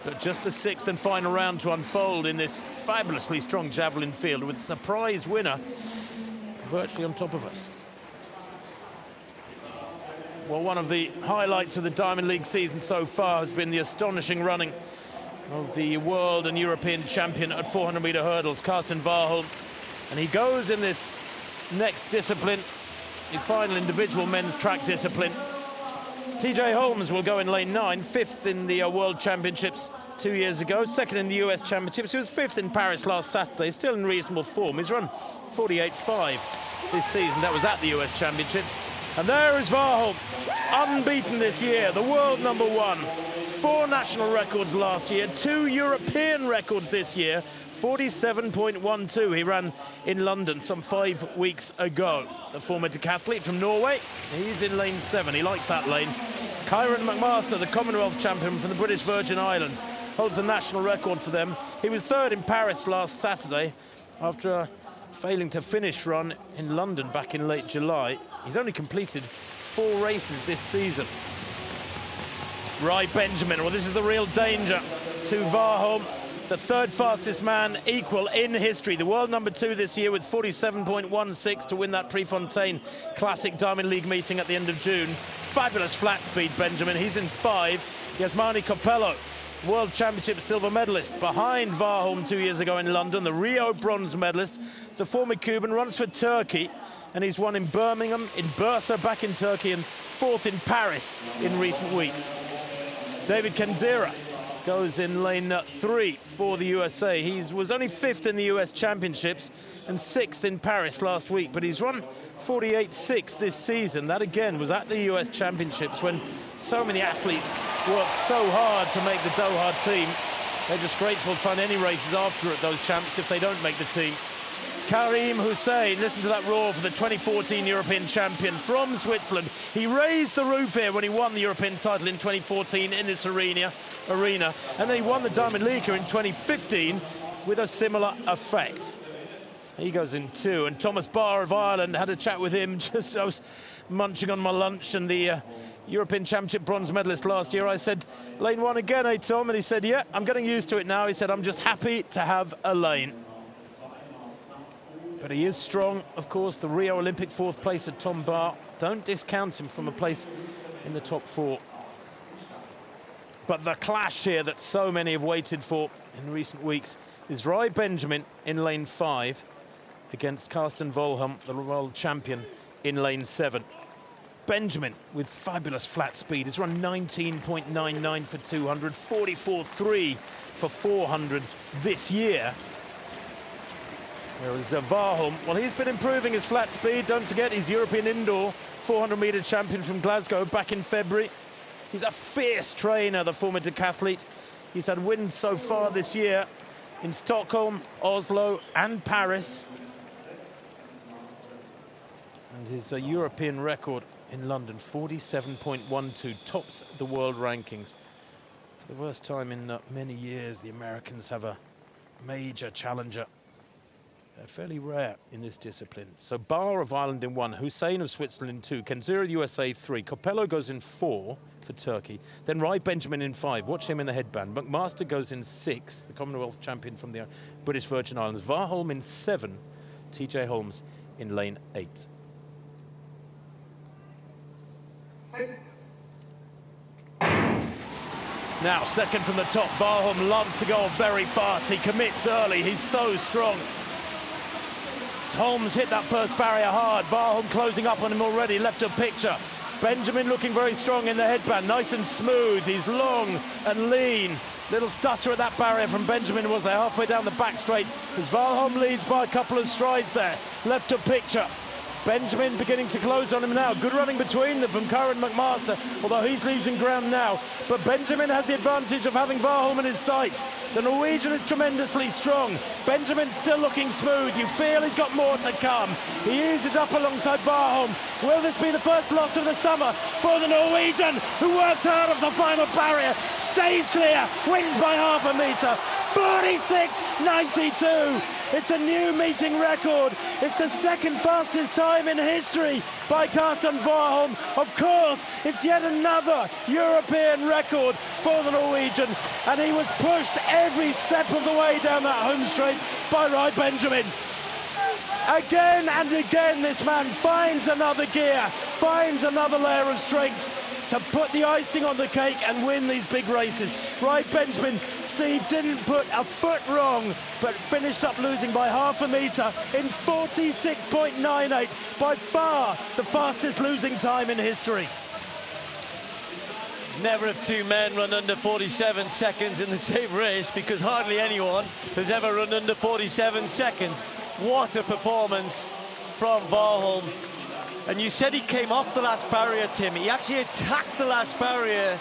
Speaker 2: But just the 6th and final round to unfold in this fabulously strong javelin field with a surprise winner virtually on top of us. Well, one of the highlights of the Diamond League season so far has been the astonishing running of the world and European champion at 400-meter hurdles, Karsten Warholm. And he goes in this next discipline, the final individual men's track discipline. TJ Holmes will go in lane 9, 5th in the World Championships 2 years ago, 2nd in the US Championships. He was 5th in Paris last Saturday, still in reasonable form. He's run 48.5 this season. That was at the US Championships. And there is Warholm, unbeaten this year, the world #1. 4 national records last year, 2 European records this year. 47.12 he ran in London some 5 weeks ago. The former decathlete from Norway, he's in lane 7. He likes that lane. Kyron McMaster, the Commonwealth champion from the British Virgin Islands, holds the national record for them. He was 3rd in Paris last Saturday after failing to finish run in London back in late July. He's only completed 4 races this season. Rai Benjamin, well, this is the real danger to Warholm. The 3rd fastest man equal in history. The world #2 this year with 47.16 to win that Prefontaine Classic Diamond League meeting at the end of June. Fabulous flat speed, Benjamin. He's in 5. He has Mani Copello, World Championship silver medalist, behind Warholm 2 years ago in London, the Rio bronze medalist. The former Cuban runs for Turkey, and he's won in Birmingham, in Bursa, back in Turkey, and 4th in Paris in recent weeks. David Kenzera goes in lane 3 for the USA. He was only 5th in the US Championships and 6th in Paris last week, but he's run 48.6 this season. That again was at the US Championships when so many athletes worked so hard to make the Doha team. They're just grateful to find any races after at those champs if they don't make the team. Karim Hussein, listen to that roar for the 2014 European champion from Switzerland. He raised the roof here when he won the European title in 2014 in this arena, and then he won the Diamond League here in 2015 with a similar effect. He goes in 2, and Thomas Barr of Ireland, had a chat with him just I was munching on my lunch, and the European Championship bronze medalist last year. I said, lane 1 again, eh, Tom? And he said, yeah, I'm getting used to it now. He said, I'm just happy to have a lane. But he is strong, of course. The Rio Olympic 4th place at Tom Barr. Don't discount him from a place in the top 4. But the clash here that so many have waited for in recent weeks is Rai Benjamin in lane 5 against Karsten Warholm, the world champion, in lane 7. Benjamin with fabulous flat speed. He's run 19.99 for 200, 44.3 for 400 this year. Whereas Warholm, well, he's been improving his flat speed. Don't forget, he's European indoor 400-meter champion from Glasgow back in February. He's a fierce trainer, the former decathlete. He's had wins so far this year in Stockholm, Oslo, and Paris. And his European record in London, 47.12, tops the world rankings. For the first time in many years, the Americans have a major challenger. They're fairly rare in this discipline. So Barr of Ireland in 1, Hussein of Switzerland in 2, Kenzera of the USA 3, Copello goes in 4 for Turkey, then Rai Benjamin in 5, watch him in the headband. McMaster goes in 6, the Commonwealth champion from the British Virgin Islands. Warholm in 7, TJ Holmes in lane 8. Now, second from the top, Varholm loves to go very fast. He commits early, he's so strong. Toms hit that first barrier hard. Varholm closing up on him already, left of picture. Benjamin looking very strong in the headband, nice and smooth. He's long and lean. Little stutter at that barrier from Benjamin was there, halfway down the back straight, as Varholm leads by a couple of strides there. Left of picture. Benjamin beginning to close on him now. Good running between them from Curran McMaster, although he's losing ground now. But Benjamin has the advantage of having Varholm in his sights. The Norwegian is tremendously strong. Benjamin still looking smooth. You feel he's got more to come. He eases up alongside Varholm. Will this be the first loss of the summer for the Norwegian, who works hard off the final barrier, stays clear, wins by half a metre, 46.92. It's a new meeting record. It's the second fastest time in history by Karsten Warholm. Of course, it's yet another European record for the Norwegian, and he was pushed every step of the way down that home straight by Rai Benjamin. Again and again, this man finds another gear, finds another layer of strength to put the icing on the cake and win these big races. Rai Benjamin, Steve, didn't put a foot wrong, but finished up losing by half a metre in 46.98, by far the fastest losing time in history.
Speaker 3: Never have two men run under 47 seconds in the same race, because hardly anyone has ever run under 47 seconds. What a performance from Varholm. And you said he came off the last barrier, Tim. He actually attacked the last barrier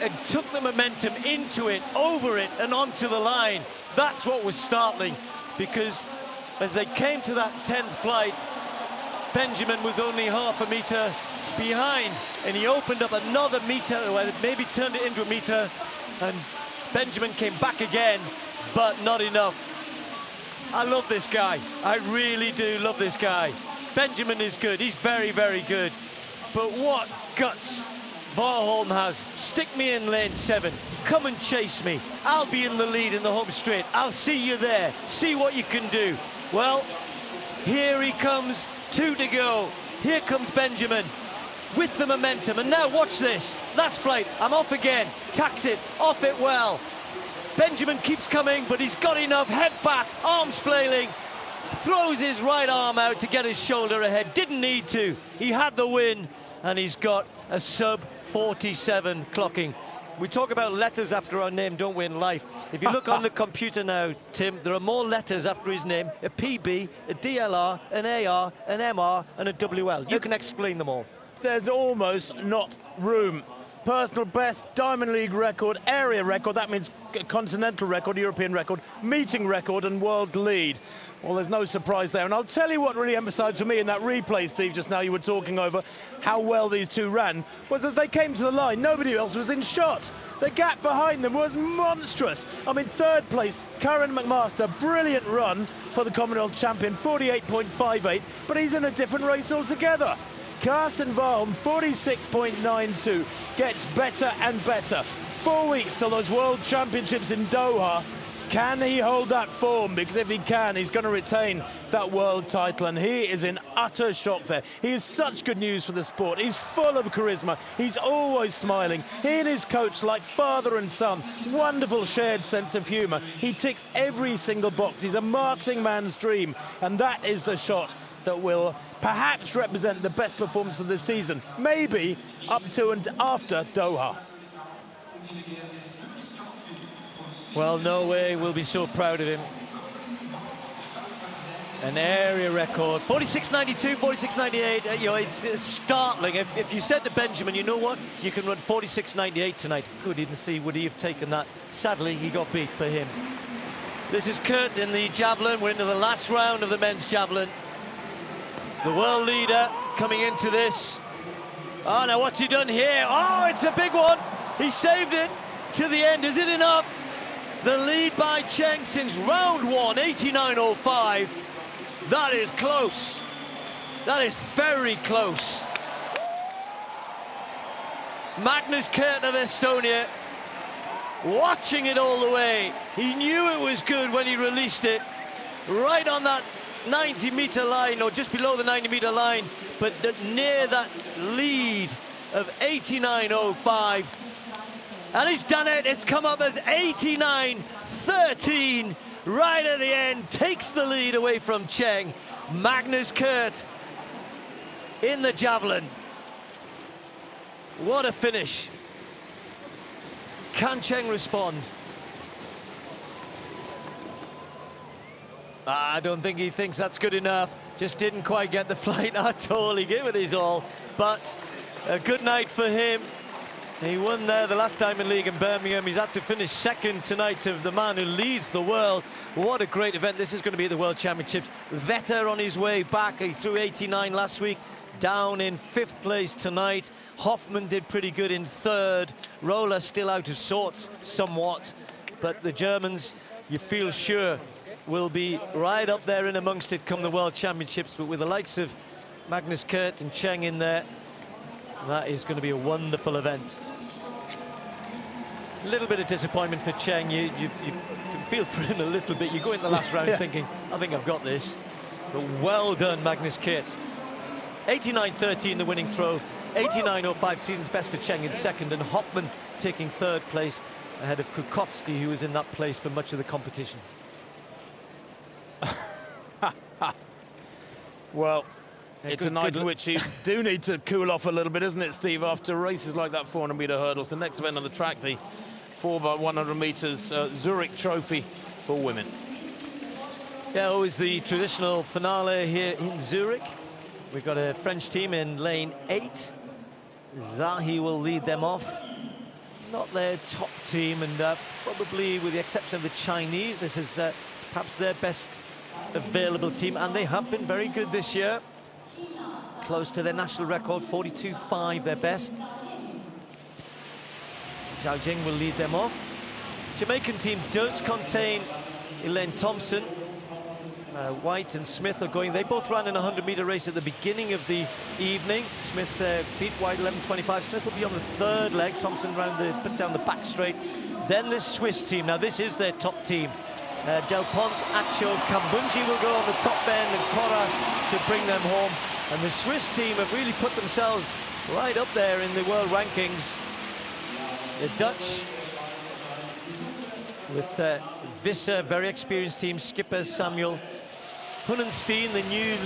Speaker 3: and took the momentum into it, over it, and onto the line. That's what was startling, because as they came to that 10th flight, Benjamin was only half a metre behind, and he opened up another metre, or maybe turned it into a metre, and Benjamin came back again, but not enough. I love this guy. I really do love this guy. Benjamin is good. He's very, very good. But what guts Varholm has. Stick me in lane 7. Come and chase me. I'll be in the lead in the home straight. I'll see you there. See what you can do. Well, here he comes. 2 to go. Here comes Benjamin with the momentum. And now watch this. Last flight. I'm off again. Tax it. Off it well. Benjamin keeps coming, but he's got enough. Head back. Arms flailing. Throws his right arm out to get his shoulder ahead. Didn't need to. He had the win, and he's got a sub 47 clocking. We talk about letters after our name, don't we, in life? If you look on the computer now, Tim, there are more letters after his name: a PB, a DLR, an AR, an MR, and a WL. You can explain them all.
Speaker 2: There's almost not room. Personal best, Diamond League record, area record, that means continental record, European record, meeting record, and world lead. Well, there's no surprise there. And I'll tell you what really emphasised for me in that replay, Steve, just now you were talking over how well these two ran, was as they came to the line, nobody else was in shot. The gap behind them was monstrous. I mean, third place, Curran McMaster, brilliant run for the Commonwealth champion, 48.58, but he's in a different race altogether. Karsten Warholm, 46.92, gets better and better. 4 weeks till those World Championships in Doha. Can he hold that form? Because if he can, he's going to retain that world title, and he is in utter shock there. He is such good news for the sport. He's full of charisma. He's always smiling. He and his coach, like father and son, wonderful shared sense of humour. He ticks every single box. He's a marketing man's dream, and that is the shot that will perhaps represent the best performance of the season, maybe up to and after Doha.
Speaker 3: Well, Norway will be so proud of him. An area record, 46.92, 46.98. You know, it's startling. If you said to Benjamin, you know what, you can run 46.98 tonight, good, didn't see, would he have taken that? Sadly, he got beat for him. This is Kurt in the javelin. We're into the last round of the men's javelin. The world leader coming into this. Oh, now what's he done here? Oh, it's a big one. He saved it to the end. Is it enough? The lead by Cheng since round 1, 89.05. That is close. That is very close. Magnus Kurt of Estonia, watching it all the way. He knew it was good when he released it. Right on that 90-meter line, or just below the 90-meter line, but near that lead of 89.05. And he's done it. It's come up as 89-13 right at the end. Takes the lead away from Cheng. Magnus Kurt in the javelin. What a finish. Can Cheng respond? I don't think he thinks that's good enough. Just didn't quite get the flight at all. He gave it his all, but a good night for him. He won there the last Diamond League in Birmingham. He's had to finish second tonight of the man who leads the world. What a great event. This is going to be at the World Championships. Vetter on his way back. He threw 89 last week. Down in 5th place tonight. Hoffman did pretty good in 3rd. Roller still out of sorts somewhat. But the Germans, you feel sure, will be right up there in amongst it come the World Championships. But with the likes of Magnus Kurt and Cheng in there, that is going to be a wonderful event. A little bit of disappointment for Cheng. You can feel for him a little bit. You go in the last round thinking, I think I've got this. But well done, Magnus Kurt. 89-13 the winning throw. 89.05 season's best for Cheng in 2nd, and Hoffman taking 3rd place ahead of Krukowski, who was in that place for much of the competition.
Speaker 2: Well, it's a night in which you do need to cool off a little bit, isn't it, Steve? After races like that 400-meter hurdles, the next event on the track, the 4x100 meters Zurich Trophy for women.
Speaker 3: Yeah, always the traditional finale here in Zurich. We've got a French team in lane 8. Zahi will lead them off. Not their top team, and probably with the exception of the Chinese, this is perhaps their best available team, and they have been very good this year. Close to their national record, 42.5 their best. Zhao Jing will lead them off. Jamaican team does contain Elaine Thompson. White and Smith are going. They both ran in a 100-meter race at the beginning of the evening. Smith beat White 11.25. Smith will be on the 3rd leg. Thompson put down the back straight. Then this Swiss team. Now this is their top team. Del Pont, Acho, Kambunji will go on the top bend, and Cora to bring them home. And the Swiss team have really put themselves right up there in the world rankings. The Dutch, with Visser, very experienced team, skipper Samuel. Hunnenstein, the new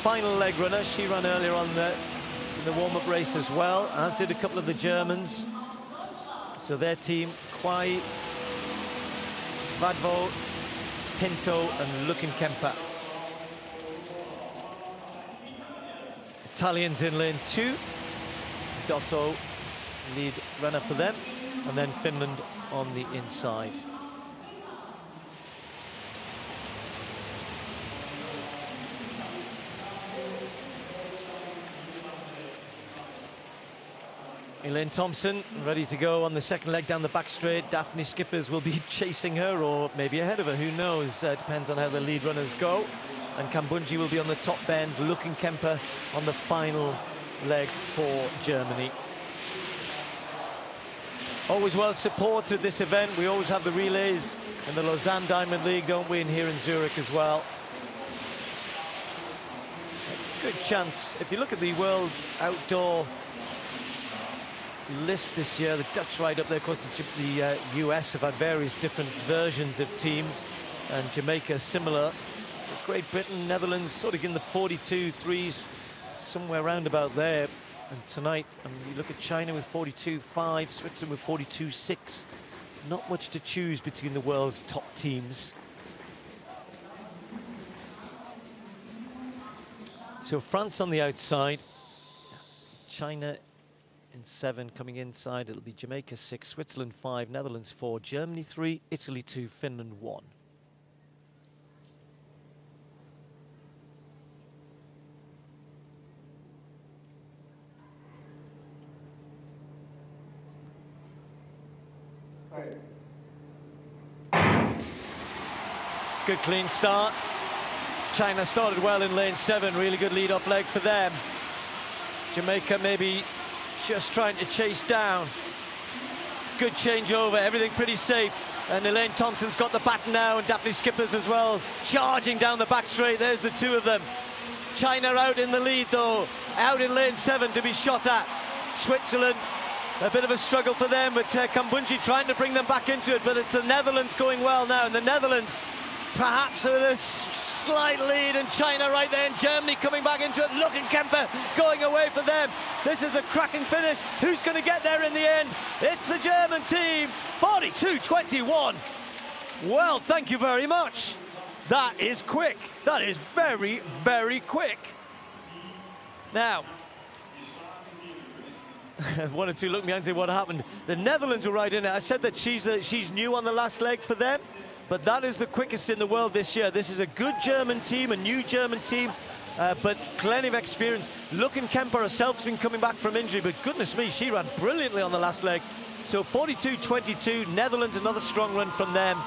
Speaker 3: final leg runner, she ran earlier on in the warm-up race as well, as did a couple of the Germans. So their team, Kwai, Vadvo, Pinto and Luckenkemper. Italians in lane 2. Dosso, lead runner for them, and then Finland on the inside. Elaine Thompson ready to go on the 2nd leg down the back straight. Daphne Skippers will be chasing her, or maybe ahead of her, who knows. Depends on how the lead runners go. And Kambunji will be on the top bend, Luckenkemper on the final leg for Germany. Always well supported this event. We always have the relays in the Lausanne Diamond League, don't we, and here in Zurich as well. A good chance. If you look at the world outdoor list this year, the Dutch right up there. Of course, the US have had various different versions of teams, and Jamaica similar. Great Britain, Netherlands, sort of in the 42.3s, somewhere around about there. And tonight, you look at China with 42.5, Switzerland with 42.6. Not much to choose between the world's top teams. So France on the outside, China in 7, coming inside. It'll be Jamaica 6, Switzerland 5, Netherlands 4, Germany 3, Italy 2, Finland 1. Good clean start. China started well in lane 7, really good lead-off leg for them. Jamaica maybe just trying to chase down. Good changeover, everything pretty safe. And Elaine Thompson's got the baton now, and Daphne Skippers as well, charging down the back straight. There's the two of them. China out in the lead though, out in lane 7 to be shot at. Switzerland A bit of a struggle for them, but Kambunji trying to bring them back into it, but it's the Netherlands going well now, and the Netherlands perhaps with a slight lead, and China right there, and Germany coming back into it. Look at Kemper going away for them. This is a cracking finish. Who's going to get there in the end? It's the German team, 42-21. Well, thank you very much. That is quick. That is very, very quick. Now, one or two look behind and say what happened. The Netherlands were right in it. I said that she's new on the last leg for them, but that is the quickest in the world this year. This is a good German team, a new German team, but plenty of experience. Looking Kemper herself's been coming back from injury, but goodness me, she ran brilliantly on the last leg. So 42-22, Netherlands, another strong run from them.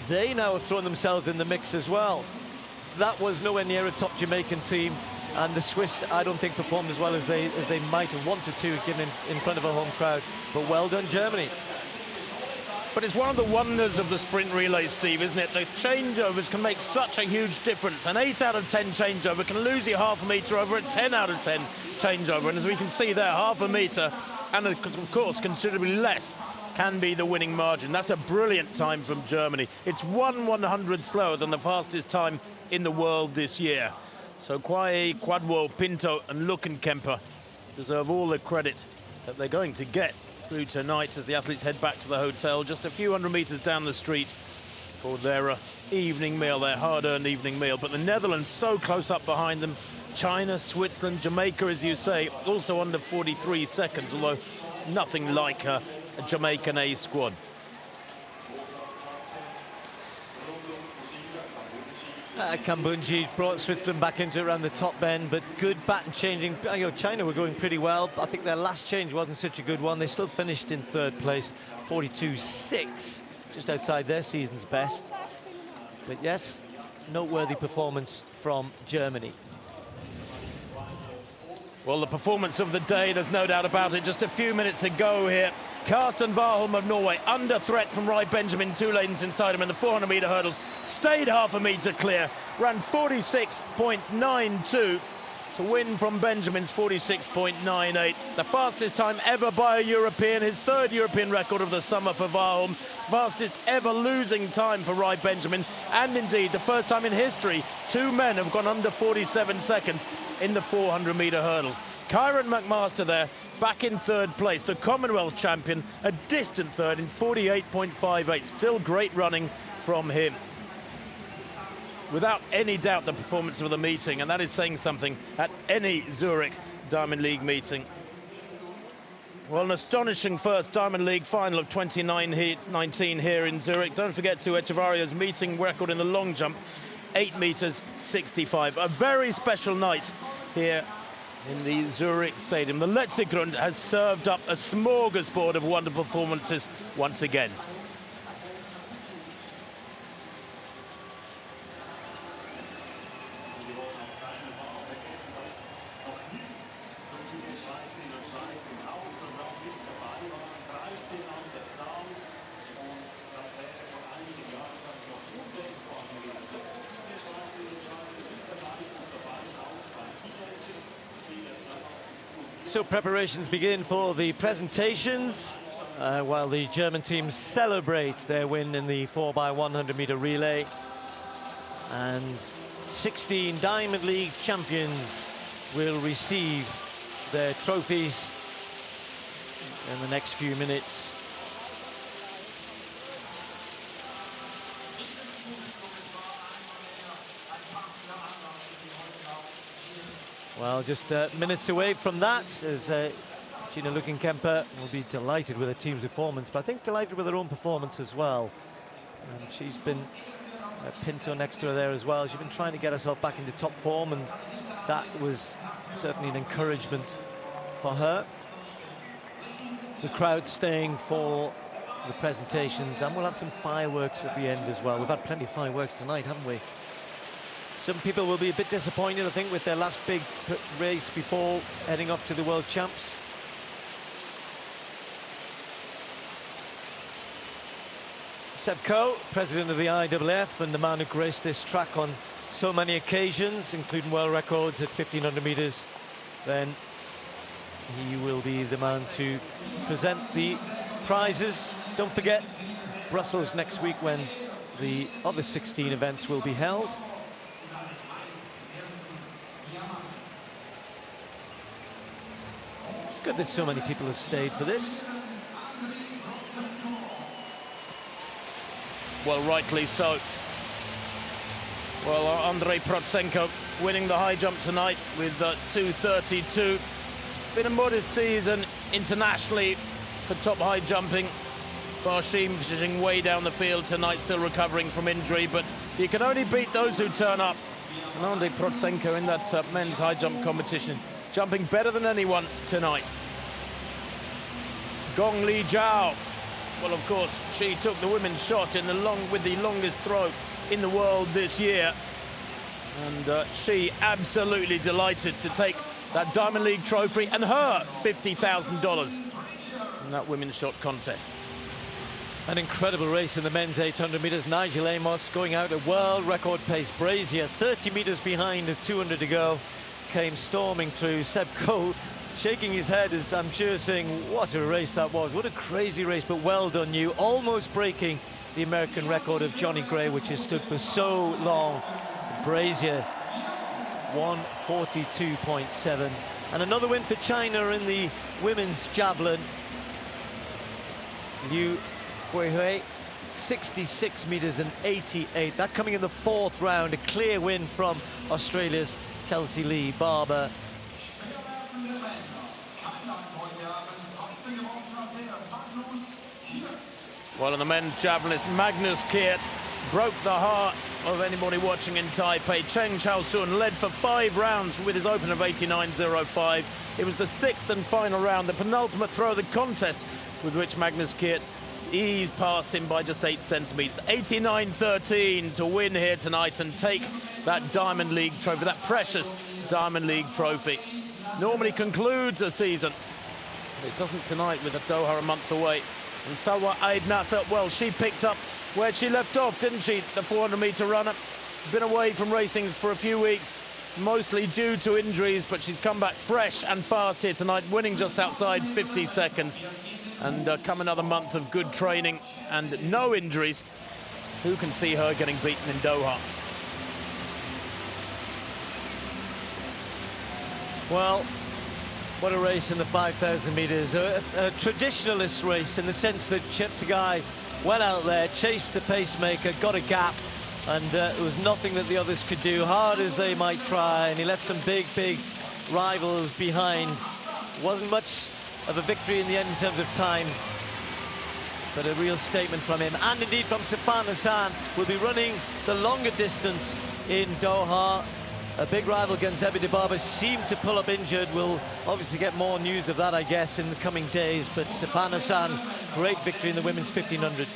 Speaker 3: They now have thrown themselves in the mix as well. That was nowhere near a top Jamaican team, and the Swiss, I don't think, performed as well as they might have wanted to, given in front of a home crowd. But well done, Germany.
Speaker 2: But it's one of the wonders of the sprint relay, Steve, isn't it? The changeovers can make such a huge difference. An 8 out of 10 changeover can lose you half a metre over a 10 out of 10 changeover. And as we can see there, half a metre, and of course considerably less, can be the winning margin. That's a brilliant time from Germany. It's 1/100 slower than the fastest time in the world this year. So Kwae, Kwadwo, Pinto and Luckenkemper deserve all the credit that they're going to get through tonight as the athletes head back to the hotel just a few hundred metres down the street for their evening meal, their hard-earned evening meal. But the Netherlands so close up behind them. China, Switzerland, Jamaica, as you say, also under 43 seconds, although nothing like a Jamaican A squad.
Speaker 3: Kambunji brought Switzerland back into it around the top end, but good baton changing. You know, China were going pretty well. I think their last change wasn't such a good one. They still finished in third place, 42-6, just outside their season's best. But yes, noteworthy performance from Germany.
Speaker 2: Well, the performance of the day, there's no doubt about it. Just a few minutes ago here, Karsten Warholm of Norway, under threat from Rai Benjamin, 2 lanes inside him in the 400-metre hurdles, stayed half a metre clear, ran 46.92 to win from Benjamin's 46.98. The fastest time ever by a European, his 3rd European record of the summer for Warholm, fastest ever losing time for Rai Benjamin, and indeed the first time in history 2 men have gone under 47 seconds in the 400-metre hurdles. Kyron McMaster there, back in 3rd place, the Commonwealth champion, a distant 3rd in 48.58. Still great running from him. Without any doubt, the performance of the meeting, and that is saying something at any Zurich Diamond League meeting. Well, an astonishing first Diamond League final of 2019 here in Zurich. Don't forget to Echevarria's meeting record in the long jump, 8 metres 65. A very special night here in the Zurich Stadium. The Letzigrund has served up a smorgasbord of wonderful performances once again.
Speaker 3: So preparations begin for the presentations while the German team celebrates their win in the 4x100 meter relay. And 16 Diamond League champions will receive their trophies in the next few minutes. Well, just minutes away from that, as Gina Luckenkemper will be delighted with her team's performance, but I think delighted with her own performance as well. And she's been Pinto next to her there as well. She's been trying to get herself back into top form, and that was certainly an encouragement for her. The crowd staying for the presentations, and we'll have some fireworks at the end as well. We've had plenty of fireworks tonight, haven't we? Some people will be a bit disappointed, I think, with their last big race before heading off to the World Champs. Seb Coe, president of the IAAF and the man who graced this track on so many occasions, including world records at 1500 metres, then he will be the man to present the prizes. Don't forget, Brussels next week when the other 16 events will be held. It's good that so many people have stayed for this.
Speaker 2: Well, rightly so. Well, Andrei Protsenko winning the high jump tonight with 2:32. It's been a modest season internationally for top high jumping. Barshim finishing way down the field tonight, still recovering from injury, but you can only beat those who turn up. And Andrei Protsenko in that men's high jump competition, jumping better than anyone tonight. Gong Li Zhao. Well, of course, she took the women's shot in with the longest throw in the world this year. And she absolutely delighted to take that Diamond League trophy and her $50,000 in that women's shot contest.
Speaker 3: An incredible race in the men's 800 meters. Nigel Amos going out at world record pace. Brazier 30 meters behind with 200 to go. Came storming through. Seb Coe shaking his head, as I'm sure, saying, what a race that was. What a crazy race, but well done, you. Almost breaking the American record of Johnny Gray, which has stood for so long. Brazier 1:42.7. And another win for China in the women's javelin. Liu Huihui, 66 meters and 88. That coming in the fourth round. A clear win from Australia's Kelsey Lee Barber.
Speaker 2: Well, in the men's javelinist, Magnus Kiert broke the hearts of anybody watching in Taipei. Cheng Chao-sun led for 5 rounds with his open of 89.05. It was the 6th and final round, the penultimate throw of the contest, with which Magnus Kiert eased past him by just 8 centimetres. 89.13 to win here tonight and take that Diamond League trophy, that precious Diamond League trophy. Normally concludes a season. It doesn't tonight with a Doha a month away. And Salwa Aid Nasser, well, she picked up where she left off, didn't she? The 400-metre runner. Been away from racing for a few weeks, mostly due to injuries, but she's come back fresh and fast here tonight, winning just outside 50 seconds. And come another month of good training and no injuries. Who can see her getting beaten in Doha?
Speaker 3: Well, what a race in the 5,000 meters. A traditionalist race in the sense that Cheptegei went out there, chased the pacemaker, got a gap, and there was nothing that the others could do, hard as they might try, and he left some big rivals behind. Wasn't much of a victory in the end in terms of time, but a real statement from him. And indeed from Sifan Hassan, will be running the longer distance in Doha. A big rival against Ebi Dibaba seemed to pull up injured. We'll obviously get more news of that, I guess, in the coming days. But Sifan Hassan, great victory in the women's 1500.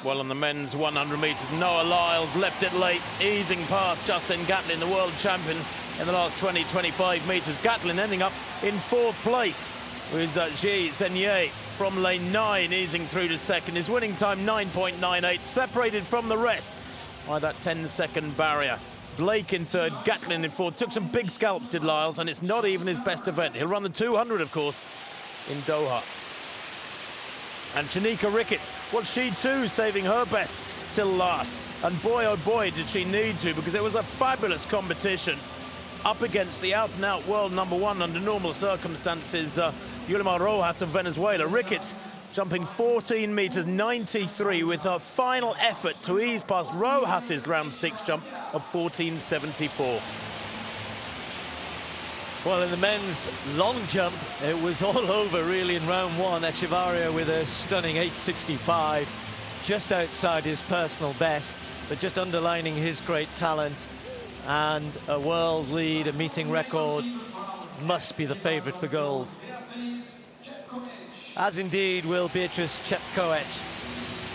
Speaker 2: Well, on the men's 100 metres, Noah Lyles left it late, easing past Justin Gatlin, the world champion, in the last 20-25 metres. Gatlin ending up in 4th place with Ji Senye from lane 9, easing through to second. His winning time 9.98, separated from the rest by that 10-second barrier. Blake in 3rd, Gatlin in 4th. Took some big scalps, did Lyles, and it's not even his best event. He'll run the 200, of course, in Doha. And Shanika Ricketts, well, she too saving her best till last. And boy, oh boy, did she need to, because it was a fabulous competition up against the out-and-out world #1 under normal circumstances, Yulimar Rojas of Venezuela. Ricketts jumping 14 meters 93 with her final effort to ease past Rojas's round 6 jump of 14.74.
Speaker 3: Well, in the men's long jump, it was all over really in round 1. Echevarria with a stunning 8.65, just outside his personal best, but just underlining his great talent. And a world lead, a meeting record, must be the favorite for gold. As indeed will Beatrice Chepkoech.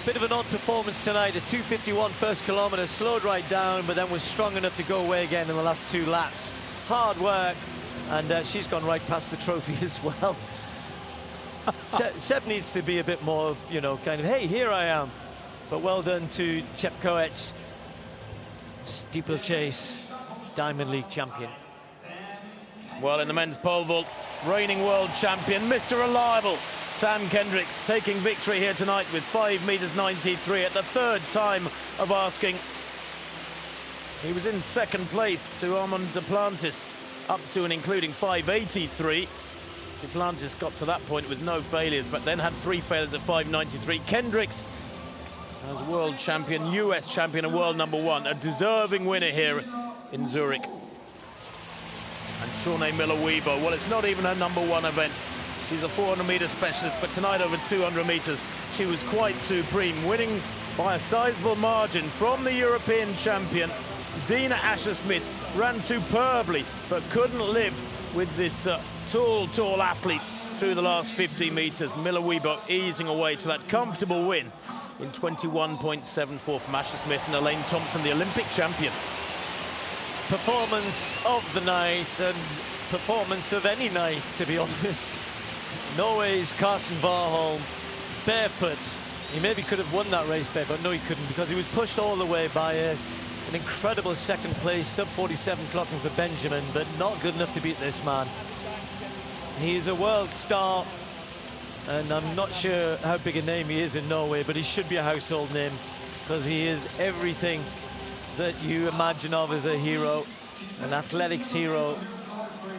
Speaker 3: Bit of an odd performance tonight, a 2:51 first kilometre, slowed right down, but then was strong enough to go away again in the last 2 laps. Hard work, and she's gone right past the trophy as well. Seb needs to be a bit more, you know, kind of, hey, here I am. But well done to Chepkoech. Steeplechase Diamond League champion.
Speaker 2: Well, in the men's pole vault, reigning world champion, Mr. Reliable, Sam Kendricks, taking victory here tonight with 5 meters 93 at the third time of asking. He was in second place to Armand Duplantis, up to and including 583. Duplantis got to that point with no failures, but then had 3 failures at 593. Kendricks, as world champion, US champion and world #1, a deserving winner here in Zurich. And Shawnee Miller-Weber, well, it's not even her #1 event. She's a 400-meter specialist, but tonight over 200 meters, she was quite supreme, winning by a sizable margin from the European champion. Dina Asher-Smith ran superbly, but couldn't live with this tall athlete through the last 50 meters. Miller-Weber easing away to that comfortable win in 21.74 from Asher-Smith and Elaine Thompson, the Olympic champion.
Speaker 3: Performance of the night, and performance of any night, to be honest. Norway's Carsten Warholm, barefoot. He maybe could have won that race barefoot. No, he couldn't, because he was pushed all the way by an incredible second place, sub-47 clocking for Benjamin, but not good enough to beat this man. He is a world star, and I'm not sure how big a name he is in Norway, but he should be a household name, because he is everything that you imagine of as a hero, an athletics hero.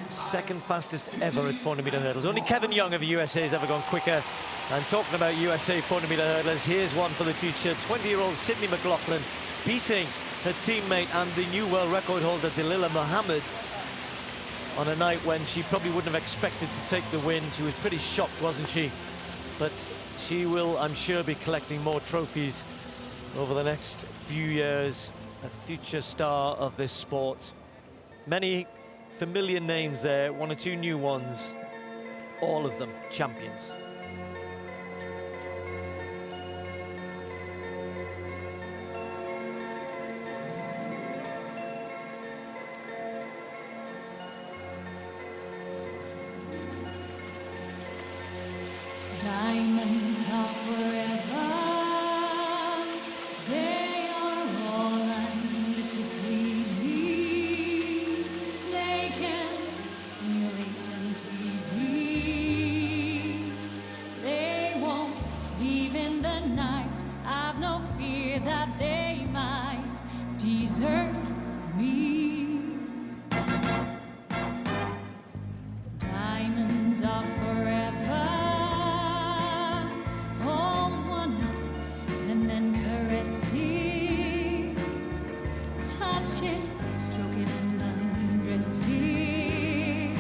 Speaker 3: Second fastest ever at 400-meter hurdles. Only Kevin Young of the USA has ever gone quicker. And talking about USA 400-meter hurdlers, here's one for the future. 20-year-old Sydney McLaughlin beating her teammate and the new world record holder Delilah Muhammad on a night when she probably wouldn't have expected to take the win. She was pretty shocked, wasn't she? But she will, I'm sure, be collecting more trophies over the next few years. A future star of this sport. Many familiar names there, 1 or 2 new ones, all of them champions.
Speaker 5: Diamonds are forever. They are all under to please me. They can stimulate and tease me. They won't leave in the night. I've no fear that they might desert me. Diamonds are forever. Hold one up and then caress it. Touch it, stroke it and undress it.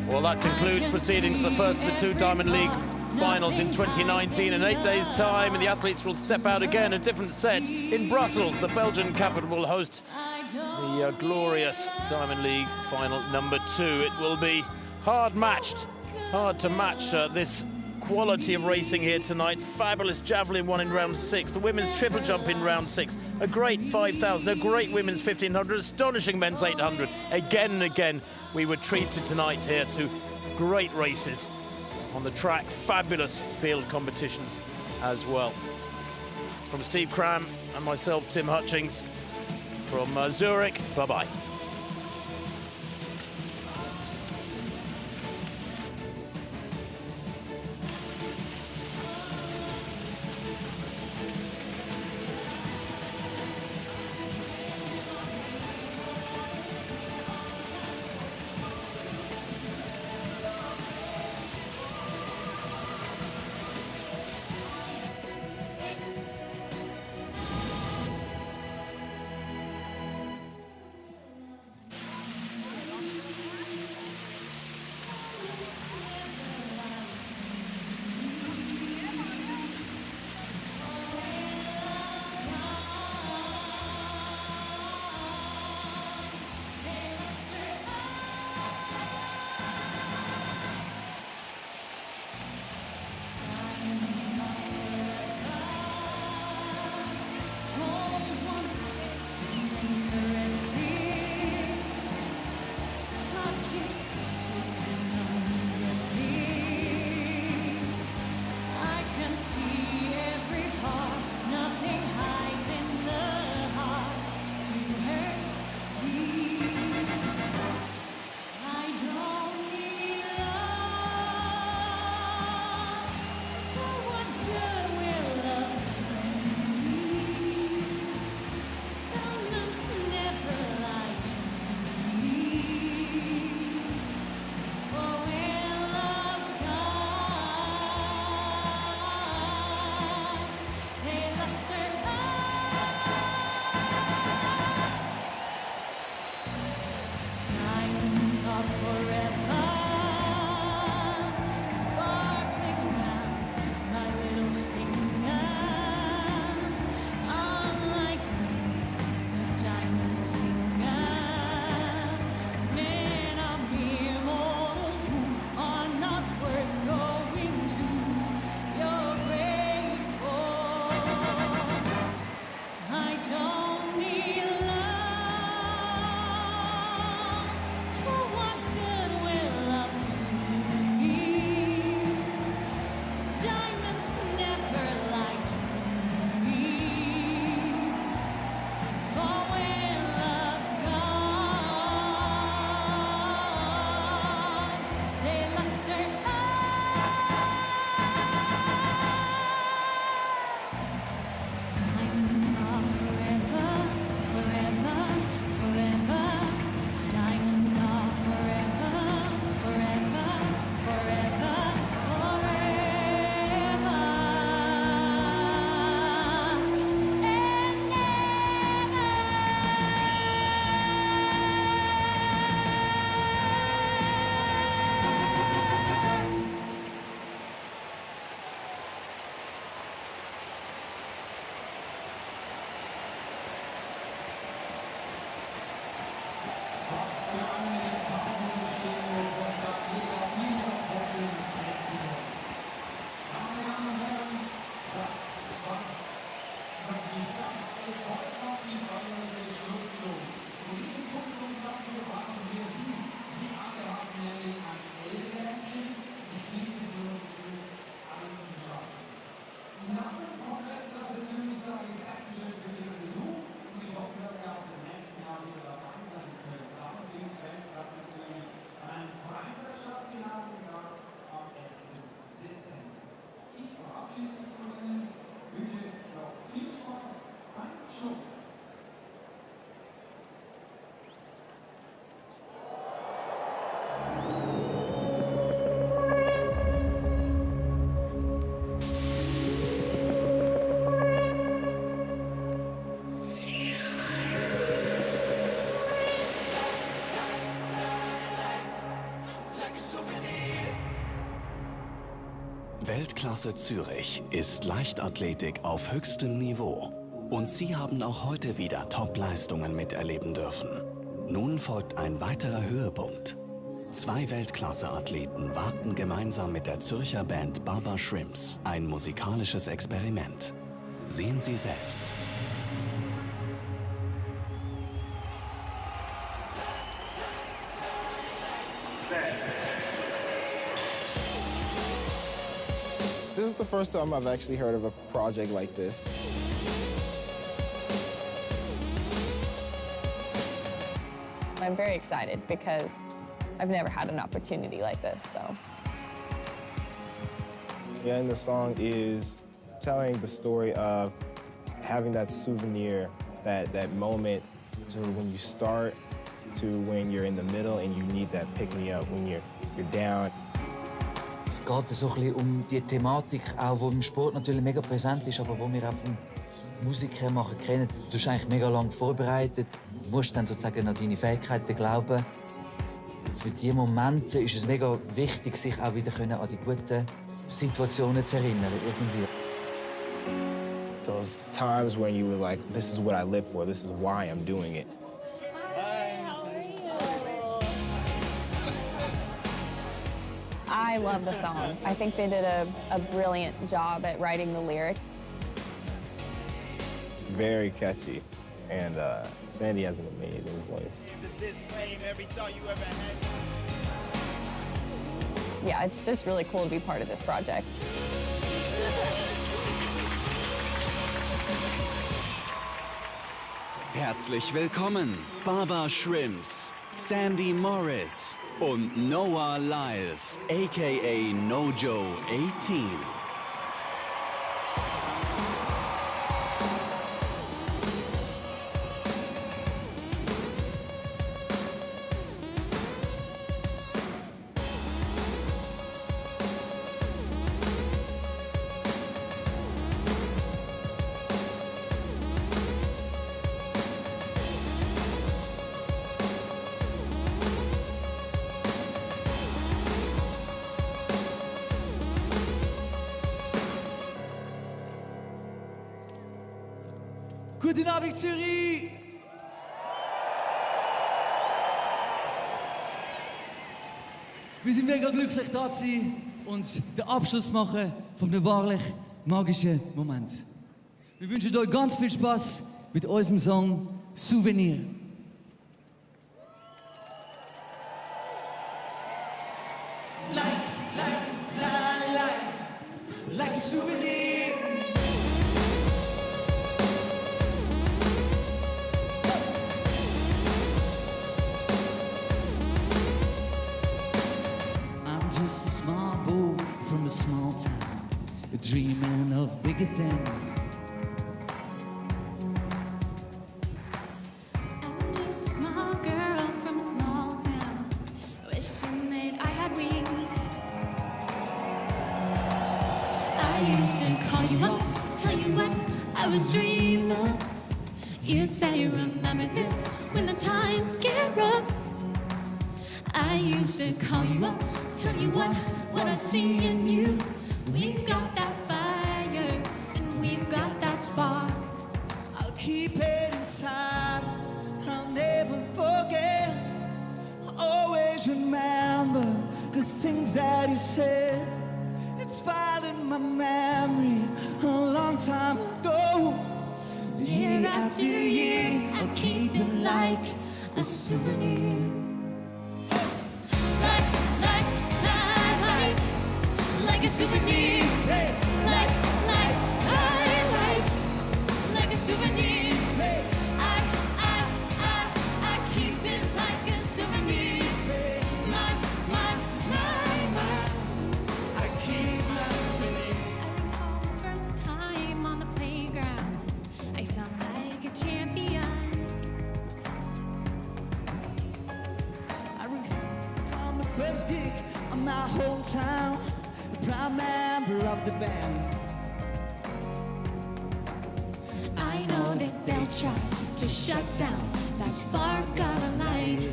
Speaker 2: Well, that concludes proceedings for the first of the 2 Diamond League finals in 2019. In 8 days' time, and the athletes will step out again, a different set in Brussels. The Belgian capital will host the glorious Diamond League final #2. It will be hard to match this quality of racing here tonight. Fabulous javelin one in round 6, the women's triple jump in round 6, a great 5,000, a great women's 1,500, astonishing men's 800. Again and again, we were treated tonight here to great races on the track, fabulous field competitions as well. From Steve Cram and myself, Tim Hutchings, from Zurich, bye-bye.
Speaker 6: Weltklasse Zürich ist Leichtathletik auf höchstem Niveau. Und Sie haben auch heute wieder Top-Leistungen miterleben dürfen. Nun folgt ein weiterer Höhepunkt. 2 Weltklasse-Athleten wagten gemeinsam mit der Zürcher Band Baba Shrimps ein musikalisches Experiment. Sehen Sie selbst.
Speaker 7: This is the first time I've actually heard of a project like this.
Speaker 4: I'm very excited because I've never had an opportunity like this, so.
Speaker 7: Yeah, and the song is telling the story of having that souvenir, that moment to when you start to when you're in the middle and you need that pick-me-up when you're down.
Speaker 8: Es geht so ein bisschen um die Thematik, auch die im Sport natürlich mega präsent ist, aber wo wir auch vom Musiker machen kennen. Du bist eigentlich mega lang vorbereitet, musst dann sozusagen an deine Fähigkeiten glauben. Für diese Momente ist es mega wichtig, sich auch wieder an die guten Situationen zu erinnern. Irgendwie.
Speaker 7: Those times when you were like, this is what I live for, this is why I'm doing it.
Speaker 4: I love the song. I think they did a brilliant job at writing the lyrics.
Speaker 7: It's very catchy, and Sandy has an amazing voice.
Speaker 4: Yeah, it's just really cool to be part of this project.
Speaker 6: Herzlich willkommen, Baba Shrimps, Sandy Morris und Noah Lyles, a.k.a. Nojo 18.
Speaker 8: Guten Abend, Zürich! Wir sind mega glücklich, da zu sein und den Abschluss machen von einem wahrlich magischen Moment. Wir wünschen euch ganz viel Spaß mit unserem Song Souvenir. Like a souvenir. I'm just a small boy from a small town, dreaming of bigger things.
Speaker 5: I'm just a small girl from a small town, wishing that I had wings. I used to call you up, tell you what I was dreaming. You'd say, remember this when the times get rough. I used to call you up, tell you what I see in you. We've got that fire, and we've got that spark.
Speaker 8: I'll keep it inside, I'll never forget. Always remember the things that you said. It's filed in my memory a long time ago.
Speaker 5: Year after year, I keep it like a souvenir. Like a souvenir. Like a souvenir. I keep it like a souvenir. My,
Speaker 8: I keep my souvenir.
Speaker 5: I recall the first time on the playground, I felt like a champion.
Speaker 8: I recall my first gig on my hometown, a proud member of the band.
Speaker 5: I know that they'll try to shut down that spark of a light,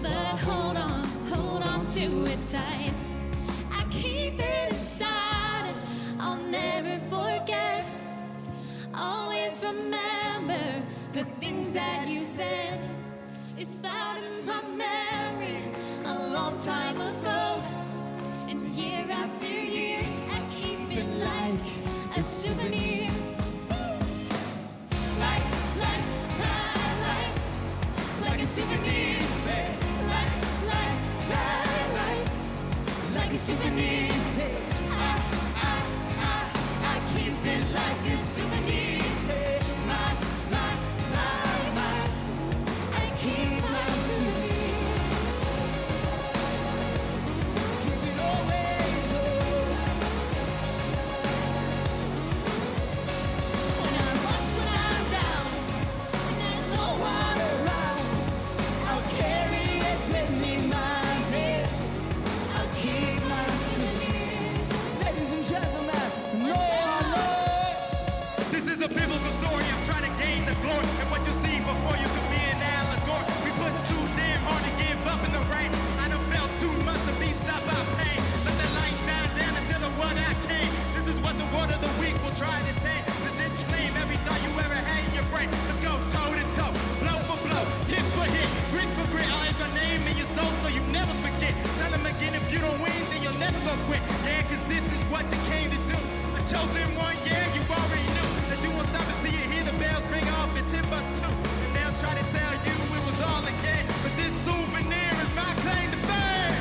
Speaker 5: but hold on to it tight. I keep it inside. a souvenir. Like a souvenir. Like a souvenir. I keep it like a souvenir. My, I keep my souvenir. Keep it always when I'm lost, when I'm down, and there's no one around, I'll carry it with me, my dear. I'll keep my souvenir.
Speaker 9: Ladies and gentlemen, no one knows.
Speaker 10: This is a biblical story. I'm trying to gain the glory. And what you see before you can be an allegory. We put too damn hard to give up in the rain. I done felt too much to be stopped by pain. Let the light shine down until the one I came. This is what the word of the week will try to take. To disclaim every thought you ever had in your brain. Let's go toe to toe, blow for blow, hit for hit, grit for grit. I'll have your name in your soul so you never forget. Tell them again, if you don't win, then you'll never go quit. Yeah, cause this is what you came to do. A chosen one, yeah, you already knew that you won't stop until you hear the bells ring off in Timbuktu. And they'll try to tell you it was all a game, but this souvenir is my claim to fame.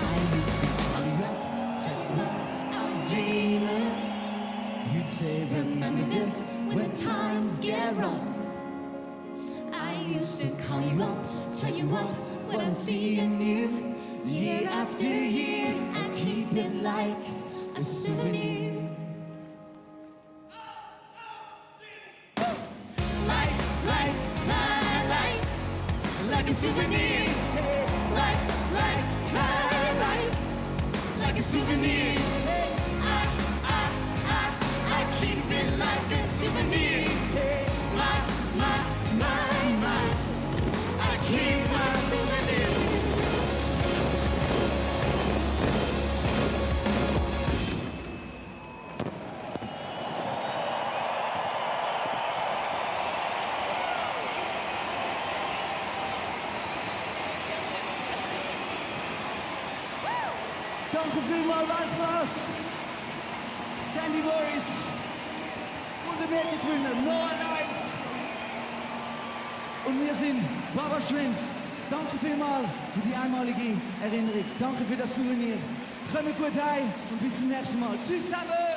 Speaker 5: I used to call you up, tell you what I was dreaming. You'd say, remember this when times get rough. I used to call you up, tell you what I'm seeing you. Year after year, I keep it like a souvenir. Like a souvenir. Like a souvenir. I keep it like a souvenir. My, I keep my souvenir.
Speaker 9: Danke vielmals, Weltklass. Sandy Morris. Und der Metergewinner, Noah Nice. Und wir sind Baba Schwins. Danke vielmals für die einmalige Erinnerung. Danke für das Souvenir. Kommt gut heim und bis zum nächsten Mal. Tschüss zusammen.